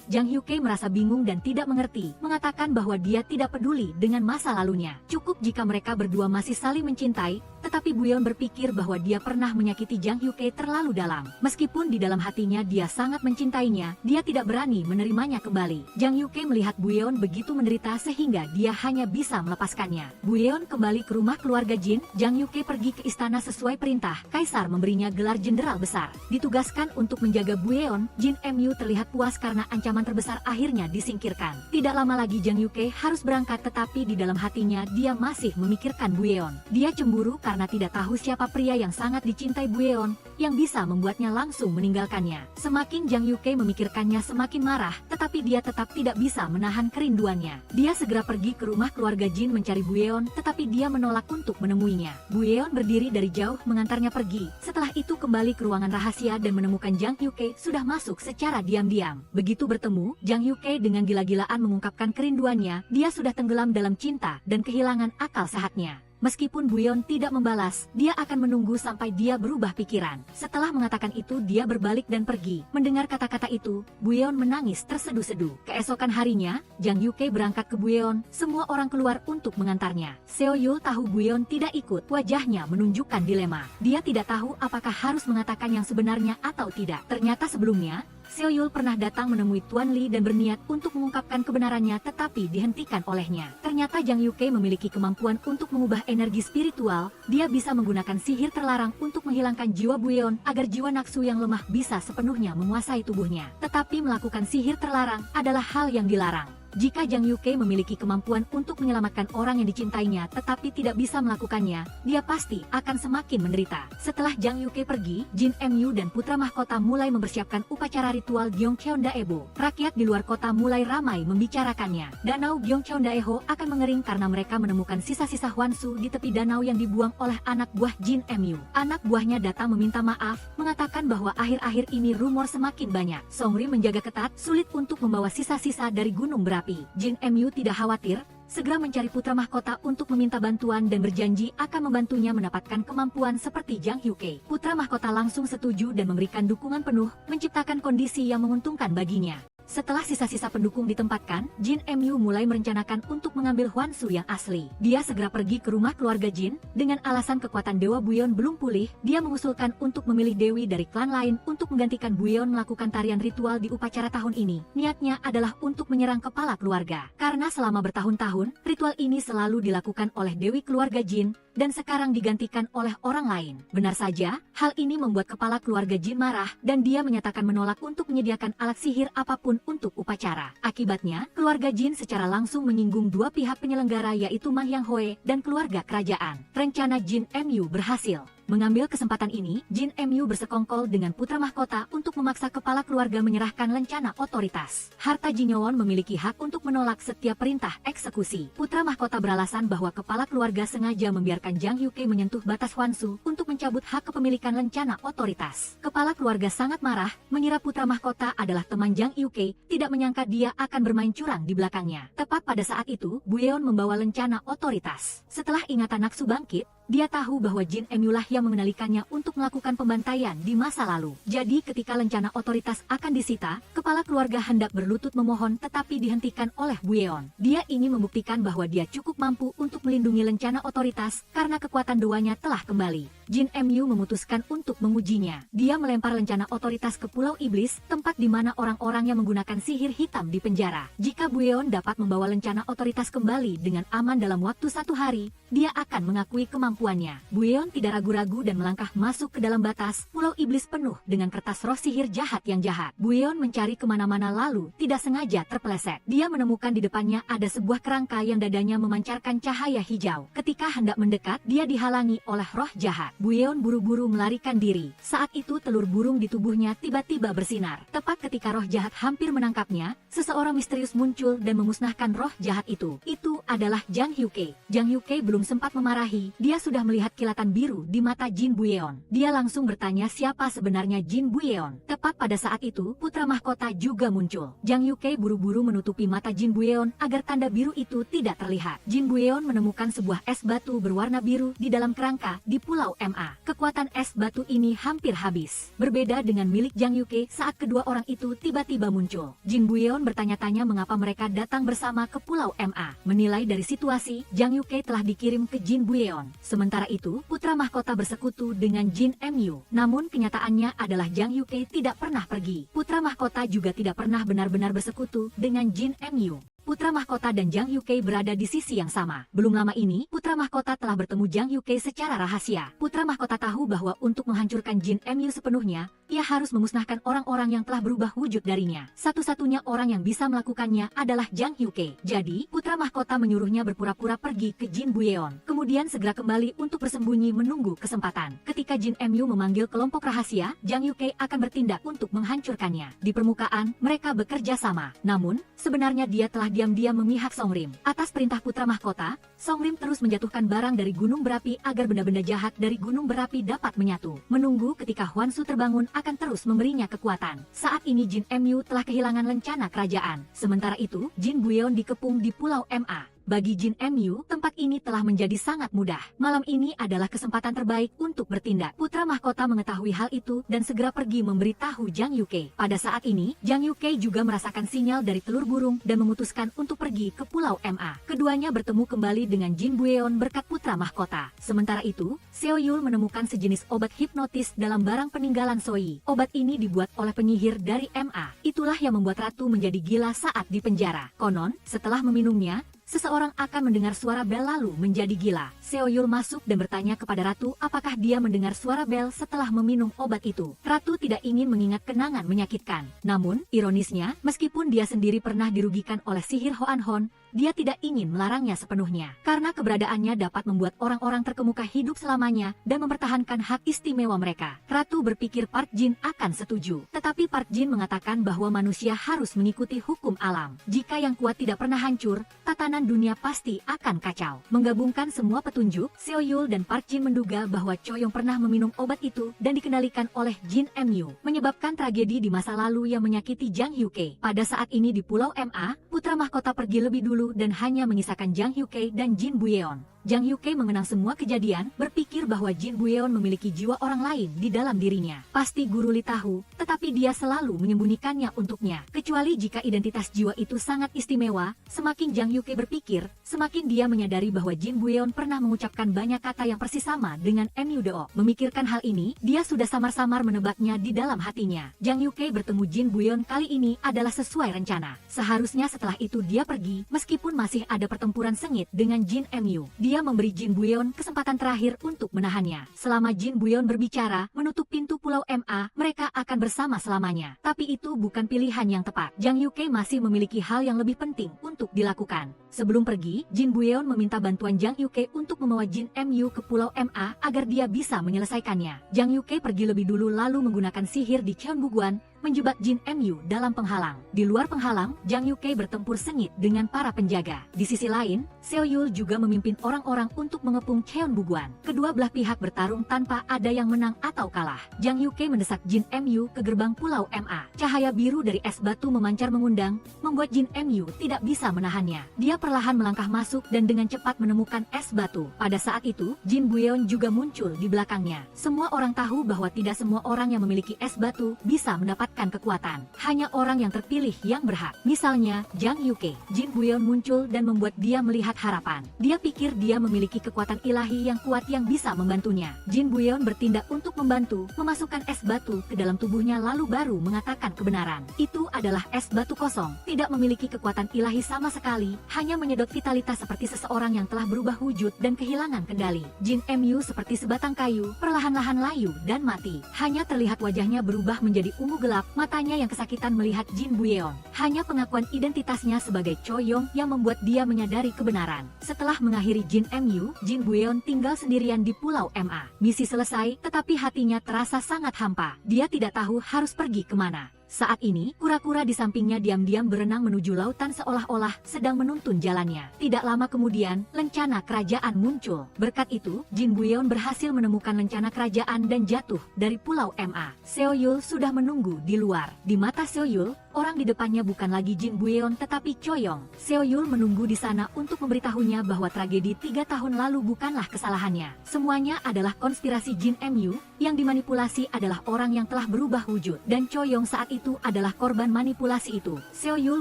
Jang Hyuke merasa bingung dan tidak mengerti, mengatakan bahwa dia tidak peduli dengan masa lalunya. Cukup jika mereka berdua masih saling mencintai, tetapi Buyeon berpikir bahwa dia pernah menyakiti Jang Hyuke terlalu dalam. Meskipun di dalam hatinya dia sangat mencintainya, dia tidak berani menerimanya kembali. Jang Hyuke melihat Buyeon begitu menderita sehingga dia hanya bisa melepaskannya. Buyeon kembali ke rumah keluarga Jin. Jang Hyuke pergi ke istana sesuai perintah. Kaisar memberinya gelar jenderal besar. Ditugaskan untuk menjaga Buyeon, Jin Mu terlihat puas karena ancaman terbesar akhirnya disingkirkan. Tidak lama lagi Jang Hyuke harus berangkat tetapi di dalam hatinya dia masih memikirkan Buyeon. Dia cemburu karena tidak tahu siapa pria yang sangat dicintai Buyeon yang bisa membuatnya langsung meninggalkannya. Semakin Jang Hyuke memikirkannya semakin marah, tetapi dia tetap tidak bisa menahan kerinduannya. Dia segera pergi ke rumah keluarga Jin mencari Buyeon, tetapi dia menolak untuk menemuinya. Buyeon berdiri dari jauh mengantarnya pergi. Setelah itu kembali ke ruangan rahasia dan menemukan Jang Hyuke sudah masuk secara diam-diam. Begitu bertemu, Jang Hyuke dengan gila-gilaan mengungkapkan kerinduannya. Dia sudah tenggelam dalam cinta dan kehilangan akal sehatnya. Meskipun Buyeon tidak membalas, dia akan menunggu sampai dia berubah pikiran. Setelah mengatakan itu, dia berbalik dan pergi. Mendengar kata-kata itu, Buyeon menangis terseduh-seduh. Keesokan harinya, Jang Hyuke berangkat ke Buyeon. Semua orang keluar untuk mengantarnya. Seo Yul tahu Buyeon tidak ikut. Wajahnya menunjukkan dilema. Dia tidak tahu apakah harus mengatakan yang sebenarnya atau tidak. Ternyata sebelumnya, Seoyul pernah datang menemui Tuan Li dan berniat untuk mengungkapkan kebenarannya tetapi dihentikan olehnya. Ternyata Jang Yuke memiliki kemampuan untuk mengubah energi spiritual. Dia bisa menggunakan sihir terlarang untuk menghilangkan jiwa Buyeon agar jiwa nafsu yang lemah bisa sepenuhnya menguasai tubuhnya. Tetapi melakukan sihir terlarang adalah hal yang dilarang. Jika Jang Yuke memiliki kemampuan untuk menyelamatkan orang yang dicintainya tetapi tidak bisa melakukannya, dia pasti akan semakin menderita. Setelah Jang Yuke pergi, Jin Mu dan putra mahkota mulai mempersiapkan upacara ritual Gyeongcheon Daebo. Rakyat di luar kota mulai ramai membicarakannya. Danau Gyeongcheon Daeho akan mengering karena mereka menemukan sisa-sisa Hwansu di tepi danau yang dibuang oleh anak buah Jin Mu. Anak buahnya datang meminta maaf, mengatakan bahwa akhir-akhir ini rumor semakin banyak. Songri menjaga ketat, sulit untuk membawa sisa-sisa dari gunung berapi. Jin Mu tidak khawatir, segera mencari putra mahkota untuk meminta bantuan dan berjanji akan membantunya mendapatkan kemampuan seperti Jang Yuke. Putra mahkota langsung setuju dan memberikan dukungan penuh, menciptakan kondisi yang menguntungkan baginya. Setelah sisa-sisa pendukung ditempatkan, Jin Mu mulai merencanakan untuk mengambil Hwansu yang asli. Dia segera pergi ke rumah keluarga Jin, dengan alasan kekuatan Dewa Buyeon belum pulih, dia mengusulkan untuk memilih dewi dari klan lain untuk menggantikan Buyeon melakukan tarian ritual di upacara tahun ini. Niatnya adalah untuk menyerang kepala keluarga. Karena selama bertahun-tahun, ritual ini selalu dilakukan oleh dewi keluarga Jin, dan sekarang digantikan oleh orang lain. Benar saja, hal ini membuat kepala keluarga Jin marah, dan dia menyatakan menolak untuk menyediakan alat sihir apapun untuk upacara. Akibatnya, keluarga Jin secara langsung menyinggung dua pihak penyelenggara yaitu Ma Yang Hoe dan keluarga kerajaan. Rencana Jin Mu berhasil. Mengambil kesempatan ini, Jin Mu bersekongkol dengan putra mahkota untuk memaksa kepala keluarga menyerahkan lencana otoritas. Harta Jinyeon memiliki hak untuk menolak setiap perintah eksekusi. Putra mahkota beralasan bahwa kepala keluarga sengaja membiarkan Jang Yuke menyentuh batas Hwansu untuk mencabut hak kepemilikan lencana otoritas. Kepala keluarga sangat marah, mengira putra mahkota adalah teman Jang Yuke, tidak menyangka dia akan bermain curang di belakangnya. Tepat pada saat itu, Buyeon membawa lencana otoritas. Setelah ingatan Naksu bangkit, dia tahu bahwa Jin Mu lah yang mengendalikannya untuk melakukan pembantaian di masa lalu. Jadi ketika lencana otoritas akan disita, kepala keluarga hendak berlutut memohon tetapi dihentikan oleh Buyeon. Dia ingin membuktikan bahwa dia cukup mampu untuk melindungi lencana otoritas karena kekuatan doanya telah kembali. Jin Mu memutuskan untuk mengujinya. Dia melempar lencana otoritas ke Pulau Iblis, tempat di mana orang-orang yang menggunakan sihir hitam di penjara. Jika Buyeon dapat membawa lencana otoritas kembali dengan aman dalam waktu 1 hari, dia akan mengakui kemampuannya. Buyeon tidak ragu-ragu dan melangkah masuk ke dalam batas. Pulau Iblis penuh dengan kertas roh sihir jahat yang jahat. Buyeon mencari kemana-mana lalu tidak sengaja terpeleset. Dia menemukan di depannya ada sebuah kerangka yang dadanya memancarkan cahaya hijau. Ketika hendak mendekat, dia dihalangi oleh roh jahat. Buyeon buru-buru melarikan diri. Saat itu telur burung di tubuhnya tiba-tiba bersinar. Tepat ketika roh jahat hampir menangkapnya, seseorang misterius muncul dan memusnahkan roh jahat itu. Itu adalah Jang Yuke. Jang Yuke belum sempat memarahi, dia sudah melihat kilatan biru di mata Jin Buyeon. Dia langsung bertanya siapa sebenarnya Jin Buyeon. Tepat pada saat itu, putra mahkota juga muncul. Jang Yuke buru-buru menutupi mata Jin Buyeon agar tanda biru itu tidak terlihat. Jin Buyeon menemukan sebuah es batu berwarna biru di dalam kerangka di Pulau Ma. Kekuatan es batu ini hampir habis. Berbeda dengan milik Jang Yuke saat kedua orang itu tiba-tiba muncul. Jin Buyeon bertanya-tanya mengapa mereka datang bersama ke Pulau Ma. Menilai dari situasi, Jang Yuke telah dikirim ke Jin Buyeon. Sementara itu, putra mahkota bersekutu dengan Jin Mu. Namun kenyataannya adalah Jang Yuke tidak pernah pergi. Putra mahkota juga tidak pernah benar-benar bersekutu dengan Jin Mu. Putra mahkota dan Jang Yuke berada di sisi yang sama. Belum lama ini, putra mahkota telah bertemu Jang Yuke secara rahasia. Putra mahkota tahu bahwa untuk menghancurkan Jin Mu sepenuhnya, ia harus memusnahkan orang-orang yang telah berubah wujud darinya. Satu-satunya orang yang bisa melakukannya adalah Jang Yuke. Jadi, putra mahkota menyuruhnya berpura-pura pergi ke Jin Buyeon. Kemudian segera kembali untuk bersembunyi menunggu kesempatan. Ketika Jin Mu memanggil kelompok rahasia, Jang Yuke akan bertindak untuk menghancurkannya. Di permukaan, mereka bekerja sama. Namun, sebenarnya dia telah diam-diam memihak Songrim. Atas perintah putra mahkota, Songrim terus menjatuhkan barang dari gunung berapi agar benda-benda jahat dari gunung berapi dapat menyatu. Menunggu ketika Hwansu terbangun akan terus memberinya kekuatan. Saat ini Jin Mu telah kehilangan lencana kerajaan. Sementara itu, Jin Buyeon dikepung di Pulau Ma. Bagi Jin Mu, tempat ini telah menjadi sangat mudah. Malam ini adalah kesempatan terbaik untuk bertindak. Putra mahkota mengetahui hal itu dan segera pergi memberitahu Jang Yuke. Pada saat ini, Jang Yuke juga merasakan sinyal dari telur burung dan memutuskan untuk pergi ke Pulau Ma. Keduanya bertemu kembali dengan Jin Bueon berkat putra mahkota. Sementara itu, Seo Yul menemukan sejenis obat hipnotis dalam barang peninggalan Soi. Obat ini dibuat oleh penyihir dari Ma. Itulah yang membuat ratu menjadi gila saat di penjara. Konon, setelah meminumnya, seseorang akan mendengar suara bel lalu menjadi gila. Seo Yul masuk dan bertanya kepada ratu apakah dia mendengar suara bel setelah meminum obat itu. Ratu tidak ingin mengingat kenangan menyakitkan. Namun, ironisnya, meskipun dia sendiri pernah dirugikan oleh sihir Hoan Hon, dia tidak ingin melarangnya sepenuhnya. Karena keberadaannya dapat membuat orang-orang terkemuka hidup selamanya dan mempertahankan hak istimewa mereka. Ratu berpikir Park Jin akan setuju. Tetapi Park Jin mengatakan bahwa manusia harus mengikuti hukum alam. Jika yang kuat tidak pernah hancur, tatanan dunia pasti akan kacau. Menggabungkan semua petunjuk, Seo Yul dan Park Jin menduga bahwa Choyong pernah meminum obat itu dan dikendalikan oleh Jin Mu, menyebabkan tragedi di masa lalu yang menyakiti Jang Yuke. Pada saat ini di Pulau Ma, putra mahkota pergi lebih dulu dan hanya menyisakan Jang Yuke dan Jin Bueon. Jang Yuke mengenang semua kejadian, berpikir bahwa Jin Bueon memiliki jiwa orang lain di dalam dirinya. Pasti Guru Li tahu, tetapi dia selalu menyembunyikannya untuknya. Kecuali jika identitas jiwa itu sangat istimewa, semakin Jang Yuke berpikir, semakin dia menyadari bahwa Jin Bueon pernah mengucapkan banyak kata yang persis sama dengan Mu. Memikirkan hal ini, dia sudah samar-samar menebaknya di dalam hatinya. Jang Yuke bertemu Jin Bueon kali ini adalah sesuai rencana. Seharusnya setelah itu dia pergi, meskipun masih ada pertempuran sengit dengan Jin Mu. Dia memberi Jin Bueon kesempatan terakhir untuk menahannya. Selama Jin Bueon berbicara, menutup pintu Pulau Ma, mereka akan bersama selamanya. Tapi itu bukan pilihan yang tepat. Jang Yuke masih memiliki hal yang lebih penting untuk dilakukan. Sebelum pergi, Jin Bueon meminta bantuan Jang Yuke untuk membawa Jin Mu ke Pulau Ma agar dia bisa menyelesaikannya. Jang Yuke pergi lebih dulu lalu menggunakan sihir di Cheonbuguan, menjebak Jin Mu dalam penghalang. Di luar penghalang, Jang Yuke bertempur sengit dengan para penjaga. Di sisi lain, Seo Yul juga memimpin orang-orang untuk mengepung Cheonbuguan. Kedua belah pihak bertarung tanpa ada yang menang atau kalah. Jang Yuke mendesak Jin Mu ke gerbang Pulau Ma. Cahaya biru dari es batu memancar mengundang, membuat Jin Mu tidak bisa menahannya. Dia perlahan melangkah masuk dan dengan cepat menemukan es batu. Pada saat itu, Jin Bueon juga muncul di belakangnya. Semua orang tahu bahwa tidak semua orang yang memiliki es batu bisa mendapat kekuatan. Hanya orang yang terpilih yang berhak. Misalnya, Jang Yuke. Jin Bueon muncul dan membuat dia melihat harapan. Dia pikir dia memiliki kekuatan ilahi yang kuat yang bisa membantunya. Jin Bueon bertindak untuk membantu, memasukkan es batu ke dalam tubuhnya lalu baru mengatakan kebenaran. Itu adalah es batu kosong, tidak memiliki kekuatan ilahi sama sekali, hanya menyedot vitalitas seperti seseorang yang telah berubah wujud dan kehilangan kendali. Jin Mu seperti sebatang kayu, perlahan-lahan layu dan mati. Hanya terlihat wajahnya berubah menjadi ungu gelap, matanya yang kesakitan melihat Jin Bueon. Hanya pengakuan identitasnya sebagai Choyong yang membuat dia menyadari kebenaran. Setelah mengakhiri Jin Mu, Jin Bueon tinggal sendirian di Pulau Ma. Misi selesai, tetapi hatinya terasa sangat hampa. Dia tidak tahu harus pergi kemana. Saat ini, kura-kura di sampingnya diam-diam berenang menuju lautan seolah-olah sedang menuntun jalannya. Tidak lama kemudian, lencana kerajaan muncul. Berkat itu, Jin Bueon berhasil menemukan lencana kerajaan dan jatuh dari Pulau Ma. Seo Yul sudah menunggu di luar. Di mata Seo Yul, orang di depannya bukan lagi Jin Bueon tetapi Choyong. Seo Yul menunggu di sana untuk memberitahunya bahwa tragedi 3 tahun lalu bukanlah kesalahannya. Semuanya adalah konspirasi Jin Mu, yang dimanipulasi adalah orang yang telah berubah wujud. Dan Choyong saat itu adalah korban manipulasi itu. Seo Yul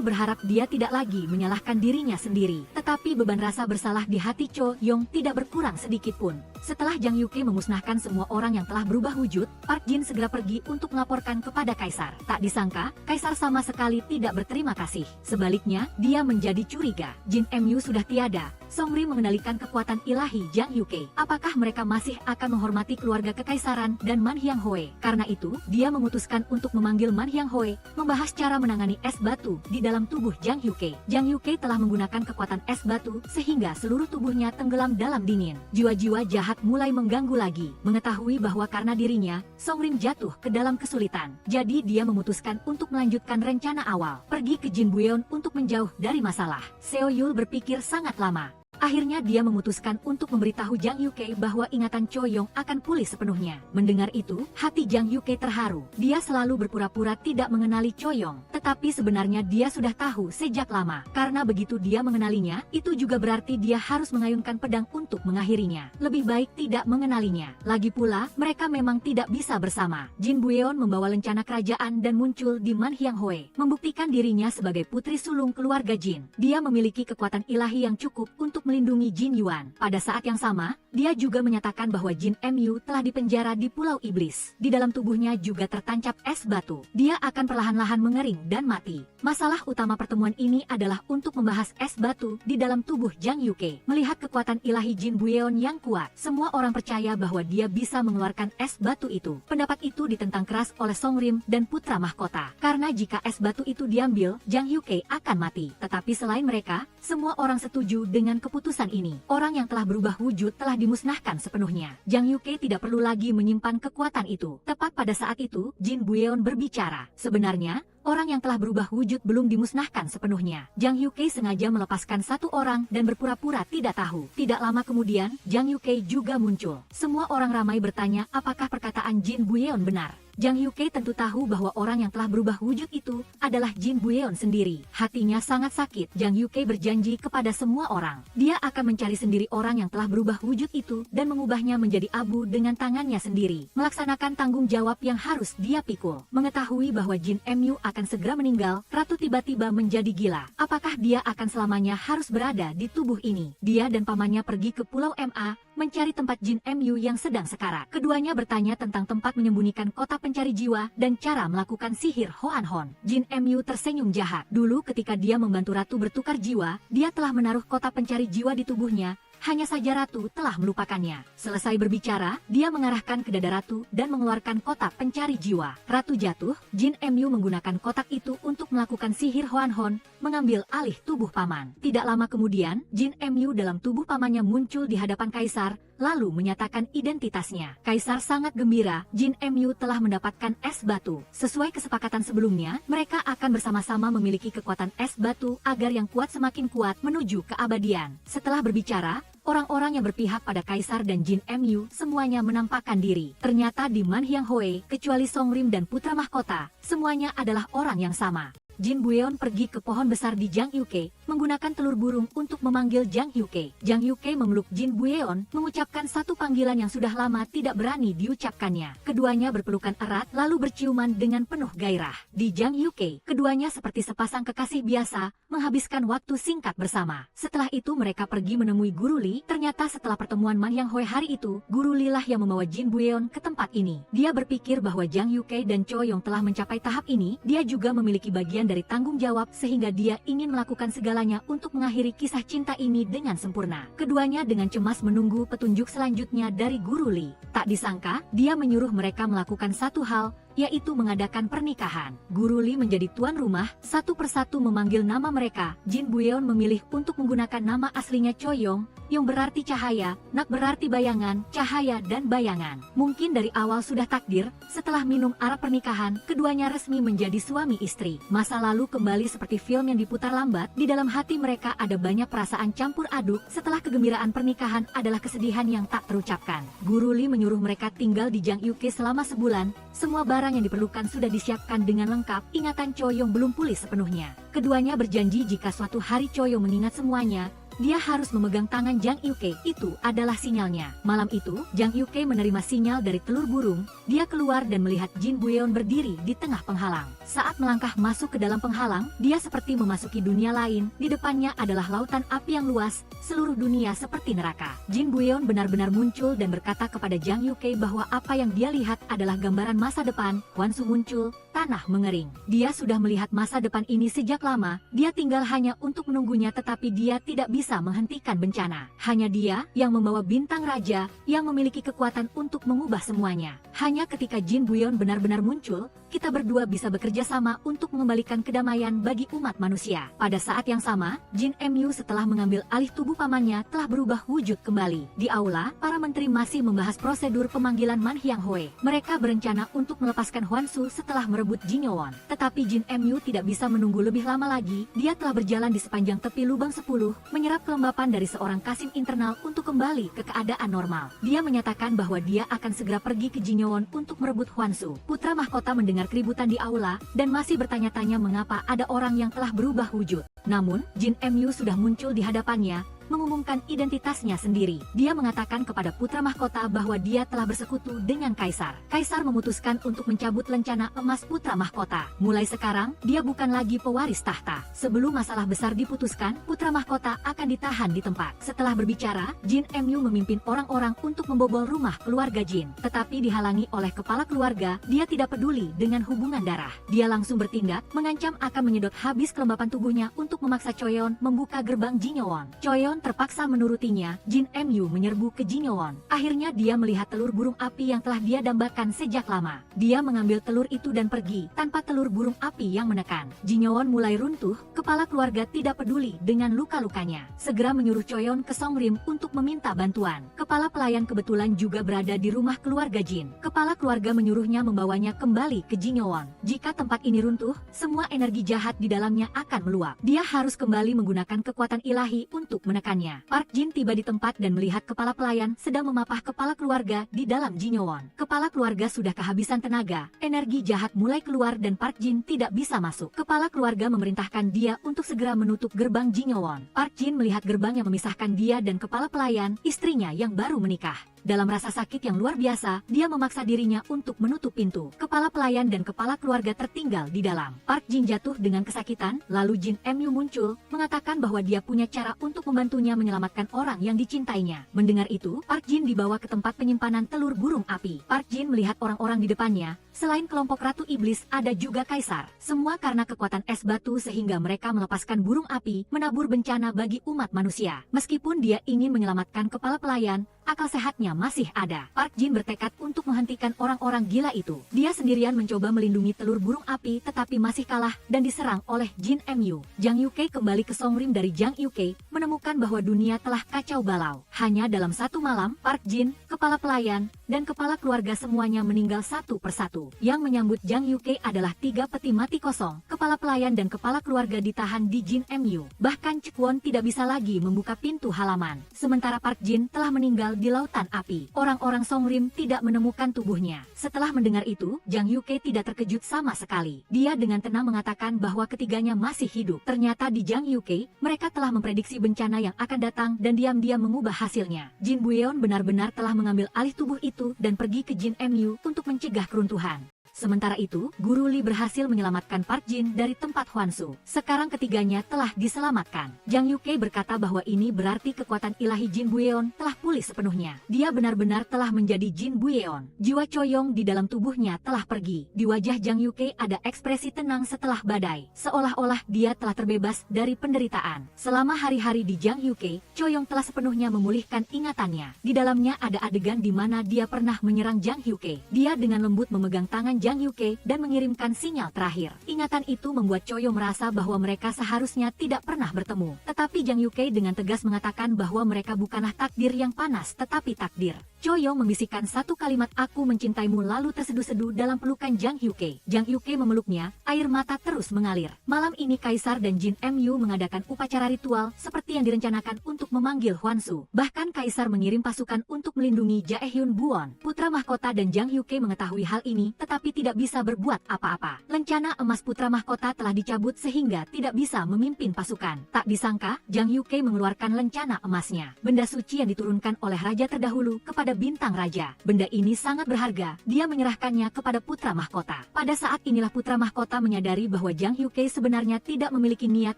berharap dia tidak lagi menyalahkan dirinya sendiri. Tetapi beban rasa bersalah di hati Choyong tidak berkurang sedikit pun. Setelah Jang Yuke memusnahkan semua orang yang telah berubah wujud, Park Jin segera pergi untuk melaporkan kepada Kaisar. Tak disangka, Kaisar sama sekali tidak berterima kasih. Sebaliknya, dia menjadi curiga. Jin Mu sudah tiada. Songri mengendalikan kekuatan ilahi Jang Yuke. Apakah mereka masih akan menghormati keluarga kekaisaran dan Man Hyang Hoe? Karena itu, dia memutuskan untuk memanggil Man Hyang Hoe, membahas cara menangani es batu di dalam tubuh Jang Yuke. Jang Yuke telah menggunakan kekuatan es batu sehingga seluruh tubuhnya tenggelam dalam dingin. Jiwa-jiwa jahat mulai mengganggu lagi. Mengetahui bahwa karena dirinya, Songrim jatuh ke dalam kesulitan. Jadi dia memutuskan untuk melanjutkan rencana awal, pergi ke Jin Bueon untuk menjauh dari masalah. Seo Yul berpikir sangat lama. Akhirnya dia memutuskan untuk memberitahu Jang Yuke bahwa ingatan Choyong akan pulih sepenuhnya. Mendengar itu, hati Jang Yuke terharu. Dia selalu berpura-pura tidak mengenali Choyong, tetapi sebenarnya dia sudah tahu sejak lama. Karena begitu dia mengenalinya, itu juga berarti dia harus mengayunkan pedang untuk mengakhirinya. Lebih baik tidak mengenalinya. Lagi pula, mereka memang tidak bisa bersama. Jin Buyeon membawa lencana kerajaan dan muncul di Manhyanghoe, membuktikan dirinya sebagai putri sulung keluarga Jin. Dia memiliki kekuatan ilahi yang cukup untuk melindungi Jin Yuan. Pada saat yang sama, dia juga menyatakan bahwa Jin Mu telah dipenjara di Pulau Iblis. Di dalam tubuhnya juga tertancap es batu. Dia akan perlahan-lahan mengering dan mati. Masalah utama pertemuan ini adalah untuk membahas es batu di dalam tubuh Jang Yuke. Melihat kekuatan ilahi Jin Buyeon yang kuat, semua orang percaya bahwa dia bisa mengeluarkan es batu itu. Pendapat itu ditentang keras oleh Songrim dan putra mahkota. Karena jika es batu itu diambil, Jang Yuke akan mati. Tetapi selain mereka, semua orang setuju dengan keputusan ini. Orang yang telah berubah wujud telah dimusnahkan sepenuhnya. Jang Yuke tidak perlu lagi menyimpan kekuatan itu. Tepat pada saat itu, Jin Buyeon berbicara. Sebenarnya, orang yang telah berubah wujud belum dimusnahkan sepenuhnya. Jang Yuke sengaja melepaskan satu orang dan berpura-pura tidak tahu. Tidak lama kemudian, Jang Yuke juga muncul. Semua orang ramai bertanya apakah perkataan Jin Buyeon benar. Jang Yuke tentu tahu bahwa orang yang telah berubah wujud itu adalah Jin Buyeon sendiri. Hatinya sangat sakit. Jang Yuke berjanji kepada semua orang. Dia akan mencari sendiri orang yang telah berubah wujud itu dan mengubahnya menjadi abu dengan tangannya sendiri. Melaksanakan tanggung jawab yang harus dia pikul. Mengetahui bahwa Jin Mu akan segera meninggal, Ratu tiba-tiba menjadi gila. Apakah dia akan selamanya harus berada di tubuh ini? Dia dan pamannya pergi ke Pulau Ma, mencari tempat Jin Mu yang sedang sekarat. Keduanya bertanya tentang tempat menyembunyikan kota pencari jiwa dan cara melakukan sihir Hoan Hon. Jin Mu tersenyum jahat. Dulu ketika dia membantu Ratu bertukar jiwa, dia telah menaruh kota pencari jiwa di tubuhnya. Hanya saja Ratu telah melupakannya. Selesai berbicara, dia mengarahkan ke dada Ratu dan mengeluarkan kotak pencari jiwa. Ratu jatuh, Jin Mu menggunakan kotak itu untuk melakukan sihir Hoan Hon, mengambil alih tubuh paman. Tidak lama kemudian, Jin Mu dalam tubuh pamannya muncul di hadapan Kaisar, lalu menyatakan identitasnya. Kaisar sangat gembira, Jin Mu telah mendapatkan es batu. Sesuai kesepakatan sebelumnya, mereka akan bersama-sama memiliki kekuatan es batu agar yang kuat semakin kuat menuju keabadian. Setelah berbicara, orang-orang yang berpihak pada Kaisar dan Jin Mu semuanya menampakkan diri. Ternyata di Manhyanghoe, kecuali Songrim dan putra mahkota, semuanya adalah orang yang sama. Jin Buyeon pergi ke pohon besar di Jang Yuke, menggunakan telur burung untuk memanggil Jang Yuke. Jang Yuke memeluk Jin Buyeon, mengucapkan satu panggilan yang sudah lama tidak berani diucapkannya. Keduanya berpelukan erat, lalu berciuman dengan penuh gairah. Di Jang Yuke, keduanya seperti sepasang kekasih biasa, menghabiskan waktu singkat bersama. Setelah itu mereka pergi menemui Guru Li. Ternyata setelah pertemuan Manhyanghoe hari itu, Guru Li lah yang membawa Jin Buyeon ke tempat ini. Dia berpikir bahwa Jang Yuke dan Choyong telah mencapai tahap ini, dia juga memiliki bagian dari tanggung jawab sehingga dia ingin melakukan segalanya untuk mengakhiri kisah cinta ini dengan sempurna. Keduanya dengan cemas menunggu petunjuk selanjutnya dari Guru Li. Tak disangka, dia menyuruh mereka melakukan satu hal, yaitu mengadakan pernikahan. Guru Li menjadi tuan rumah, satu persatu memanggil nama mereka. Jin Buyeon memilih untuk menggunakan nama aslinya Choyong, yang berarti cahaya, Nak berarti bayangan, cahaya dan bayangan. Mungkin dari awal sudah takdir, setelah minum arak pernikahan, keduanya resmi menjadi suami istri. Masa lalu kembali seperti film yang diputar lambat, di dalam hati mereka ada banyak perasaan campur aduk. Setelah kegembiraan pernikahan adalah kesedihan yang tak terucapkan. Guru Li menyuruh mereka tinggal di Jang Yuke selama sebulan. Semua barang yang diperlukan sudah disiapkan dengan lengkap. Ingatan Choyong belum pulih sepenuhnya. Keduanya berjanji jika suatu hari Choyong mengingat semuanya, dia harus memegang tangan Jang Yuke. Itu adalah sinyalnya. Malam itu, Jang Yuke menerima sinyal dari telur burung. Dia keluar dan melihat Jin Buyeon berdiri di tengah penghalang. Saat melangkah masuk ke dalam penghalang, dia seperti memasuki dunia lain. Di depannya adalah lautan api yang luas, seluruh dunia seperti neraka. Jin Buyeon benar-benar muncul dan berkata kepada Jang Yuke bahwa apa yang dia lihat adalah gambaran masa depan. Hwansu muncul, tanah mengering. Dia sudah melihat masa depan ini sejak lama. Dia tinggal hanya untuk menunggunya, tetapi dia tidak bisa menghentikan bencana. Hanya dia yang membawa bintang raja, yang memiliki kekuatan untuk mengubah semuanya. Hanya ketika Jin Buyeon benar-benar muncul, kita berdua bisa bekerja sama untuk mengembalikan kedamaian bagi umat manusia. Pada saat yang sama, Jin Mu setelah mengambil alih tubuh pamannya telah berubah wujud kembali. Di aula, para menteri masih membahas prosedur pemanggilan Man Hyanghoe. Mereka berencana untuk melepaskan Hwanshu setelah merebut Jinyeon. Tetapi Jin Mu tidak bisa menunggu lebih lama lagi. Dia telah berjalan di sepanjang tepi lubang 10, menyerap kelembapan dari seorang kasim internal untuk kembali ke keadaan normal. Dia menyatakan bahwa dia akan segera pergi ke Jinyeon untuk merebut Hwanshu. Putra mahkota mendengar keributan di aula dan masih bertanya-tanya mengapa ada orang yang telah berubah wujud. Namun, Jin Mu sudah muncul di hadapannya, mengumumkan identitasnya sendiri. Dia mengatakan kepada putra mahkota bahwa dia telah bersekutu dengan kaisar. Kaisar memutuskan untuk mencabut lencana emas putra mahkota. Mulai sekarang, dia bukan lagi pewaris tahta. Sebelum masalah besar diputuskan, putra mahkota akan ditahan di tempat. Setelah berbicara, Jin Mu memimpin orang-orang untuk membobol rumah keluarga Jin. Tetapi dihalangi oleh kepala keluarga, dia tidak peduli dengan hubungan darah. Dia langsung bertindak, mengancam akan menyedot habis kelembapan tubuhnya untuk memaksa Choyeon membuka gerbang Jinyeon. Choyeon terpaksa menurutinya. Jin Mu menyerbu ke Jinyeon. Akhirnya dia melihat telur burung api yang telah dia dambakan sejak lama. Dia mengambil telur itu dan pergi, tanpa telur burung api yang menekan. Jinyeon mulai runtuh, kepala keluarga tidak peduli dengan luka-lukanya. Segera menyuruh Choyeon ke Songrim untuk meminta bantuan. Kepala pelayan kebetulan juga berada di rumah keluarga Jin. Kepala keluarga menyuruhnya membawanya kembali ke Jinyeon. Jika tempat ini runtuh, semua energi jahat di dalamnya akan meluap. Dia harus kembali menggunakan kekuatan ilahi untuk menekan. Park Jin tiba di tempat dan melihat kepala pelayan sedang memapah kepala keluarga di dalam Jinyeon. Kepala keluarga sudah kehabisan tenaga, energi jahat mulai keluar dan Park Jin tidak bisa masuk. Kepala keluarga memerintahkan dia untuk segera menutup gerbang Jinyeon. Park Jin melihat gerbang yang memisahkan dia dan kepala pelayan, istrinya yang baru menikah. Dalam rasa sakit yang luar biasa, dia memaksa dirinya untuk menutup pintu. Kepala pelayan dan kepala keluarga tertinggal di dalam. Park Jin jatuh dengan kesakitan, lalu Jin Mu muncul, mengatakan bahwa dia punya cara untuk membantunya menyelamatkan orang yang dicintainya. Mendengar itu, Park Jin dibawa ke tempat penyimpanan telur burung api. Park Jin melihat orang-orang di depannya. Selain kelompok Ratu Iblis, ada juga Kaisar. Semua karena kekuatan es batu sehingga mereka melepaskan burung api, menabur bencana bagi umat manusia. Meskipun dia ingin menyelamatkan kepala pelayan, akal sehatnya masih ada. Park Jin bertekad untuk menghentikan orang-orang gila itu. Dia sendirian mencoba melindungi telur burung api tetapi masih kalah dan diserang oleh Jin Mu. Jang Yuke kembali ke Songrim dari Jang Yuke, menemukan bahwa dunia telah kacau balau. Hanya dalam satu malam, Park Jin, kepala pelayan, dan kepala keluarga semuanya meninggal satu persatu. Yang menyambut Jang Yuke adalah 3 peti mati kosong. Kepala pelayan dan kepala keluarga ditahan di Jin Mu. Bahkan Cekwon tidak bisa lagi membuka pintu halaman. Sementara Park Jin telah meninggal di lautan api. Orang-orang Songrim tidak menemukan tubuhnya. Setelah mendengar itu, Jang Yuke tidak terkejut sama sekali. Dia dengan tenang mengatakan bahwa ketiganya masih hidup. Ternyata di Jang Yuke, mereka telah memprediksi bencana yang akan datang dan diam-diam mengubah hasilnya. Jin Buyeon benar-benar telah mengambil alih tubuh itu dan pergi ke Jin Mu untuk mencegah keruntuhan. Sementara itu, Guru Li berhasil menyelamatkan Park Jin dari tempat Hwanshu. Sekarang ketiganya telah diselamatkan. Jang Yuke berkata bahwa ini berarti kekuatan ilahi Jin Buyeon telah pulih sepenuhnya. Dia benar-benar telah menjadi Jin Buyeon. Jiwa Choyong di dalam tubuhnya telah pergi. Di wajah Jang Yuke ada ekspresi tenang setelah badai. Seolah-olah dia telah terbebas dari penderitaan. Selama hari-hari di Jang Yuke, Choyong telah sepenuhnya memulihkan ingatannya. Di dalamnya ada adegan di mana dia pernah menyerang Jang Yuke. Dia dengan lembut memegang tangan Jang Yuke dan mengirimkan sinyal terakhir. Ingatan itu membuat Choyong merasa bahwa mereka seharusnya tidak pernah bertemu. Tetapi Jang Yuke dengan tegas mengatakan bahwa mereka bukanlah takdir yang panas tetapi takdir. Choyong membisikkan satu kalimat "aku mencintaimu" lalu terseduh-seduh dalam pelukan Jang Yuke. Jang Yuke memeluknya, air mata terus mengalir. Malam ini Kaisar dan Jin Mu mengadakan upacara ritual seperti yang direncanakan untuk memanggil Hwanshu. Bahkan Kaisar mengirim pasukan untuk melindungi Jaehyun Buwon. Putra mahkota dan Jang Yuke mengetahui hal ini tetapi tidak bisa berbuat apa-apa. Lencana emas putra mahkota telah dicabut sehingga tidak bisa memimpin pasukan. Tak disangka, Jang Yuke mengeluarkan lencana emasnya. Benda suci yang diturunkan oleh raja terdahulu kepada bintang raja. Benda ini sangat berharga. Dia menyerahkannya kepada putra mahkota. Pada saat inilah putra mahkota menyadari bahwa Jang Yuke sebenarnya tidak memiliki niat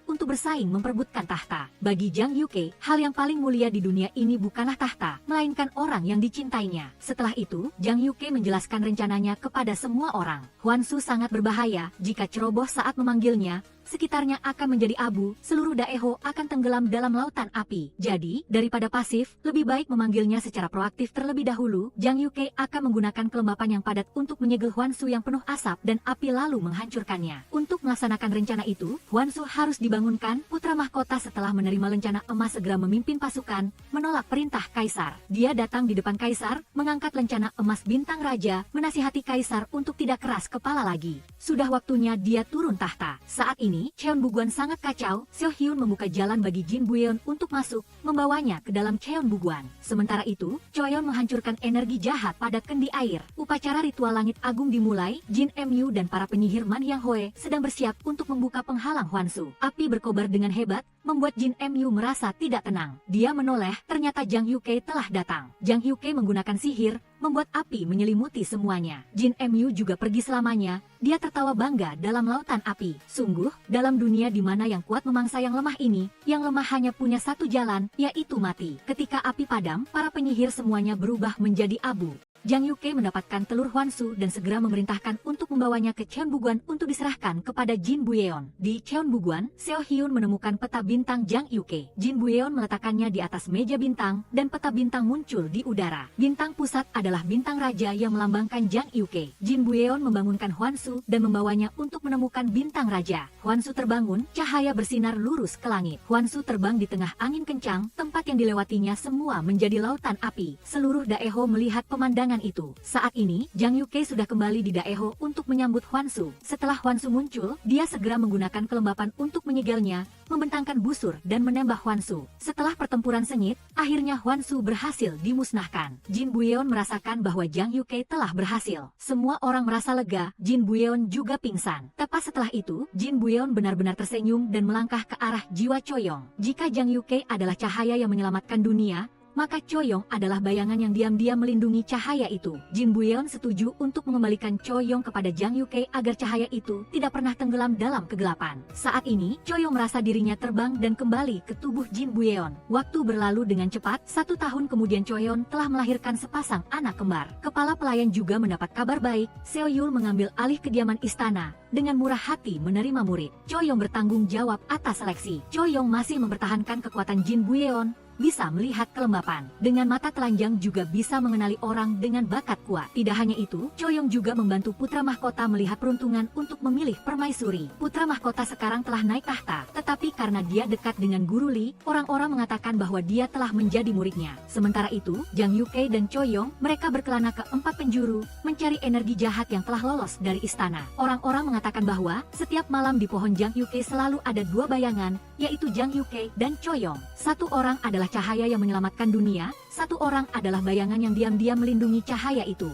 untuk bersaing memperebutkan tahta. Bagi Jang Yuke, hal yang paling mulia di dunia ini bukanlah tahta, melainkan orang yang dicintainya. Setelah itu, Jang Yuke menjelaskan rencananya kepada semua orang. Hwanshu sangat berbahaya. Jika ceroboh saat memanggilnya, sekitarnya akan menjadi abu, seluruh Daeho akan tenggelam dalam lautan api. Jadi, daripada pasif, lebih baik memanggilnya secara proaktif terlebih dahulu. Jang Yuke akan menggunakan kelembapan yang padat untuk menyegel Hwanshu yang penuh asap dan api lalu menghancurkannya. Untuk melaksanakan rencana itu, Hwanshu harus dibangunkan. Putra mahkota setelah menerima lencana emas segera memimpin pasukan, menolak perintah Kaisar. Dia datang di depan Kaisar, mengangkat lencana emas bintang raja, menasihati Kaisar untuk tidak keras kepala lagi. Sudah waktunya dia turun tahta. Saat ini, Cheon Buguan sangat kacau. Seo Hyun membuka jalan bagi Jin Buyeon untuk masuk, membawanya ke dalam Cheon Buguan. Sementara itu, Choyeon menghancurkan energi jahat pada kendi air. Upacara ritual langit agung dimulai. Jin Mu dan para penyihir Man Yang Hoe sedang bersiap untuk membuka penghalang Hwanshu. Api berkobar dengan hebat, membuat Jin Mu merasa tidak tenang. Dia menoleh, ternyata Jang Yuke telah datang. Jang Yuke menggunakan sihir, membuat api menyelimuti semuanya. Jin Mu juga pergi selamanya. Dia tertawa bangga dalam lautan api. Sungguh, dalam dunia di mana yang kuat memangsa yang lemah ini, yang lemah hanya punya satu jalan, yaitu mati. Ketika api padam, para penyihir semuanya berubah menjadi abu. Jang Yuke mendapatkan telur Hwanshu dan segera memerintahkan untuk membawanya ke Cheon Buguan untuk diserahkan kepada Jin Buyeon. Di Cheon Buguan, Seo Hyun menemukan peta bintang Jang Yuke. Jin Buyeon meletakkannya di atas meja bintang dan peta bintang muncul di udara. Bintang pusat adalah bintang raja yang melambangkan Jang Yuke. Jin Buyeon membangunkan Hwanshu dan membawanya untuk menemukan bintang raja. Hwanshu terbangun, cahaya bersinar lurus ke langit. Hwanshu terbang di tengah angin kencang, tempat yang dilewatinya semua menjadi lautan api. Seluruh Daeho melihat pemandangan itu. Saat ini, Jang Yuke sudah kembali di Daeho untuk menyambut Hwanshu. Setelah Hwanshu muncul, dia segera menggunakan kelembapan untuk menyegelnya, membentangkan busur dan menembak Hwanshu. Setelah pertempuran sengit, akhirnya Hwanshu berhasil dimusnahkan. Jin Buyeon merasakan bahwa Jang Yuke telah berhasil. Semua orang merasa lega, Jin Buyeon juga pingsan. Tepat setelah itu, Jin Buyeon benar-benar tersenyum dan melangkah ke arah jiwa Choyong. Jika Jang Yuke adalah cahaya yang menyelamatkan dunia, maka Choyong adalah bayangan yang diam-diam melindungi cahaya itu. Jin Buyeon setuju untuk mengembalikan Choyong kepada Jang Yuke agar cahaya itu tidak pernah tenggelam dalam kegelapan. Saat ini, Choyong merasa dirinya terbang dan kembali ke tubuh Jin Buyeon. Waktu berlalu dengan cepat, 1 tahun kemudian Choyong telah melahirkan sepasang anak kembar. Kepala pelayan juga mendapat kabar baik, Seo Yul mengambil alih kediaman istana, dengan murah hati menerima murid. Choyong bertanggung jawab atas seleksi. Choyong masih mempertahankan kekuatan Jin Buyeon, bisa melihat kelembapan. Dengan mata telanjang juga bisa mengenali orang dengan bakat kuat. Tidak hanya itu, Choyong juga membantu putra mahkota melihat peruntungan untuk memilih permaisuri. Putra mahkota sekarang telah naik tahta, tetapi karena dia dekat dengan Guru Li, orang-orang mengatakan bahwa dia telah menjadi muridnya. Sementara itu, Jang Yuke dan Choyong, mereka berkelana ke 4 penjuru, mencari energi jahat yang telah lolos dari istana. Orang-orang mengatakan bahwa setiap malam di pohon Jang Yuke selalu ada 2 bayangan, yaitu Jang Yuke dan Choyong. Satu orang adalah cahaya yang menyelamatkan dunia, satu orang adalah bayangan yang diam-diam melindungi cahaya itu.